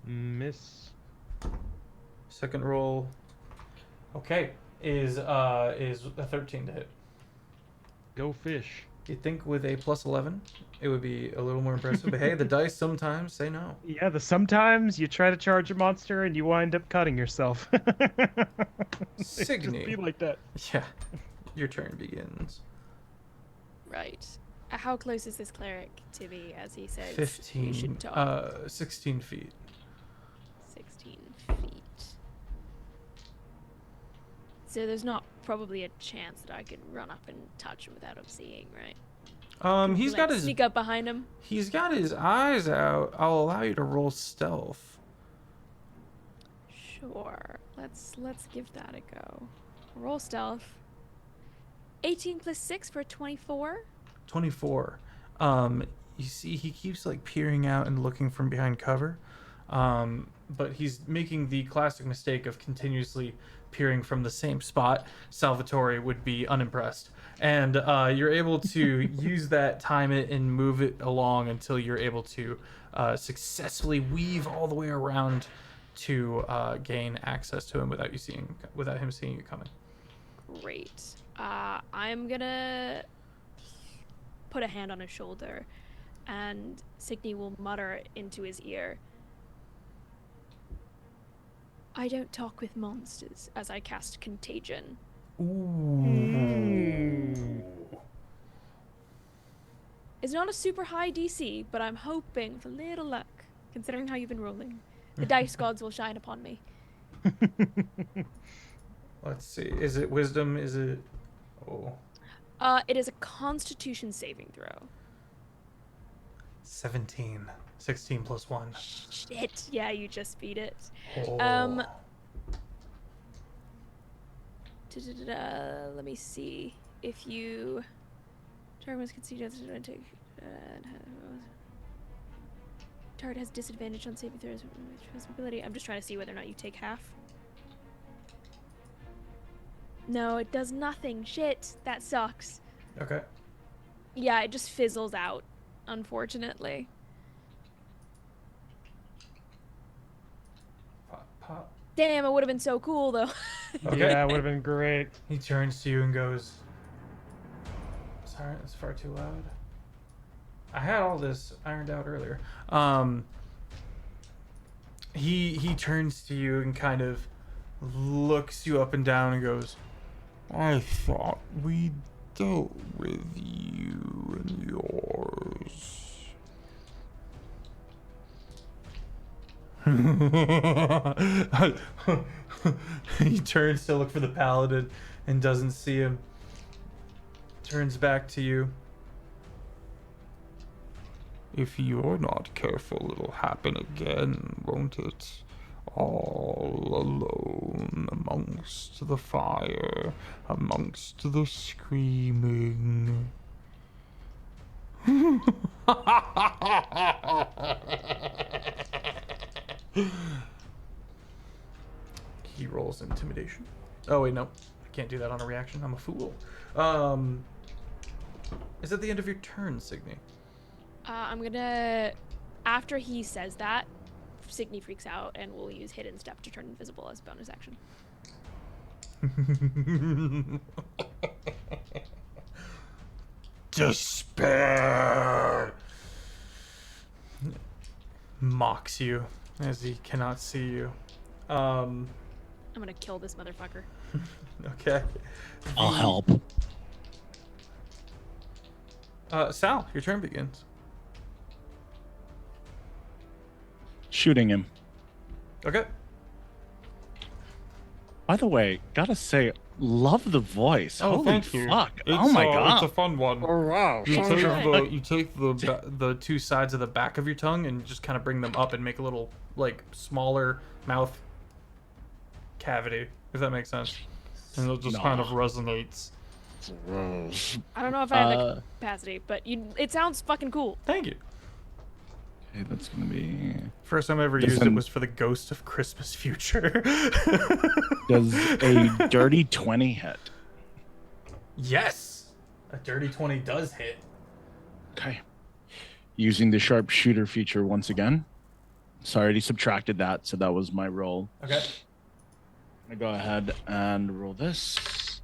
S6: Miss.
S1: Second roll, okay, is a 13 to hit.
S6: Go fish.
S1: You'd think with a plus 11, it would be a little more impressive. But hey, the dice sometimes say no.
S6: Yeah, sometimes you try to charge a monster and you wind up cutting yourself.
S1: Cygni.
S6: Just be like that.
S1: Yeah, your turn begins.
S2: Right. How close is this cleric to me, as he says?
S1: 15,
S2: We should talk.
S1: 16 feet.
S2: 16 feet. So there's not probably a chance that I could run up and touch him without him seeing, right?
S1: He's got his
S2: sneak up behind him.
S1: He's got his eyes out. I'll allow you to roll stealth.
S2: Sure. Let's give that a go. Roll stealth. 18 plus 6 for 24.
S1: 24. You see, he keeps like peering out and looking from behind cover, but he's making the classic mistake of continuously peering from the same spot. Salvatore would be unimpressed, and you're able to use that, time it, and move it along until you're able to successfully weave all the way around to gain access to him without him seeing you coming.
S2: Great. I'm gonna put a hand on his shoulder, and Cygni will mutter into his ear, "I don't talk with monsters," as I cast Contagion.
S1: Ooh.
S2: It's not a super high DC, but I'm hoping for little luck, considering how you've been rolling. The dice gods will shine upon me.
S1: Let's see. Is it wisdom? Is it... Oh.
S2: It is a Constitution saving throw.
S1: 17. 16 plus 1.
S2: Shit. Yeah, you just beat it.
S1: Oh.
S2: Let me see. If you... Target was conceded as an take. Target has disadvantage on saving throws. Ability. I'm just trying to see whether or not you take half. No, it does nothing. Shit. That sucks.
S1: Okay.
S2: Yeah, it just fizzles out, unfortunately.
S1: Pop, pop.
S2: Damn, it would have been so cool, though.
S1: Okay.
S6: Yeah, it would have been great.
S1: He turns to you and goes, "Sorry, that's far too loud. I had all this ironed out earlier." He turns to you and kind of looks you up and down and goes, "I thought we'd
S8: dealt with you and yours.
S1: He turns to look for the paladin and doesn't see him. Turns back to you.
S8: If you're not careful, it'll happen again, won't it? All alone amongst the fire, amongst the screaming.
S1: He rolls intimidation. Oh wait, no. I can't do that on a reaction. I'm a fool. Is that the end of your turn, Cygni?
S2: I'm gonna, after he says that, Cygni freaks out and will use hidden step to turn invisible as a bonus action.
S8: Despair!
S1: Mocks you as he cannot see you.
S2: I'm gonna kill this motherfucker.
S1: Okay.
S5: I'll help.
S1: Sal, your turn begins.
S5: Shooting him.
S1: Okay.
S5: By the way, gotta say, love the voice.
S8: Oh,
S5: Holy
S8: thank you.
S5: fuck.
S8: It's,
S5: Oh my god.
S8: It's a fun one.
S5: Oh, wow.
S8: You
S2: Thank
S8: take
S2: you.
S8: you take
S1: The two sides of the back of your tongue and just kind of bring them up and make a little, like, smaller mouth cavity, if that makes sense. And it just kind of resonates.
S2: I don't know if I have the capacity, but it sounds fucking cool.
S1: Thank you.
S5: Okay, that's gonna be.
S1: First time I ever used it was for the Ghost of Christmas Future.
S5: Does a dirty 20 hit?
S1: Yes! A dirty 20 does hit.
S5: Okay. Using the sharpshooter feature once again. So I already subtracted that, so that was my roll.
S1: Okay.
S5: I go ahead and roll this.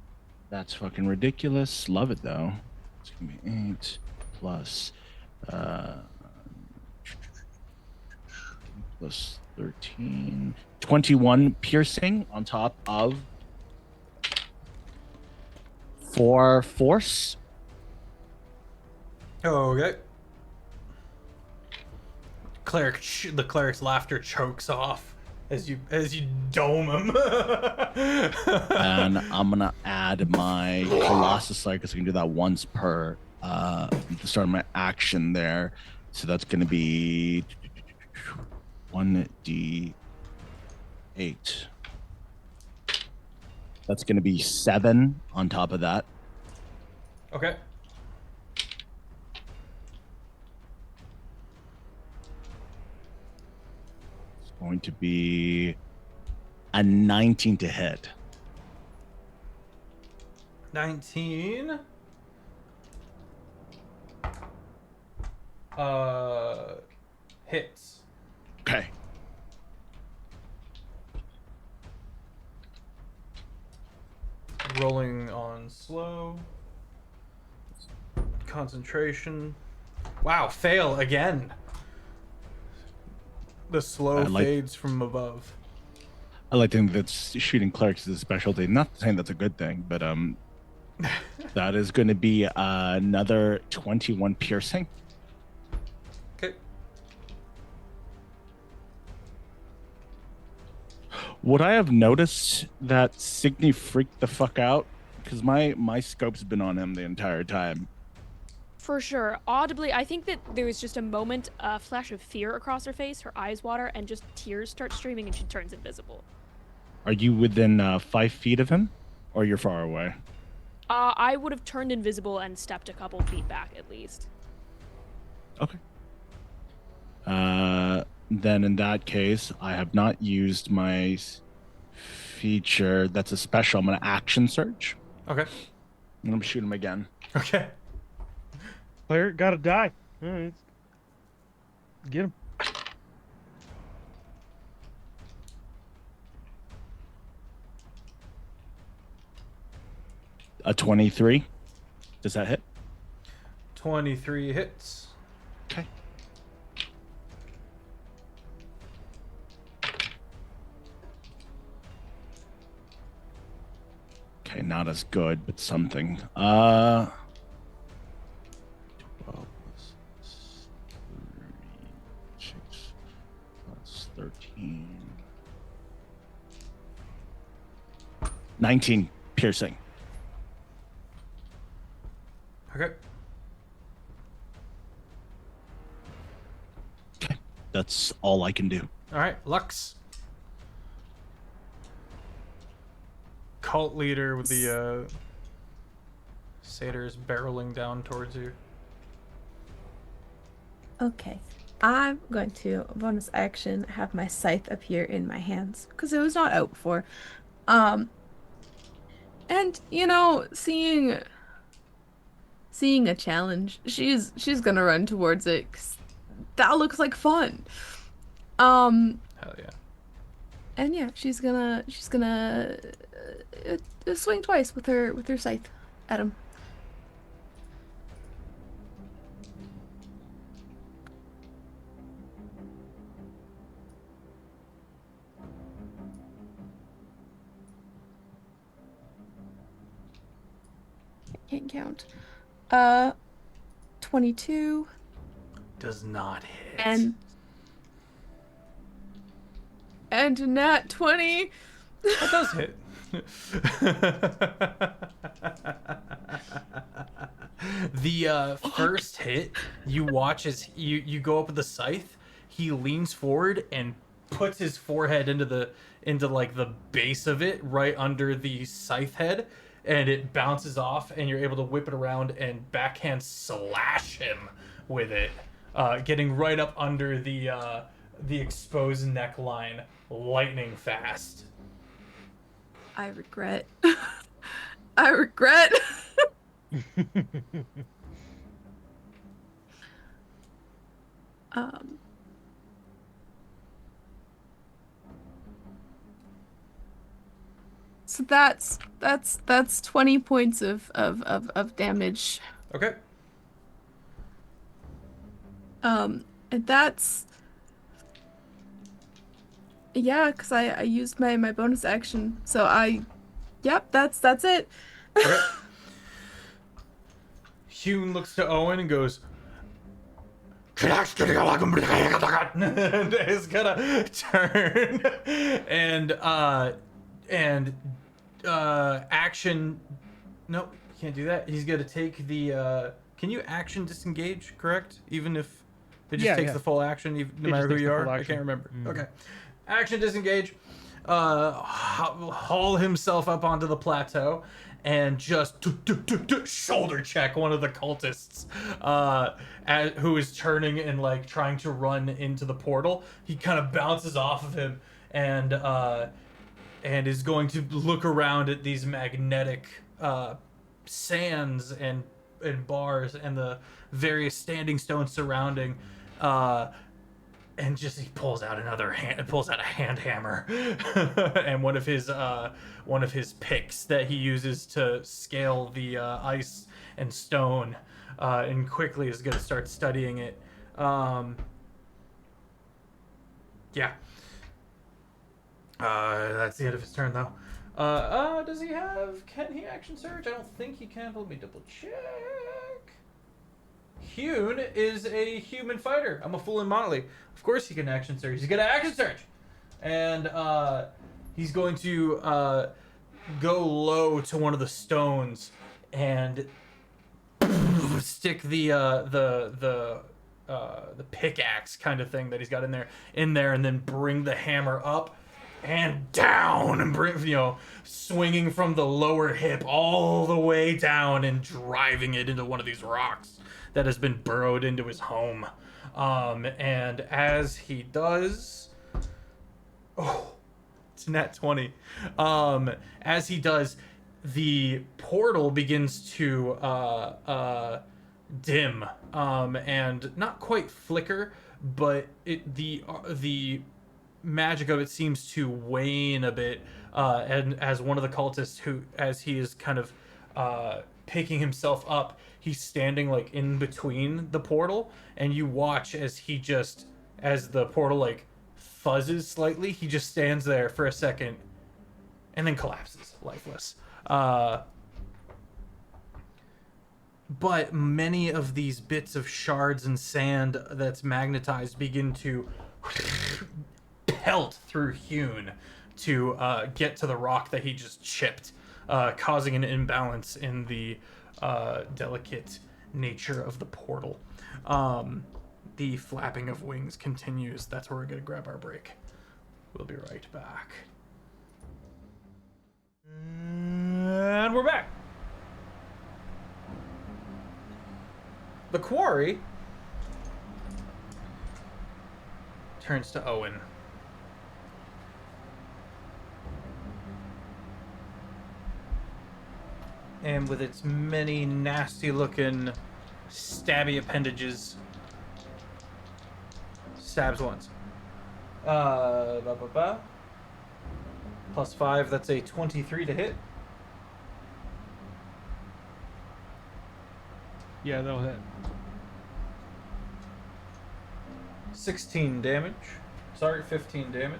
S5: That's fucking ridiculous. Love it though. It's gonna be 8 plus plus 13. 21 piercing on top of 4 force.
S1: Okay. The cleric's laughter chokes off as you dome him.
S5: And I'm gonna add my Colossus Slide because I can do that once per the start of my action there. So that's gonna be 1d8. That's gonna be 7 on top of that.
S1: Okay.
S5: It's going to be a 19 to hit.
S1: 19. Hits.
S5: Okay.
S1: Rolling on slow. Concentration. Wow, fail again. The slow fades from above.
S5: I like to think that shooting clerics is a specialty. Not saying that's a good thing, but that is going to be another 21 piercing.
S1: Okay.
S5: Would I have noticed that Cygni freaked the fuck out? Because my scope's been on him the entire time.
S2: For sure. Audibly, I think that there was just a moment, a flash of fear across her face, her eyes water, and just tears start streaming and she turns invisible.
S5: Are you within 5 feet of him? Or you're far away?
S2: I would have turned invisible and stepped a couple feet back at least.
S5: Okay. Then in that case, I have not used my feature. That's a special. I'm going to action search.
S1: Okay.
S5: And I'm going to shoot him again.
S1: Okay.
S6: Player gotta die. All right. Get him.
S5: A 23. Does that hit?
S1: 23 hits.
S5: Okay. Okay, not as good, but something. 12 plus 36 plus 13. 19 piercing.
S1: Okay.
S5: Okay. That's all I can do.
S1: All right, Lux. Cult leader with the satyrs barreling down towards you.
S3: Okay. I'm going to bonus action have my scythe appear in my hands because it was not out before. And you know, seeing a challenge, she's gonna run towards it 'cause that looks like fun.
S1: Hell yeah.
S3: And yeah, she's gonna swing twice with her scythe at him. Can't count. 22
S1: Does not hit.
S3: and a nat 20.
S1: That does hit. The first hit, you watch as you go up with the scythe, he leans forward and puts his forehead into like the base of it, right under the scythe head, and it bounces off, and you're able to whip it around and backhand slash him with it, getting right up under the exposed neckline, lightning fast.
S3: I regret. I regret. So that's 20 points of damage.
S1: Okay.
S3: And that's yeah, because I used my bonus action. So yep, that's it.
S1: Okay. Hune looks to Owen and goes, and is gonna turn and action. Nope, can't do that. He's gonna take the. Can you action disengage? Correct, even if it just takes the full action, no matter who you are. I can't remember. Okay, action disengage. Haul himself up onto the plateau and just shoulder check one of the cultists who is turning and like trying to run into the portal. He kind of bounces off of him and is going to look around at these magnetic sands and bars and the various standing stones surrounding, and just he pulls out a hand hammer and one of his picks that he uses to scale the ice and stone, and quickly is going to start studying it. Yeah. That's the end of his turn, though. Can he action surge? I don't think he can, but let me double check. Hune is a human fighter. I'm a fool in Motley. Of course he can action surge. He's gonna action surge! And, he's going to, go low to one of the stones and stick the pickaxe kind of thing that he's got in there, and then bring the hammer up and down and bring, swinging from the lower hip all the way down and driving it into one of these rocks that has been burrowed into his home. And as he does, it's nat 20. As he does, the portal begins to dim, and not quite flicker, but the magic of it seems to wane a bit, and as one of the cultists as he is kind of picking himself up, he's standing like in between the portal, and you watch as the portal like fuzzes slightly, he just stands there for a second and then collapses lifeless. But many of these bits of shards and sand that's magnetized begin to pelt through Hune to get to the rock that he just chipped, causing an imbalance in the delicate nature of the portal. The flapping of wings continues. That's where we're going to grab our break. We'll be right back. And we're back. The quarry turns to Owen. And with its many nasty looking stabby appendages, stabs once. Plus 5, that's a 23 to hit.
S6: Yeah, they'll hit.
S1: 16 damage. Sorry, 15 damage.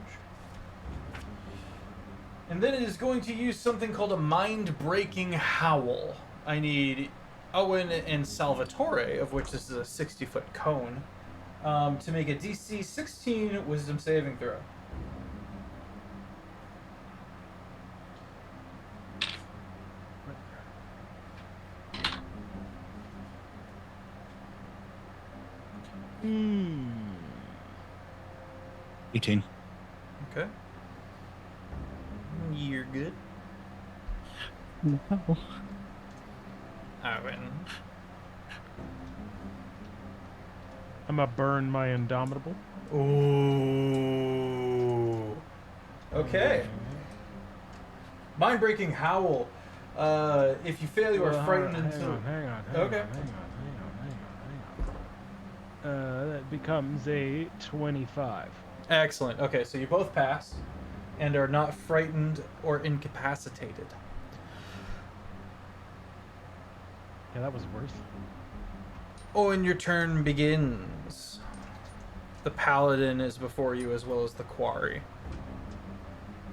S1: And then it is going to use something called a mind-breaking howl. I need Owen and Salvatore, of which this is a 60-foot cone, to make a DC 16 wisdom saving throw.
S5: Hmm. 18.
S1: Okay. You're good.
S5: No.
S1: Owen.
S6: I'm gonna burn my Indomitable.
S1: Ooh. Okay. Mind-breaking howl. If you fail, you are frightened until...
S6: Hang on.
S1: Okay.
S6: That becomes a 25.
S1: Excellent. Okay, so you both pass and are not frightened or incapacitated.
S6: Yeah, that was worse.
S1: Oh, and your turn begins. The paladin is before you as well as the quarry,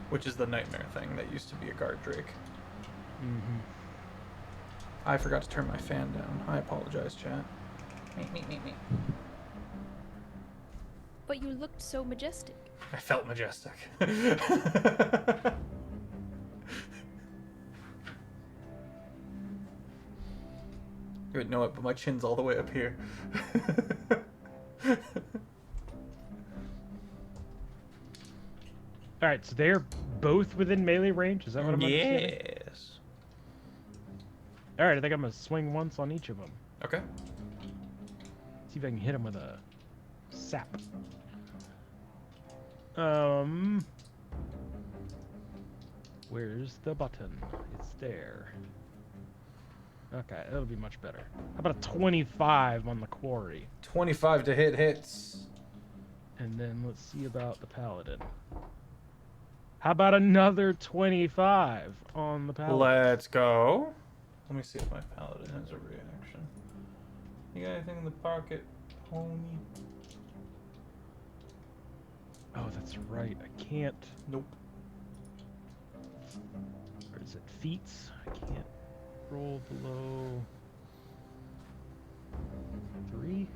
S1: which is the nightmare thing that used to be a guard drake.
S6: Mm-hmm.
S1: I forgot to turn my fan down. I apologize, chat. Me.
S2: But you looked so majestic.
S1: I felt majestic. You would know it, but my chin's all the way up here.
S6: Alright, so they're both within melee range? Is that what I'm understanding?
S1: Yes.
S6: Alright, I think I'm gonna swing once on each of them.
S1: Okay.
S6: See if I can hit him with a sap. Where's the button? It's there. Okay, that'll be much better. How about a 25 on the quarry?
S1: 25 to hit hits.
S6: And then let's see about the paladin. How about another 25 on the paladin?
S1: Let's go. Let me see if my paladin has a reaction. You got anything in the pocket, homie?
S6: Oh, that's right. I can't.
S1: Nope.
S6: Or is it feats? I can't roll below 3.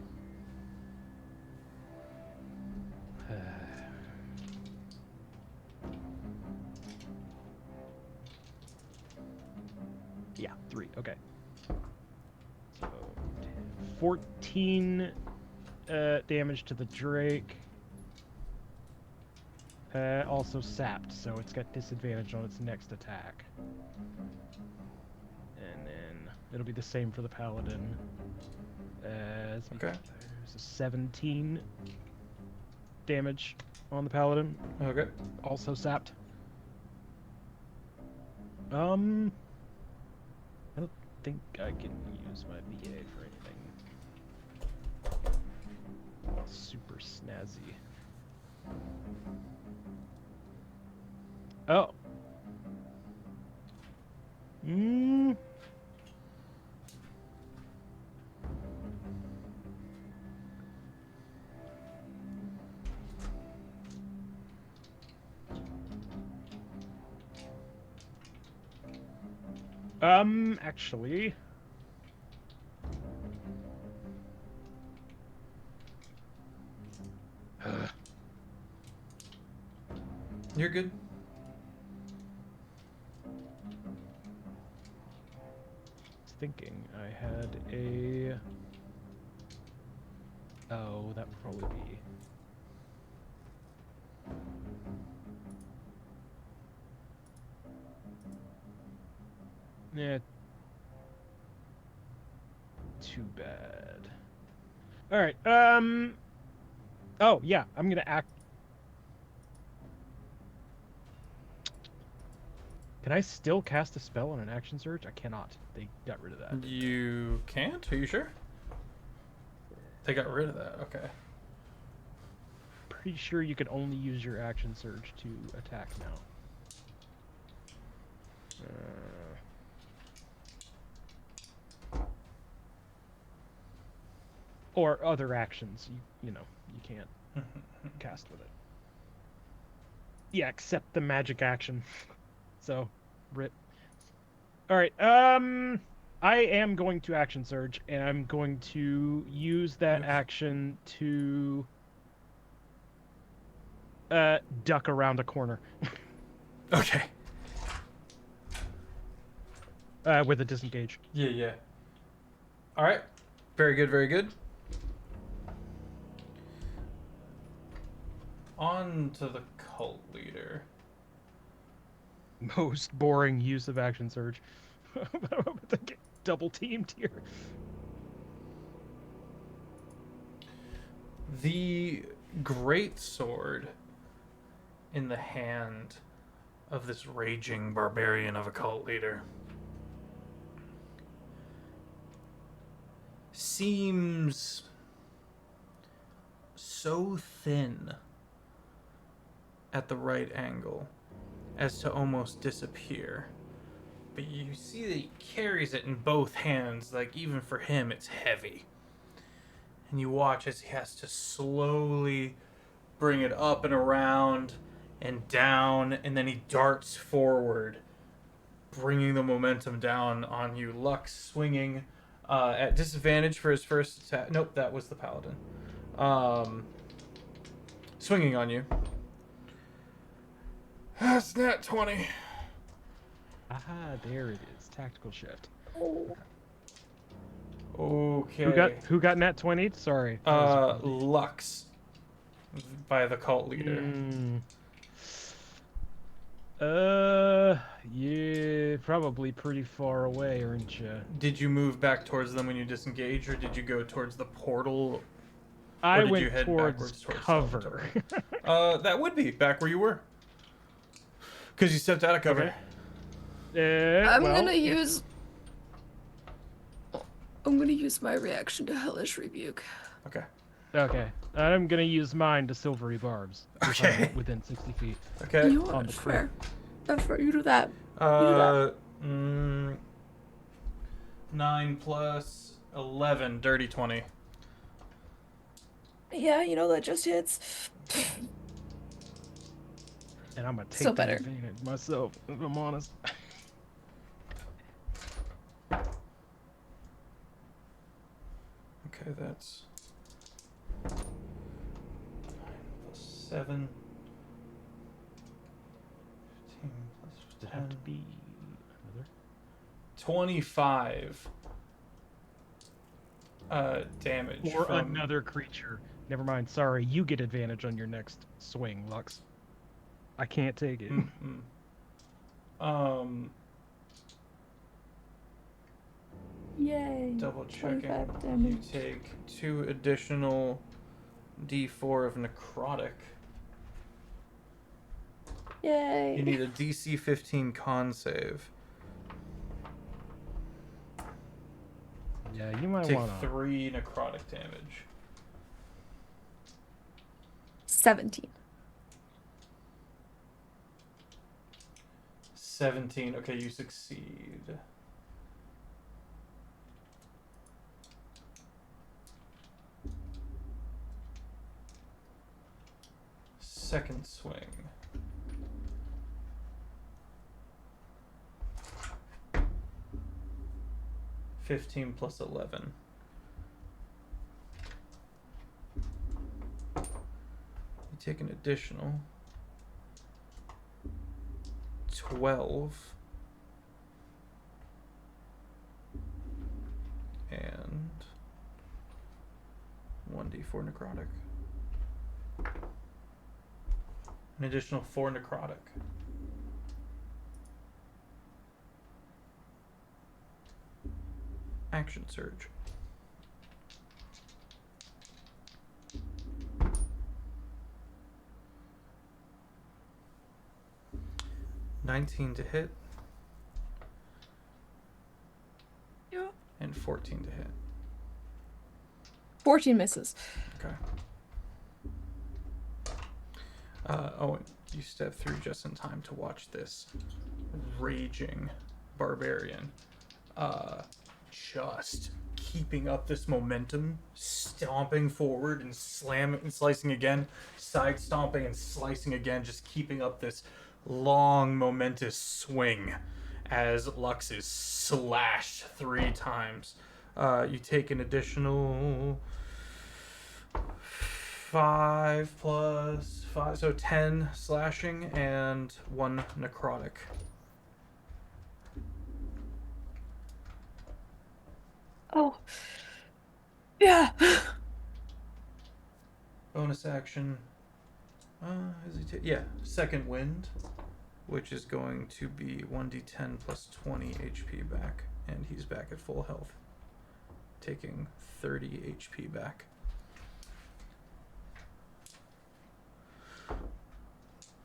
S6: Yeah, 3. Okay. So 14 damage to the Drake. Also sapped, so it's got disadvantage on its next attack. And then it'll be the same for the paladin.
S1: Okay.
S6: There's a 17 damage on the paladin.
S1: Okay.
S6: Also sapped. I don't think I can use my VA for anything super snazzy. Oh. Actually.
S1: You're good.
S6: Thinking I had a. Oh, that would probably be. Yeah. Too bad. All right. Oh yeah, I'm gonna act. Can I still cast a spell on an action surge? I cannot. They got rid of that.
S1: You can't? Are you sure? They got rid of that. Okay.
S6: Pretty sure you can only use your action surge to attack now. Or other actions, you know, you can't cast with it. Yeah, except the magic action. So, rip. All right. I am going to action surge, and I'm going to use that action to duck around a corner.
S1: Okay.
S6: With a disengage.
S1: Yeah, yeah. All right. Very good, very good. On to the cult leader.
S6: Most boring use of action surge. I'm about to get double teamed here.
S1: The great sword in the hand of this raging barbarian of a cult leader seems so thin at the right angle as to almost disappear. But you see that he carries it in both hands, like even for him it's heavy. And you watch as he has to slowly bring it up and around and down, and then he darts forward, bringing the momentum down on you. Lux swinging at disadvantage for his first attack. Nope, that was the paladin. Swinging on you. That's nat 20.
S6: Aha, there it is. Tactical shift.
S1: Okay.
S6: Who got nat 20? Sorry.
S1: Lux. By the cult leader.
S6: Yeah, probably pretty far away, aren't you?
S1: Did you move back towards them when you disengaged, or did you go towards the portal?
S6: I
S1: did you
S6: went
S1: head
S6: towards
S1: backwards towards
S6: cover.
S1: That would be back where you were. Because you stepped out of cover.
S6: Okay.
S3: I'm
S6: well,
S3: gonna use my reaction to Hellish Rebuke.
S1: Okay.
S6: Okay. I'm gonna use mine to Silvery Barbs. if I'm
S1: Okay.
S6: within 60 feet.
S1: Okay.
S3: You
S6: On
S3: are
S6: the
S3: fair. That's fair. You do that.
S1: 9 plus 11, dirty 20.
S3: Yeah, you know that just hits.
S6: And I'm gonna take
S3: Still
S6: the
S3: better.
S6: advantage myself, if I'm honest.
S1: Okay, that's 9 plus 7. 15 plus
S6: Does it have to
S1: 10.
S6: be another?
S1: 25 damage
S6: Or
S1: from
S6: another creature. Never mind. Sorry, you get advantage on your next swing, Lux. I can't take it.
S3: Yay.
S1: Double checking.
S3: 25
S1: You
S3: damage.
S1: take 2 additional D4 of necrotic.
S3: Yay.
S1: You need a DC 15 con save.
S6: Yeah, you might
S1: Take
S6: wanna.
S1: 3 necrotic damage.
S3: 17.
S1: 17. Okay, you succeed. Second swing. 15 plus 11. You take an additional 12 and 1d4 necrotic. An additional 4 necrotic. Action surge. $19 to hit.
S3: Yeah.
S1: And 14 to hit.
S3: 14 misses.
S1: Okay. Owen, you step through just in time to watch this raging barbarian just keeping up this momentum, stomping forward and slamming and slicing again, side stomping and slicing again, just keeping up this long momentous swing as Lux is slashed 3 times. You take an additional 5 plus 5, so 10 slashing and 1 necrotic.
S3: Oh. Yeah.
S1: Bonus action. Second wind, which is going to be 1d10 plus 20 HP back, and he's back at full health, taking 30 HP back.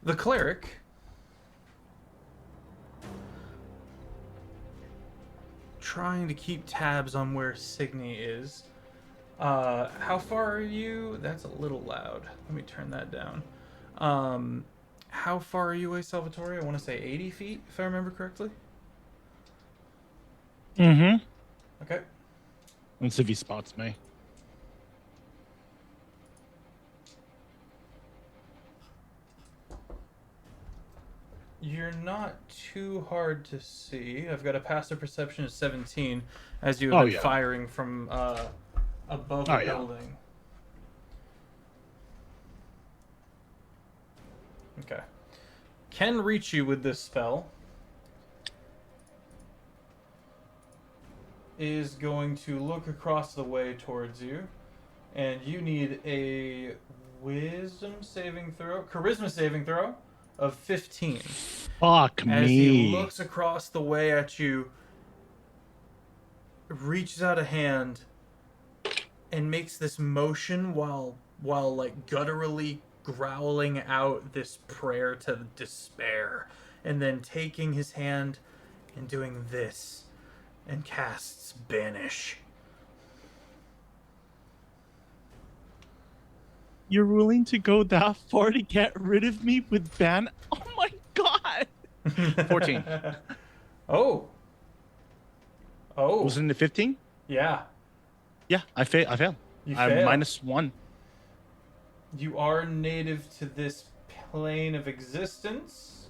S1: The cleric trying to keep tabs on where Cygni is. How far are you? That's a little loud. Let me turn that down. How far are you away, Salvatore? I want to say 80 feet, if I remember correctly.
S5: Mm-hmm.
S1: Okay.
S5: Let's see if he spots me.
S1: You're not too hard to see. I've got a passive perception of 17 as you have been firing from above the building. Okay. Can reach you with this spell. Is going to look across the way towards you. And you need a charisma saving throw of 15.
S5: Fuck me.
S1: As he looks across the way at you, reaches out a hand, and makes this motion while like gutturally growling out this prayer to despair, and then taking his hand and doing this, and casts Banish.
S5: You're willing to go that far to get rid of me with ban? Oh my god! 14.
S1: Oh.
S5: Was it in the 15?
S1: Yeah.
S5: Yeah, I fail.
S1: You
S5: I'm
S1: fail.
S5: -1.
S1: You are native to this plane of existence.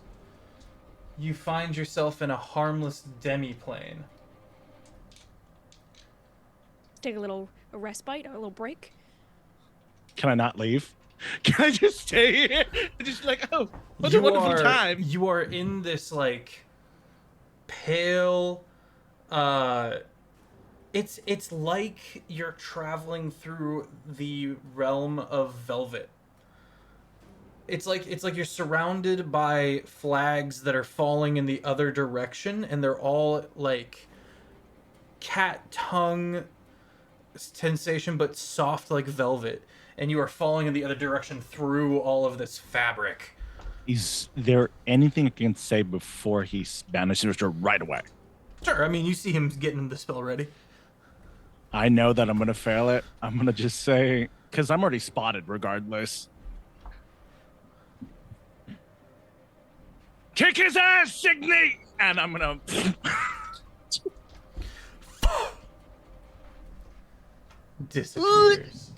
S1: You find yourself in a harmless demi-plane.
S2: Take a respite, a little break.
S5: Can I not leave? Can I just stay here? Just like, oh, what a wonderful time.
S1: You are in this like pale it's like you're traveling through the realm of velvet. It's like you're surrounded by flags that are falling in the other direction, and they're all like cat tongue sensation but soft like velvet, and you are falling in the other direction through all of this fabric.
S5: Is there anything I can say before he banishes her right away?
S1: Sure. I mean, you see him getting the spell ready.
S5: I know that I'm going to fail it. I'm going to just say, because I'm already spotted regardless. Kick his ass, Cygni! And I'm going to...
S1: Disappears.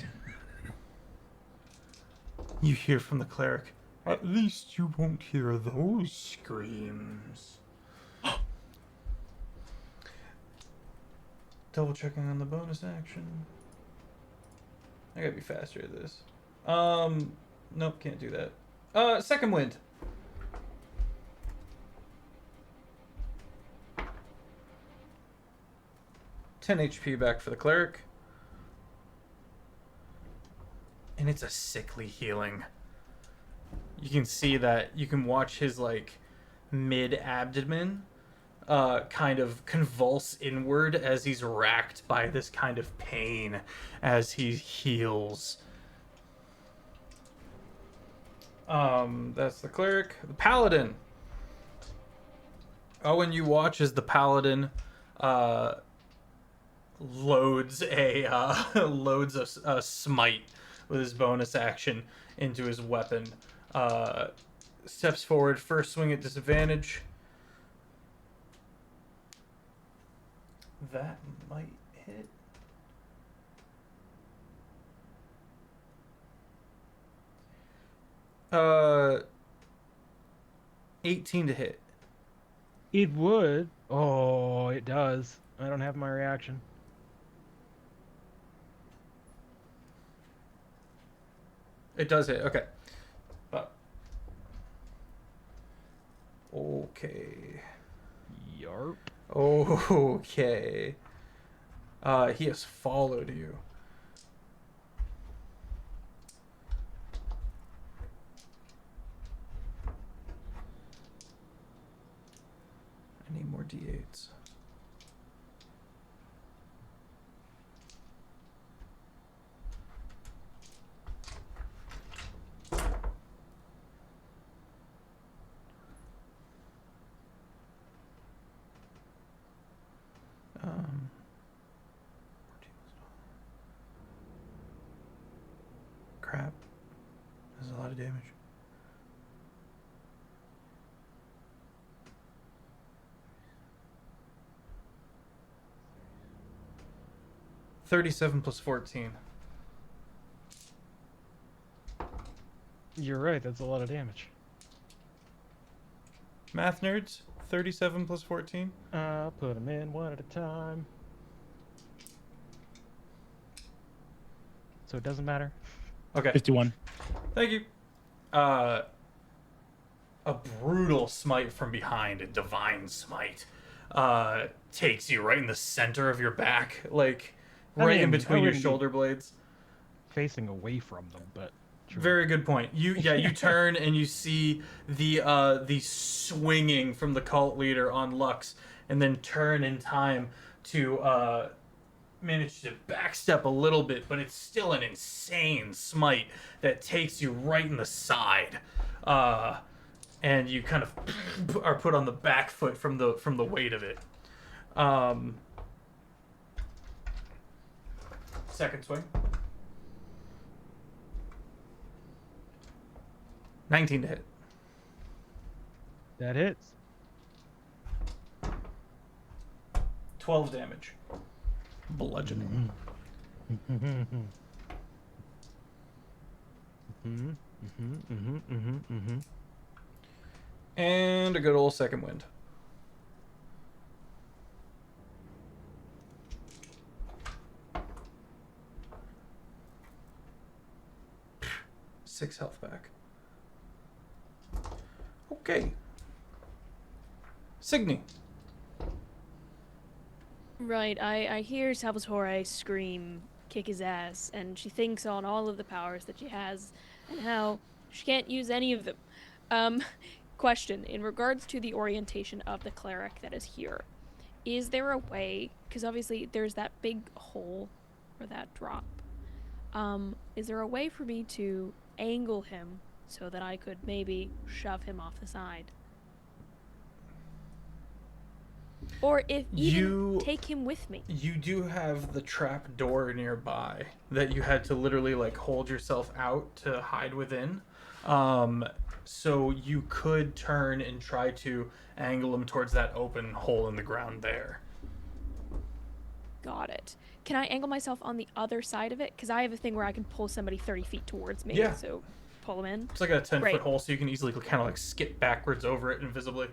S1: You hear from the cleric. At least you won't hear those screams. Double checking on the bonus action. I gotta be faster at this. Nope, can't do that. Second wind. $10 HP back for the cleric. And it's a sickly healing. You can see that, you can watch his like mid-abdomen kind of convulse inward as he's racked by this kind of pain as he heals. That's the cleric. The paladin. Owen, you watch as the paladin loads a smite with his bonus action into his weapon. Steps forward, first swing at disadvantage. That might hit. Uh, 18 to hit.
S6: It would. Oh, it does. I don't have my reaction.
S1: It does hit. Okay. Okay.
S6: Yarp.
S1: Okay. He has followed you. I need more D8s. Crap. That's a lot of damage. $37 plus 14.
S6: You're right. That's a lot of damage.
S1: Math nerds, 37 plus 14.
S6: I'll put them in one at a time. So it doesn't matter.
S1: Okay.
S5: 51.
S1: Thank you. A brutal smite from behind, a divine smite, takes you right in the center of your back, like right in between your shoulder blades.
S6: Facing away from them, but true.
S1: Very good point. You turn and you see the swinging from the cult leader on Lux, and then turn in time to manage to backstep a little bit, but it's still an insane smite that takes you right in the side, and you kind of are put on the back foot from the weight of it. Second swing. 19 to hit.
S6: That hits.
S1: 12 damage. Bludgeoning. And a good old second wind. Six health back. Okay. Cygni.
S2: Right, I hear Salvatore scream, kick his ass, and she thinks on all of the powers that she has and how she can't use any of them. Question, in regards to the orientation of the cleric that is here, is there a way, because obviously there's that big hole or that drop, is there a way for me to angle him so that I could maybe shove him off the side? Or if even take him with me.
S1: You do have the trap door nearby that you had to literally like hold yourself out to hide within. So you could turn and try to angle him towards that open hole in the ground there.
S2: Got it. Can I angle myself on the other side of it? Because I have a thing where I can pull somebody 30 feet towards me.
S1: Yeah.
S2: So pull them in.
S1: It's like a 10-foot
S2: Great.
S1: hole, so you can easily kind of like skip backwards over it invisibly.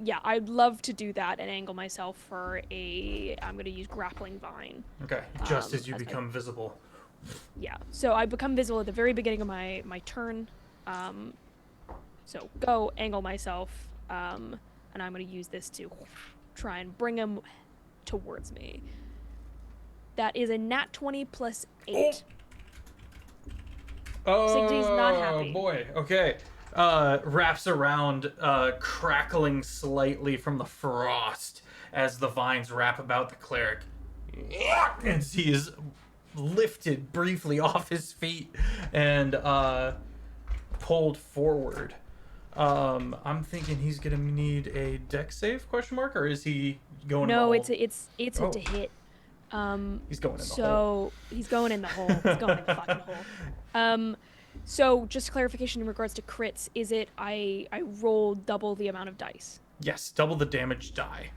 S2: yeah, I'd love to do that and angle myself for a. I'm gonna use grappling vine.
S1: Okay, just as you
S2: as my-
S1: become visible.
S2: Yeah, so I become visible at the very beginning of my turn. So go angle myself, and I'm gonna use this to try and bring him towards me. That is a nat 20 plus 8. Cygni's not happy.
S1: Oh boy. Okay. Wraps around, crackling slightly from the frost as the vines wrap about the cleric. And he is lifted briefly off his feet and pulled forward. I'm thinking he's gonna need a dex save ? Or is he going?
S2: No,
S1: in the hole?
S2: it's
S1: Oh.
S2: a to hit.
S1: He's going in the hole.
S2: So he's going in the hole. He's going in the fucking hole. So just clarification in regards to crits, is it I roll double the amount of dice?
S1: Yes, double the damage die.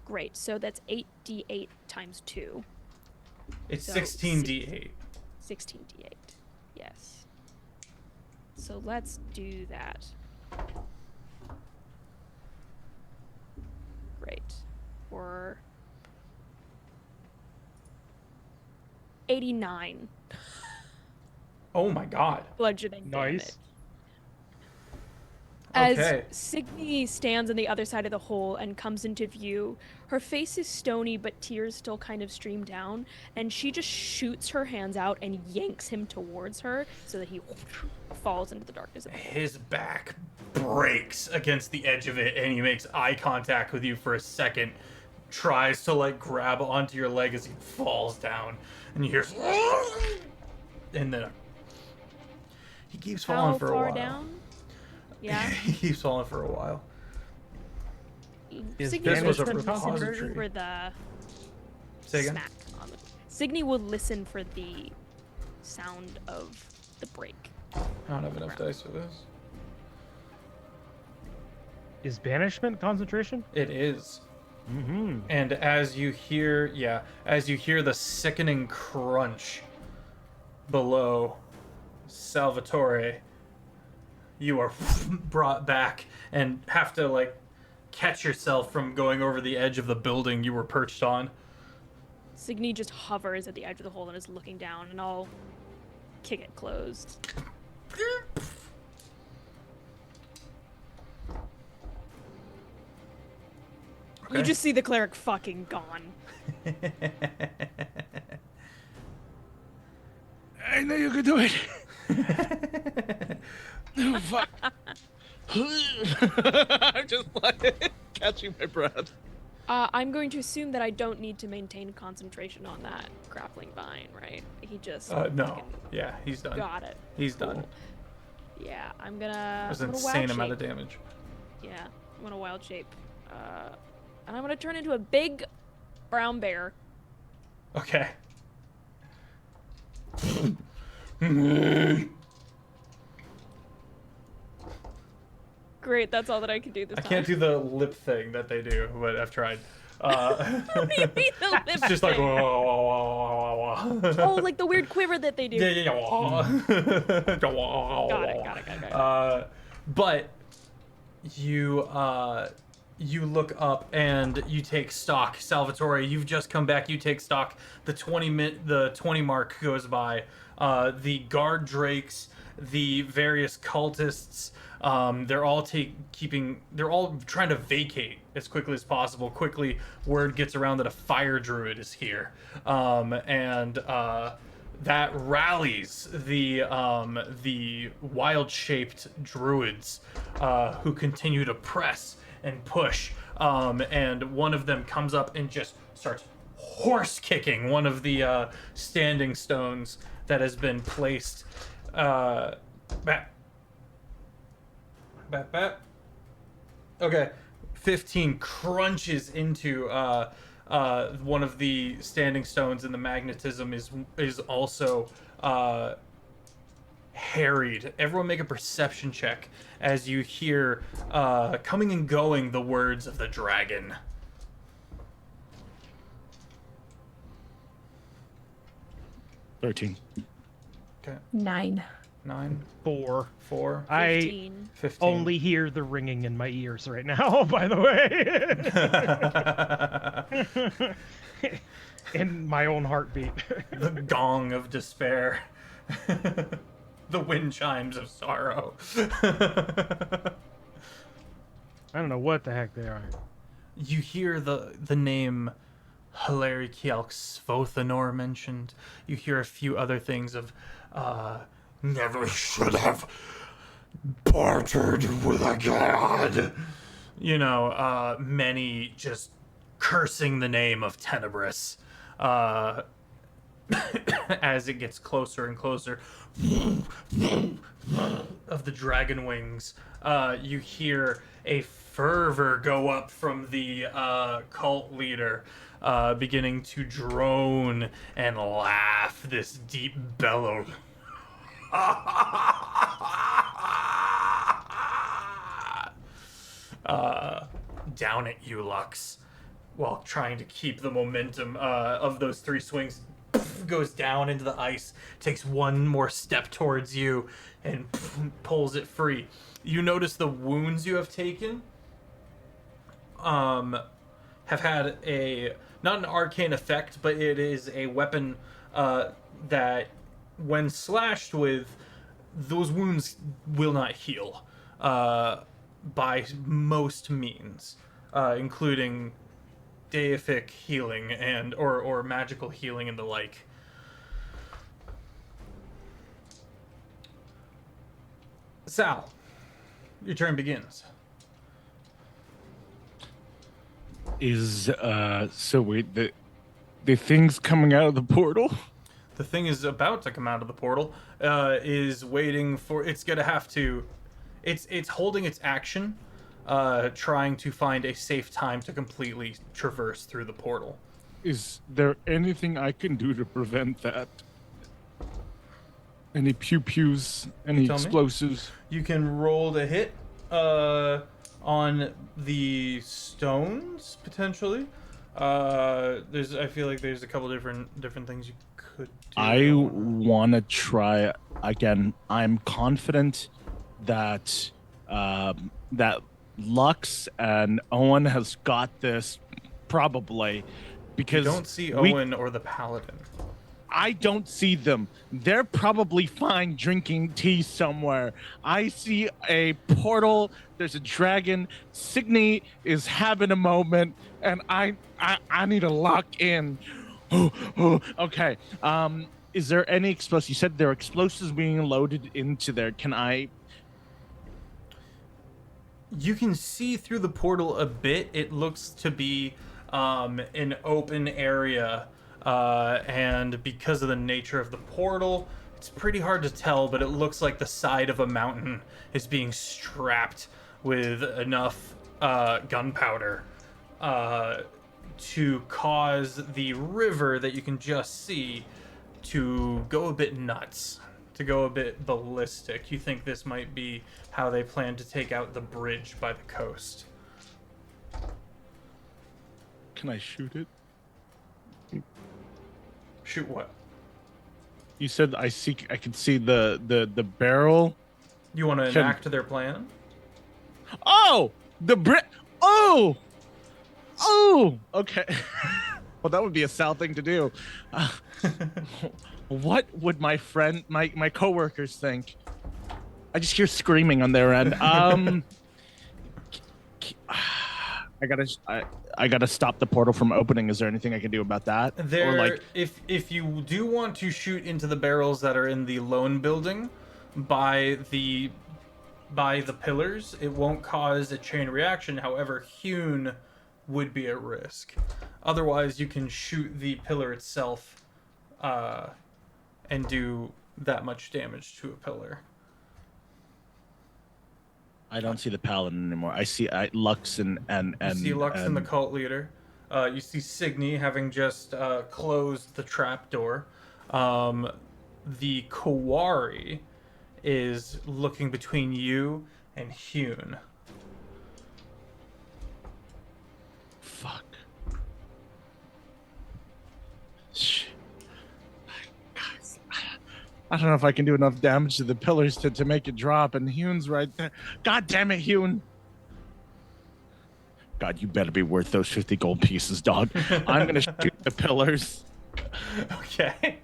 S2: Great. So that's 8d8 times 2.
S1: It's
S2: So
S1: 16d8.
S2: 16d8. Yes. So let's do that. Great. For 89
S1: Oh my god.
S2: bludgeoning damage.
S6: Nice.
S2: As
S1: Okay.
S2: Cygni stands on the other side of the hole and comes into view, her face is stony, but tears still kind of stream down, and she just shoots her hands out and yanks him towards her so that he falls into the darkness of the hole.
S1: His back breaks against the edge of it, and he makes eye contact with you for a second. Tries to like grab onto your leg as he falls down, and you hear, and then he keeps falling
S2: How
S1: for a
S2: far
S1: while.
S2: down? Yeah.
S1: He keeps falling for a while.
S6: Is
S2: Cygni
S1: this
S2: will
S1: was a
S2: listen
S1: repository.
S2: for the
S1: Say again?
S2: smack on the. Cygni will listen for the sound of the break.
S1: I don't have enough dice for this.
S6: Is banishment concentration?
S1: It is.
S6: Mm-hmm.
S1: And as you hear the sickening crunch below Salvatore, you are brought back and have to like catch yourself from going over the edge of the building you were perched on.
S2: Cygni just hovers at the edge of the hole and is looking down, and I'll kick it closed. You
S1: Okay.
S2: just see the cleric fucking gone.
S5: I know you can do it. Oh, fuck. I'm just like catching my breath.
S2: I'm going to assume that I don't need to maintain concentration on that grappling vine, right? He just
S1: No.
S2: fucking
S1: Yeah, he's done.
S2: got it.
S1: He's done.
S2: Yeah, I'm gonna.
S1: There's
S2: I'm
S1: an
S2: gonna wild
S1: insane amount
S2: shape.
S1: of damage.
S2: Yeah, I'm gonna wild shape. And I'm gonna turn into a big brown bear.
S1: Okay.
S2: Great, that's all that I can do this
S1: I
S2: time.
S1: can't do the lip thing that they do, but I've tried.
S2: What do you mean the lip
S1: It's just like
S2: thing?
S1: wah, wah, wah, wah, wah.
S2: Oh, like the weird quiver that they do.
S1: Yeah, yeah, yeah. Wah.
S2: Got it.
S1: But you look up and you take stock. Salvatore, you've just come back. You take stock. The 20 mark goes by. The guard drakes, the various cultists, they're all they're all trying to vacate as quickly as possible. Quickly, word gets around that a fire druid is here, and that rallies the wild-shaped druids who continue to press and push. And one of them comes up and just starts horse kicking one of the standing stones that has been placed back. Okay, 15 crunches into one of the standing stones, and the magnetism is also harried. Everyone make a perception check as you hear coming and going the words of the dragon.
S5: 13.
S1: Okay.
S3: 9.
S1: 9,
S6: 4.
S1: 4,
S6: I
S2: 15.
S1: 15.
S6: only hear the ringing in my ears right now, by the way. And my own heartbeat.
S1: The gong of despair. The wind chimes of sorrow.
S6: I don't know what the heck they are.
S1: You hear the name Hilary Kjelk Svothanor mentioned. You hear a few other things of,
S8: Never should have bartered with a god.
S1: you know, many just cursing the name of Tenebris. As it gets closer and closer of the dragon wings, you hear a fervor go up from the cult leader, beginning to drone and laugh this deep bellow. Down at you, Lux, while trying to keep the momentum of those 3 swings. Goes down into the ice, takes one more step towards you, and pulls it free. You notice the wounds you have taken have had not an arcane effect, but it is a weapon that, when slashed with, those wounds will not heal by most means, including deific healing and or magical healing and the like. Sal, your turn begins.
S5: Is so wait, the thing's coming out of the portal?
S1: The thing is about to come out of the portal, is waiting for, it's gonna have to, it's holding its action, trying to find a safe time to completely traverse through the portal.
S5: Is there anything I can do to prevent that? Any pew-pews? Any
S1: Tell me.
S5: explosives?
S1: You can roll to hit on the stones, potentially. I feel like there's a couple different things you could do.
S5: I want to try again. I'm confident that that Lux and Owen has got this, probably,
S1: You
S5: because
S1: don't see Owen or the paladin.
S5: I don't see them. They're probably fine drinking tea somewhere. I see a portal. There's a dragon. Cygni is having a moment, and I need to lock in. Okay. Is there any explosives? You said there are explosives being loaded into there. Can I?
S1: You can see through the portal a bit. It looks to be an open area. And because of the nature of the portal, it's pretty hard to tell, but it looks like the side of a mountain is being strapped with enough gunpowder to cause the river that you can just see to go a bit nuts, to go a bit ballistic. You think this might be how they plan to take out the bridge by the coast.
S5: Can I shoot it?
S1: Shoot what?
S5: You said I can see the barrel.
S1: You want to enact their plan?
S5: Oh, Oh, okay. Well, that would be a Sal thing to do. What would my coworkers think? I just hear screaming on their end. I gotta stop the portal from opening. Is there anything I can do about that?
S1: If you do want to shoot into the barrels that are in the lone building by the pillars, it won't cause a chain reaction. However, hewn would be at risk. Otherwise, you can shoot the pillar itself and do that much damage to a pillar.
S5: I don't see the paladin anymore. I see Lux and
S1: You see Lux and the cult leader. You see Cygni having just closed the trapdoor. The Kawari is looking between you and Hewn.
S5: Fuck. Guys, I don't know if I can do enough damage to the pillars to make it drop, and Hune's right there. God damn it, Hune. God, you better be worth those 50 gold pieces, dog. I'm gonna shoot the pillars.
S1: Okay.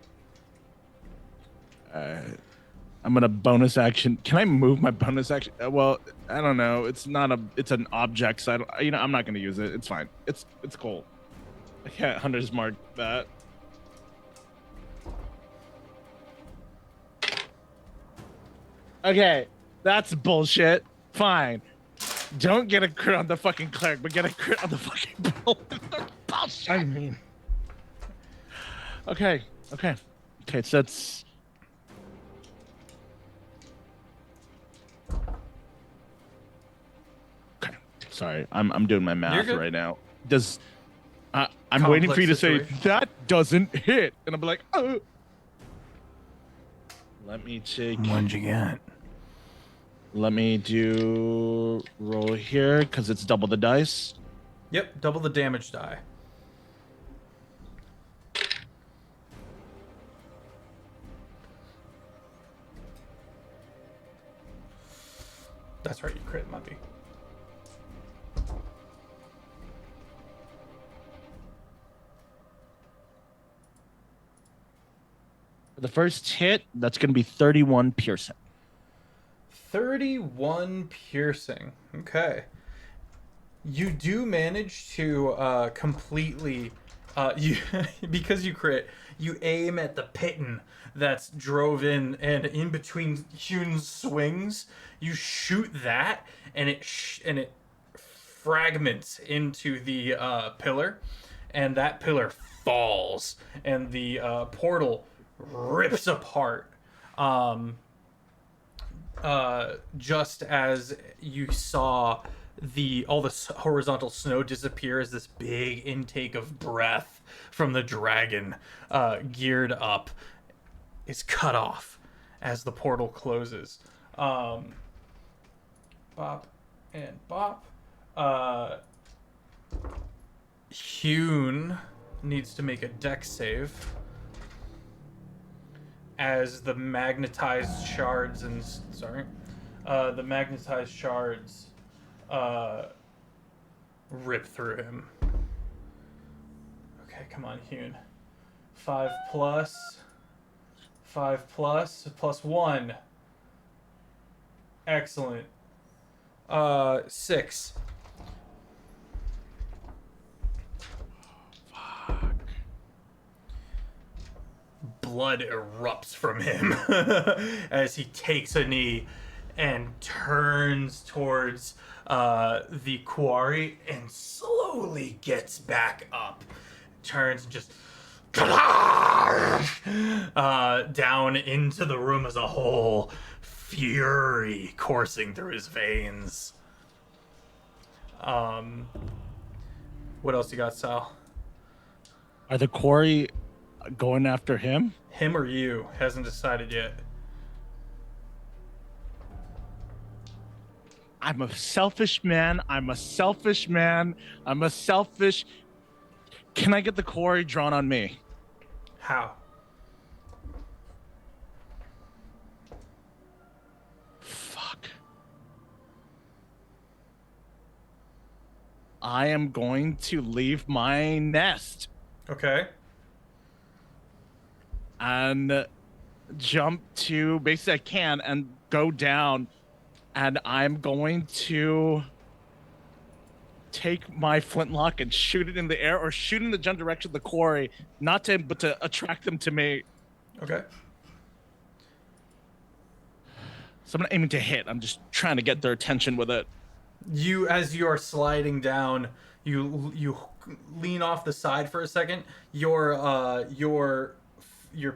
S5: I'm gonna bonus action. Can I move my bonus action? Well, I don't know. It's not a. It's an object, so I don't. You know, I'm not gonna use it. It's fine. It's cool. I can't hunter's mark that. Okay, that's bullshit. Fine. Don't get a crit on the fucking cleric, but get a crit on the fucking bullshit.
S6: I mean,
S5: Okay. So that's. Okay. Sorry, I'm doing my math
S1: good.
S5: right now. Does I'm waiting for you to say that doesn't hit, and I'm like, oh. Let me take.
S8: What'd you get?
S5: Let me do roll here because it's double the dice.
S1: Yep, double the damage die. That's right, you crit, Muppy.
S5: For the first hit, that's going to be 31 piercing.
S1: 31 piercing. Okay. You do manage to completely you because you crit, you aim at the piton that's drove in, and in between Hune's swings, you shoot that, and it fragments into the pillar, and that pillar falls, and the portal rips apart. Just as you saw all the horizontal snow disappear as this big intake of breath from the dragon geared up is cut off as the portal closes. Bop and bop. Hune needs to make a dex save as the magnetized shards the magnetized shards rip through him. Okay, come on, Hune. 5 plus 1. Excellent. 6. Blood erupts from him as he takes a knee and turns towards the quarry and slowly gets back up. Turns and just down into the room as a whole, fury coursing through his veins. What else you got, Sal?
S5: Are the quarry going after him?
S1: Him or you? Hasn't decided yet.
S5: I'm a selfish man. Can I get the quarry drawn on me?
S1: How?
S5: Fuck. I am going to leave my nest
S1: Okay.
S5: and jump to basically I can and go down, and I'm going to take my flintlock and shoot it in the air, or shoot in the general direction of the quarry, not to him, but to attract them to me.
S1: Okay.
S5: So I'm not aiming to hit. I'm just trying to get their attention with it.
S1: You, as you are sliding down, you lean off the side for a second. Your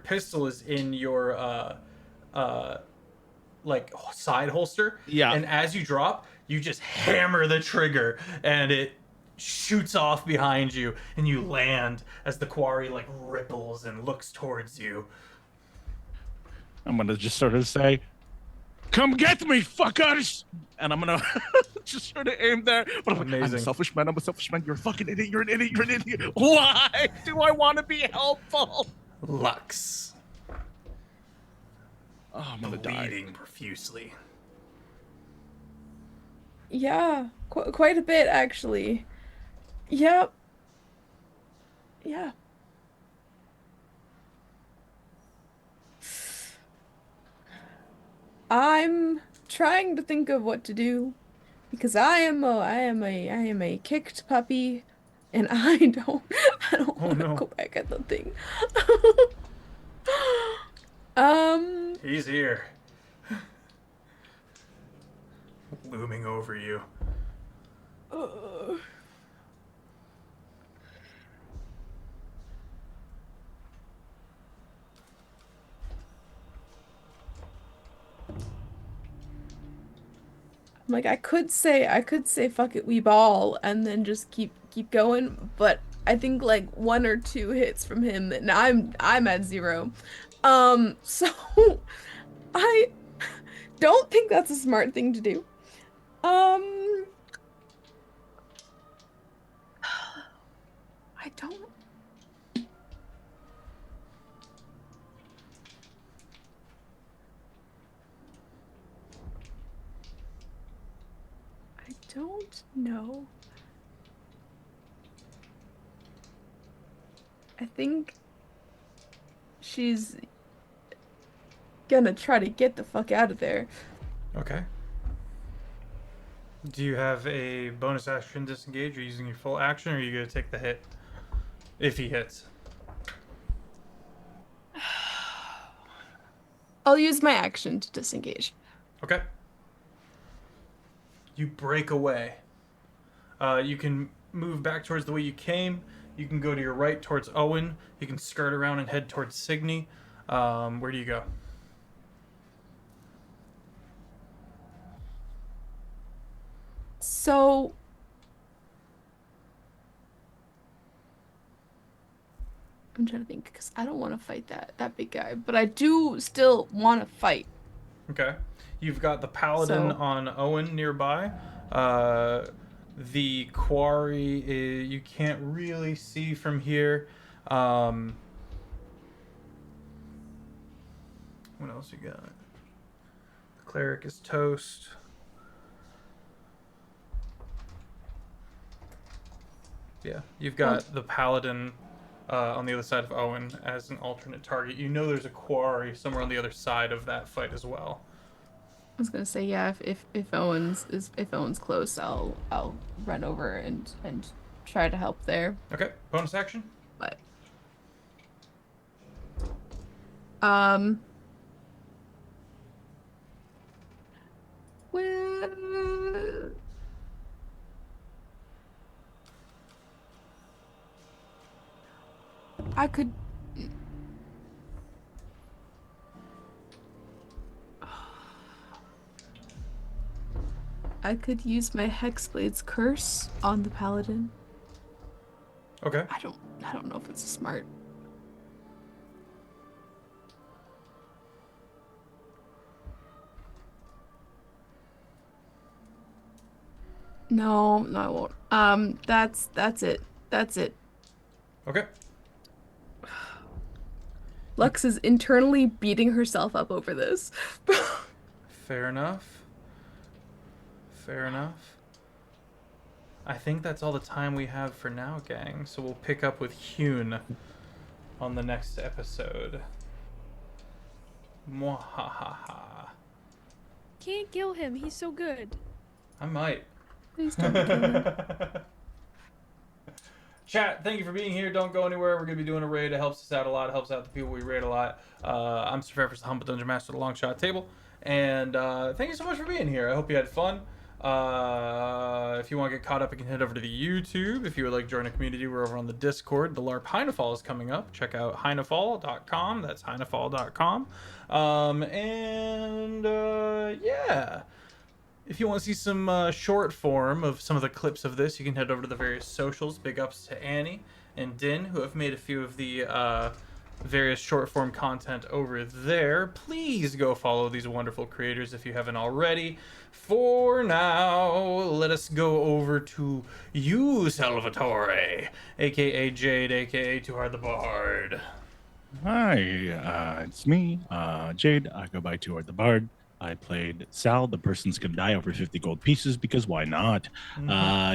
S1: pistol is in your like side holster.
S5: Yeah.
S1: And as you drop, you just hammer the trigger, and it shoots off behind you, and you land as the quarry like ripples and looks towards you.
S5: I'm gonna just sort of say, "Come get me, fuckers!" And I'm gonna just sort of aim there. But I'm like, I'm a selfish man. You're a fucking idiot. You're an idiot. Why do I want to be helpful?
S1: Lux.
S5: Oh, I'm gonna die.
S1: bleeding profusely.
S3: Yeah, quite a bit actually. Yep. Yeah. I'm trying to think of what to do because I am a kicked puppy and I don't
S1: Oh
S3: want to
S1: no.
S3: go back at the thing. Um,
S1: He's here. Looming over you.
S3: uh, like I could say fuck it we ball and then just keep going, but I think like 1 or 2 hits from him and I'm at 0. So I don't think that's a smart thing to do. Um I don't I don't know. I think she's gonna try to get the fuck out of there.
S1: Okay. Do you have a bonus action disengage? Are you using your full action, or are you going to take the hit if he hits?
S3: I'll use my action to disengage.
S1: Okay. You break away. You can move back towards the way you came. You can go to your right towards Owen. You can skirt around and head towards Cygni. Where do you go?
S3: So I'm trying to think because I don't want to fight that big guy, but I do still want to fight.
S1: Okay. You've got the paladin
S3: So-
S1: on Owen nearby. The quarry you can't really see from here. What else you got? The cleric is toast. Yeah, you've got the paladin on the other side of Owen as an alternate target. You know there's a quarry somewhere on the other side of that fight as well.
S3: I was gonna say yeah. If Owen's close, I'll run over and try to help there.
S1: Okay, bonus action.
S3: But well, I could. I could use my Hexblade's curse on the paladin.
S1: Okay.
S3: I don't know if it's smart. No, I won't. That's it. That's it.
S1: Okay.
S3: Lux is internally beating herself up over this.
S1: Fair enough. Fair enough. I think that's all the time we have for now, gang. So we'll pick up with Hune on the next episode. Mwahaha.
S2: Can't kill him. He's so good.
S1: I might.
S3: Please don't kill me.
S1: Chat, thank you for being here. Don't go anywhere. We're going to be doing a raid. It helps us out a lot. It helps out the people we raid a lot. I'm Sir Feffers, the Humble Dungeon Master of the Longshot table. And thank you so much for being here. I hope you had fun. If you want to get caught up, you can head over to the YouTube. If you would like to join a community, we're over on the Discord. The LARP Heinefall is coming up. Check out heinefall.com. That's heinefall.com. Yeah. If you want to see some short form of some of the clips of this, you can head over to the various socials. Big ups to Annie and Din, who have made a few of the various short form content over there. Please go follow these wonderful creators if you haven't already. For now, let us go over to you, Salvatore, aka Jade, aka TooHardTheBard.
S7: Hi, it's me, Jade. I go by TooHardTheBard. I played Sal, the person's gonna die over 50 gold pieces because why not?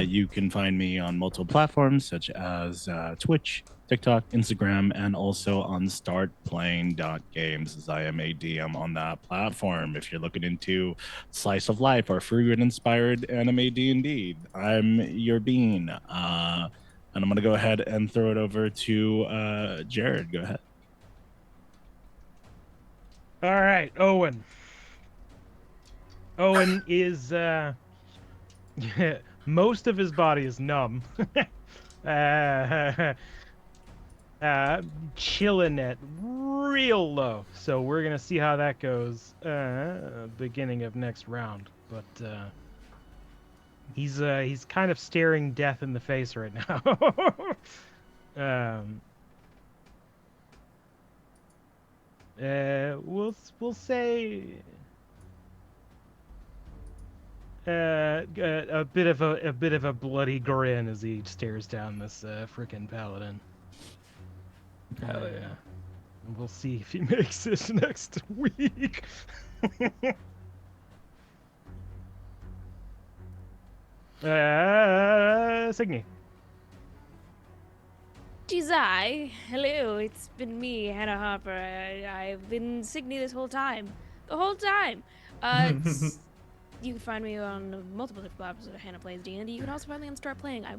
S7: You can find me on multiple platforms such as Twitch, TikTok, Instagram, and also on startplaying.games as I am a DM on that platform. If you're looking into slice of life or fruit inspired anime D&D, I'm your bean. And I'm gonna go ahead and throw it over to Jared. Go ahead.
S6: All right, Owen. Owen is most of his body is numb. Chilling at real low. So we're gonna see how that goes. Beginning of next round, but he's kind of staring death in the face right now. We'll say a bit of a bloody grin as he stares down this frickin' paladin.
S1: Hell yeah.
S6: And we'll see if he makes this next week. Cygni.
S2: Hello, it's been me, Hannah Harper. I've been Cygni this whole time. The whole time. You can find me on multiple different platforms that Hannah Plays D&D. You can also find me on Start Playing. I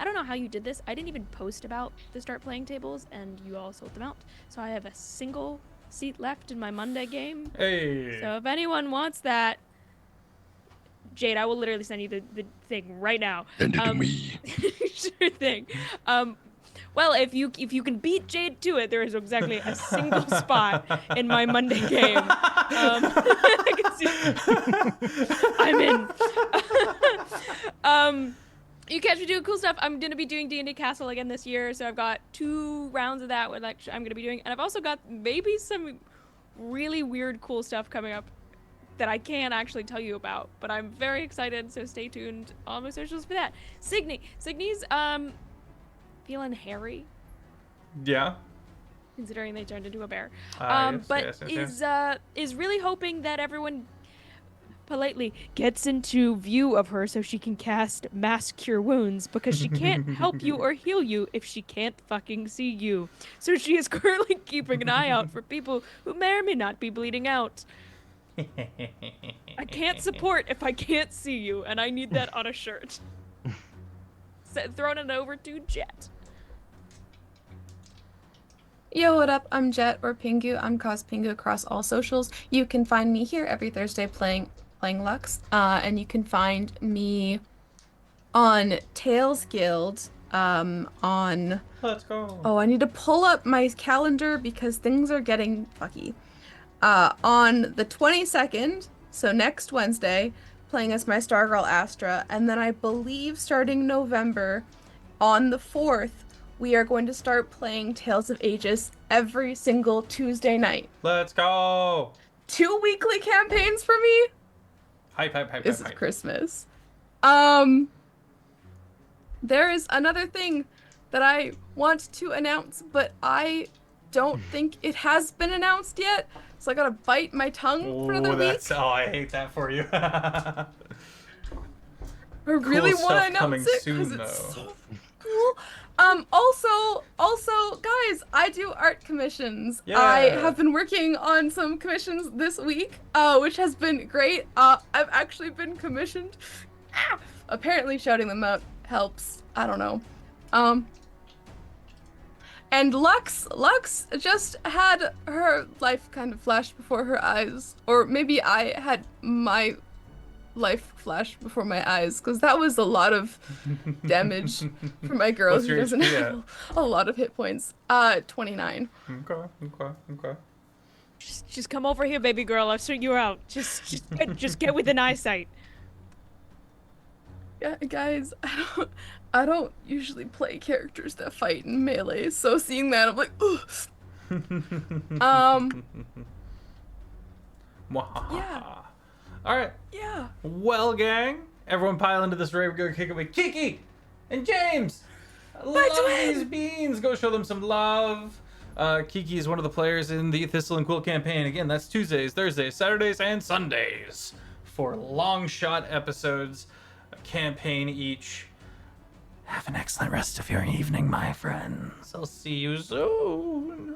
S2: don't know how you did this. I didn't even post about the Start Playing tables, and you all sold them out. So I have a single seat left in my Monday game.
S1: Hey.
S2: So if anyone wants that, Jade, I will literally send you the thing right now.
S7: Send it to me.
S2: Sure thing. Well, if you can beat Jade to it, there is exactly a single spot in my Monday game. I can see. I'm in. You catch me doing cool stuff. I'm gonna be doing D&D Castle again this year, so I've got 2 rounds of that. I'm gonna be doing, and I've also got maybe some really weird, cool stuff coming up that I can't actually tell you about, but I'm very excited. So stay tuned on my socials for that. Cygni's feeling hairy,
S1: Yeah.
S2: considering they turned into a bear.
S1: Yes.
S2: Is really hoping that everyone politely gets into view of her so she can cast Mass Cure Wounds, because she can't help you or heal you if she can't fucking see you. So she is currently keeping an eye out for people who may or may not be bleeding out. I can't support if I can't see you, and I need that on a shirt. Throwing it over to Jet.
S3: Yo, what up? I'm Jet or Pingu. I'm Cos.Pingu across all socials. You can find me here every Thursday playing Lux, and you can find me on Tales Guild. On.
S1: Let's go.
S3: Oh, I need to pull up my calendar because things are getting fucky. On the 22nd, so next Wednesday, playing as my Stargirl Astra, and then I believe starting November, on the 4th, we are going to start playing Tales of Aegis every single Tuesday night.
S1: Let's go.
S3: 2 weekly campaigns for me?
S1: Hype.
S3: This is Christmas. There is another thing that I want to announce, but I don't think it has been announced yet. So I gotta bite my tongue for another week.
S1: I hate that for you.
S3: I really want to announce it
S1: soon,
S3: because it's
S1: though.
S3: so cool. Also, guys, I do art commissions.
S1: Yeah.
S3: I have been working on some commissions this week, which has been great. I've actually been commissioned. Apparently shouting them out helps. I don't know. And Lux just had her life kind of flash before her eyes. Or maybe I had my life flash before my eyes, because that was a lot of damage for my girl
S1: What's
S3: who
S1: your
S3: doesn't
S1: HP
S3: have a lot of hit points. 29.
S1: Okay.
S2: Just come over here, baby girl. I'll sort you out. Just get within eyesight.
S3: Yeah, guys, I don't usually play characters that fight in melee, so seeing that I'm like, ugh. Yeah.
S1: All right.
S3: Yeah.
S1: Well, gang, everyone pile into this rave. Go kick it with Kiki and James.
S3: My
S1: Love
S3: twin!
S1: these beans. Go show them some love. Kiki is one of the players in the Thistle and Quill campaign. Again, that's Tuesdays, Thursdays, Saturdays, and Sundays for Longshot episodes, a campaign each. Have an excellent rest of your evening, my friends. I'll see you soon.